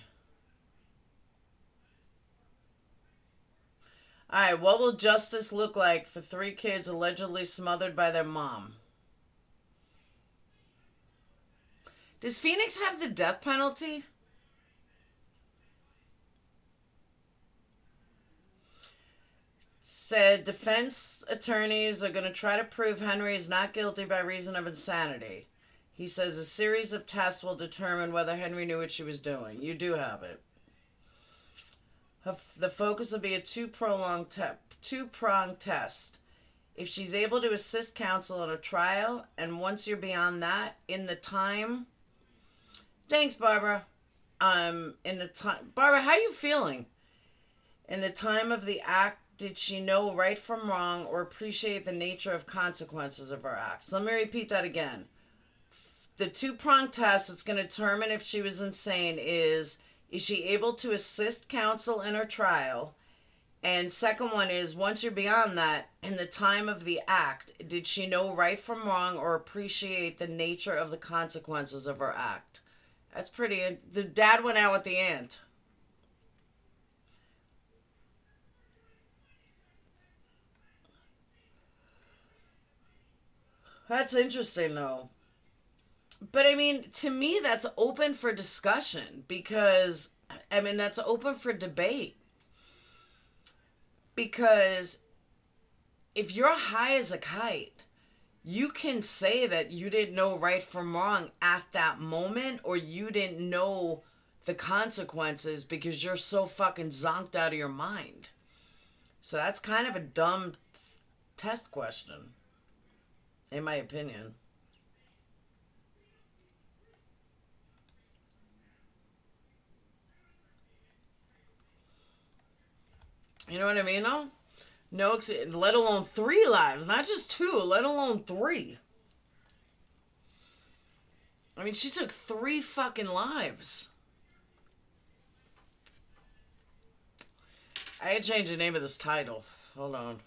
Alright, what will justice look like for 3 kids allegedly smothered by their mom? Does Phoenix have the death penalty? Said defense attorneys are going to try to prove Henry is not guilty by reason of insanity. He says a series of tests will determine whether Henry knew what she was doing. You do have it. The focus will be a two-pronged test. If she's able to assist counsel in a trial, and once you're beyond that, in the time... Thanks, Barbara. In the time... Barbara, how are you feeling? In the time of the act, did she know right from wrong or appreciate the nature of consequences of her acts? Let me repeat that again. the two-pronged test that's going to determine if she was insane is she able to assist counsel in her trial? And second one is, once you're beyond that, in the time of the act, did she know right from wrong or appreciate the nature of the consequences of her act? That's pretty... The dad went out with the aunt. That's interesting, though. But, I mean, to me, that's open for discussion because, I mean, that's open for debate. Because if you're high as a kite, you can say that you didn't know right from wrong at that moment, or you didn't know the consequences because you're so fucking zonked out of your mind. So that's kind of a dumb test question, in my opinion. You know what I mean, though? No, let alone 3 lives. Not just 2, let alone 3. I mean, she took 3 fucking lives. I had to change the name of this title. Hold on.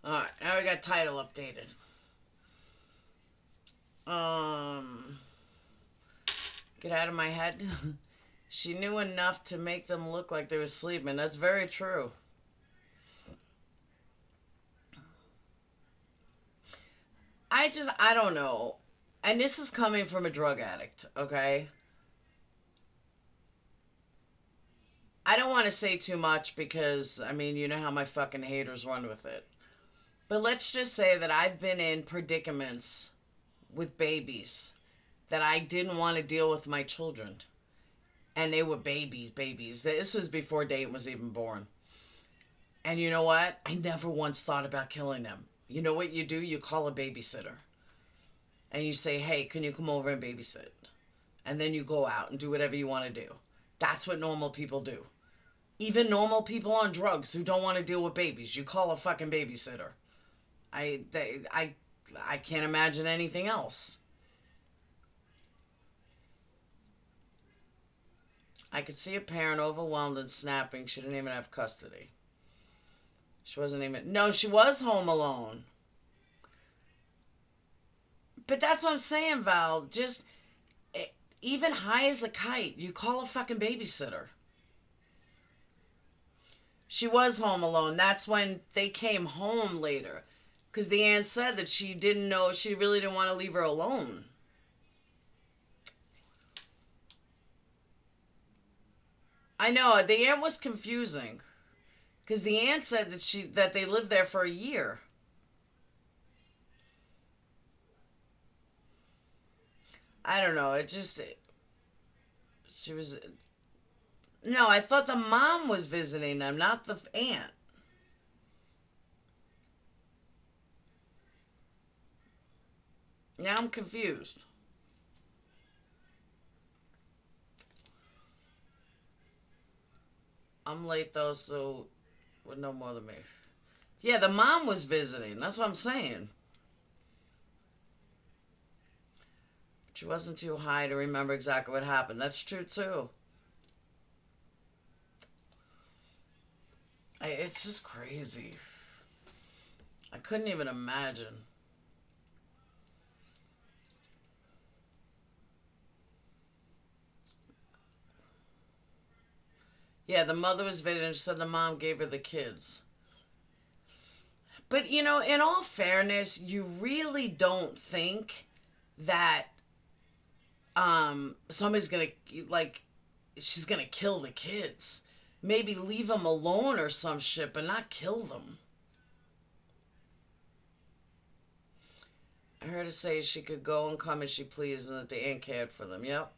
Alright, now we got title updated. Get out of my head. She knew enough to make them look like they were sleeping. That's very true. I don't know. And this is coming from a drug addict, okay? I don't want to say too much because, I mean, you know how my fucking haters run with it. But let's just say that I've been in predicaments with babies that I didn't want to deal with my children. And they were babies. This was before Dayton was even born. And you know what? I never once thought about killing them. You know what you do? You call a babysitter. And you say, hey, can you come over and babysit? And then you go out and do whatever you want to do. That's what normal people do. Even normal people on drugs who don't want to deal with babies, you call a fucking babysitter. I can't imagine anything else. I could see a parent overwhelmed and snapping. She didn't even have custody. She wasn't even... No, she was home alone. But that's what I'm saying, Val. Just... Even high as a kite, you call a fucking babysitter. She was home alone. That's when they came home later. Because the aunt said that she didn't know... She really didn't want to leave her alone. I know, the aunt was confusing. Because the aunt said that they lived there for a year. I don't know, she was... No, I thought the mom was visiting them, not the aunt. Now I'm confused. I'm late though, so would know more than me. Yeah, the mom was visiting. That's what I'm saying. She wasn't too high to remember exactly what happened. That's true too. It's just crazy. I couldn't even imagine. Yeah, the mother was visiting. She said the mom gave her the kids. But, you know, in all fairness, you really don't think that somebody's going to, like, she's going to kill the kids. Maybe leave them alone or some shit, but not kill them. Her to say she could go and come as she pleased and that the aunt cared for them. Yep.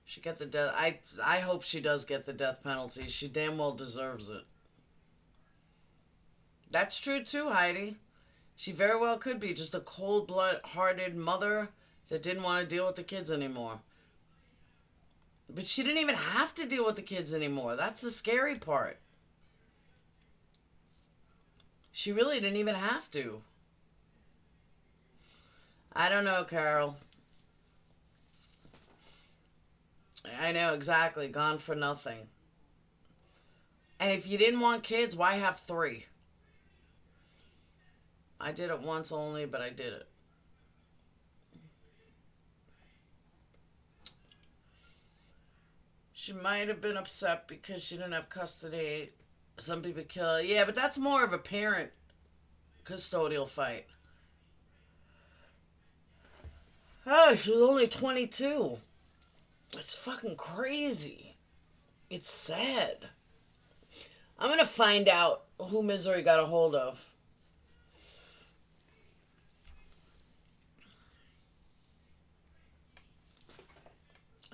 She get the death. I hope she does get the death penalty. She damn well deserves it. That's true too, Heidi. She very well could be just a cold-blooded mother that didn't want to deal with the kids anymore. But she didn't even have to deal with the kids anymore. That's the scary part. She really didn't even have to. I don't know, Carol. I know, exactly. Gone for nothing. And if you didn't want kids, why have 3? I did it once only, but I did it. She might have been upset because she didn't have custody. Some people kill her. Yeah, but that's more of a parent custodial fight. Oh, she was only 22. It's fucking crazy. It's sad. I'm going to find out who Misery got a hold of.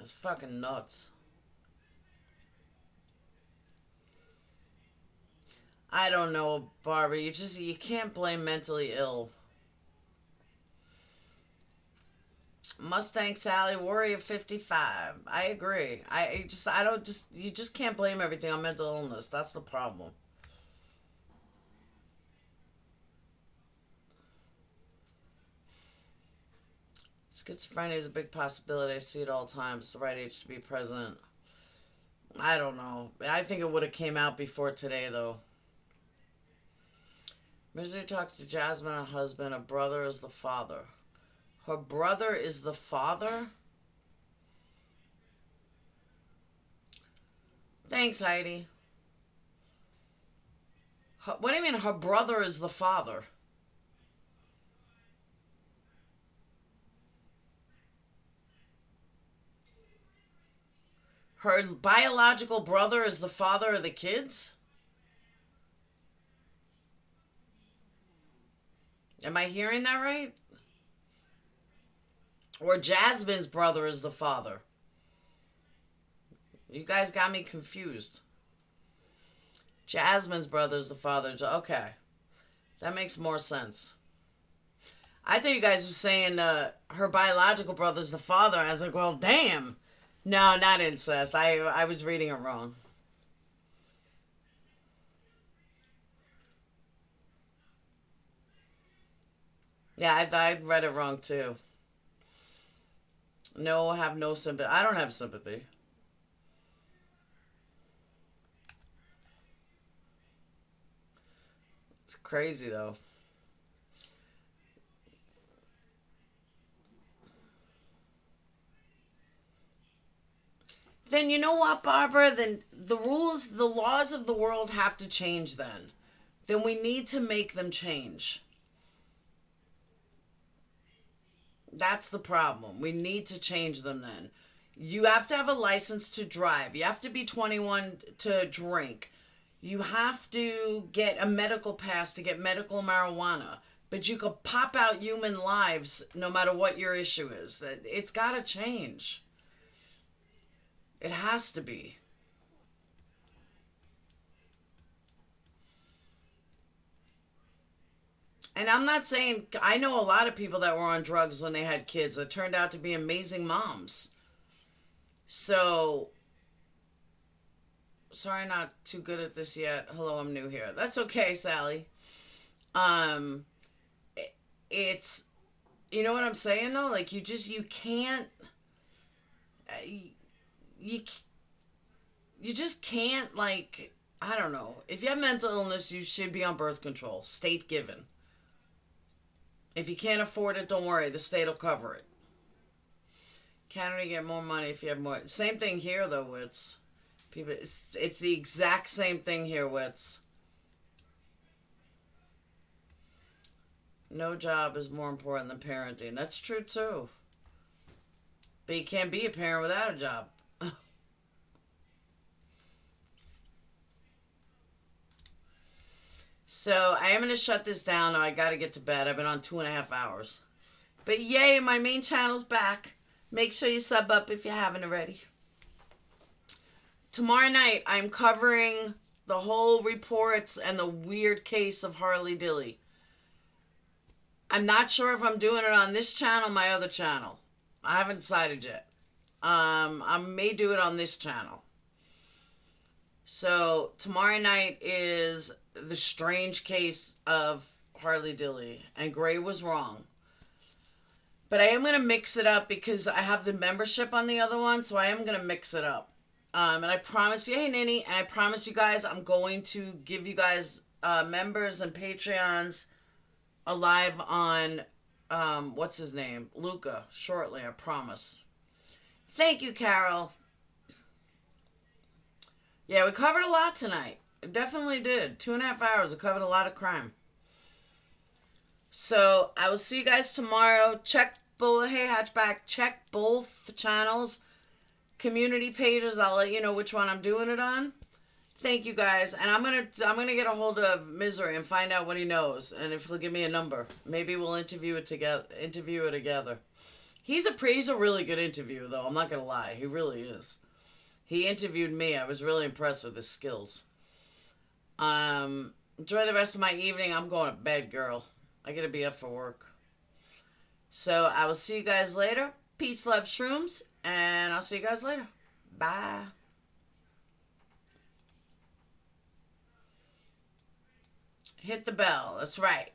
It's fucking nuts. I don't know, Barbara. You can't blame mentally ill. Mustang Sally, Warrior 55. I agree. You just can't blame everything on mental illness. That's the problem. Schizophrenia is a big possibility. I see it all the time. It's the right age to be president. I don't know. I think it would have came out before today, though. Misery talked to Jasmine, her husband. Her brother is the father. Her brother is the father? Thanks, Heidi. What do you mean her brother is the father? Her biological brother is the father of the kids? Am I hearing that right? Or Jasmine's brother is the father? You guys got me confused. Jasmine's brother is the father. Okay. That makes more sense. I thought you guys were saying her biological brother's the father. I was like, well, damn. No, not incest. I was reading it wrong. Yeah, I read it wrong too. No, I have no sympathy. I don't have sympathy. It's crazy though. Then you know what, Barbara? Then the laws of the world have to change then. Then we need to make them change. That's the problem. We need to change them then. You have to have a license to drive. You have to be 21 to drink. You have to get a medical pass to get medical marijuana. But you could pop out human lives no matter what your issue is. It's got to change. It has to be. And I'm not saying, I know a lot of people that were on drugs when they had kids that turned out to be amazing moms. So, sorry, not too good at this yet. Hello, I'm new here. That's okay, Sally. It's, you know what I'm saying though? Like you can't, you just can't, like, I don't know. If you have mental illness, you should be on birth control. State given. If you can't afford it, don't worry. The state will cover it. Canada get more money if you have more. Same thing here, though, Wits. People, it's the exact same thing here, Wits. No job is more important than parenting. That's true, too. But you can't be a parent without a job. So I am going to shut this down. Now I got to get to bed. I've been on 2.5 hours. But yay, my main channel's back. Make sure you sub up if you haven't already. Tomorrow night, I'm covering the whole reports and the weird case of Harley Dilly. I'm not sure if I'm doing it on this channel or my other channel. I haven't decided yet. I may do it on this channel. So tomorrow night is the strange case of Harley Dilly, and Gray was wrong. But I am going to mix it up because I have the membership on the other one, so I am going to mix it up. And I promise you, hey Ninny, and I promise you guys, I'm going to give you guys members and Patreons alive on, what's his name? Luca, shortly, I promise. Thank you, Carol. Yeah, we covered a lot tonight. It definitely did. 2.5 hours. We covered a lot of crime. So, I will see you guys tomorrow. Check both, hey Hatchback, check both channels. Community pages, I'll let you know which one I'm doing it on. Thank you guys. And I'm gonna get a hold of Misery and find out what he knows. And if he'll give me a number. Maybe we'll interview it together. He's a really good interviewer though, I'm not gonna lie. He really is. He interviewed me. I was really impressed with his skills. Enjoy the rest of my evening. I'm going to bed, girl. I gotta be up for work. So I will see you guys later. Peace, love, shrooms. And I'll see you guys later. Bye. Hit the bell. That's right.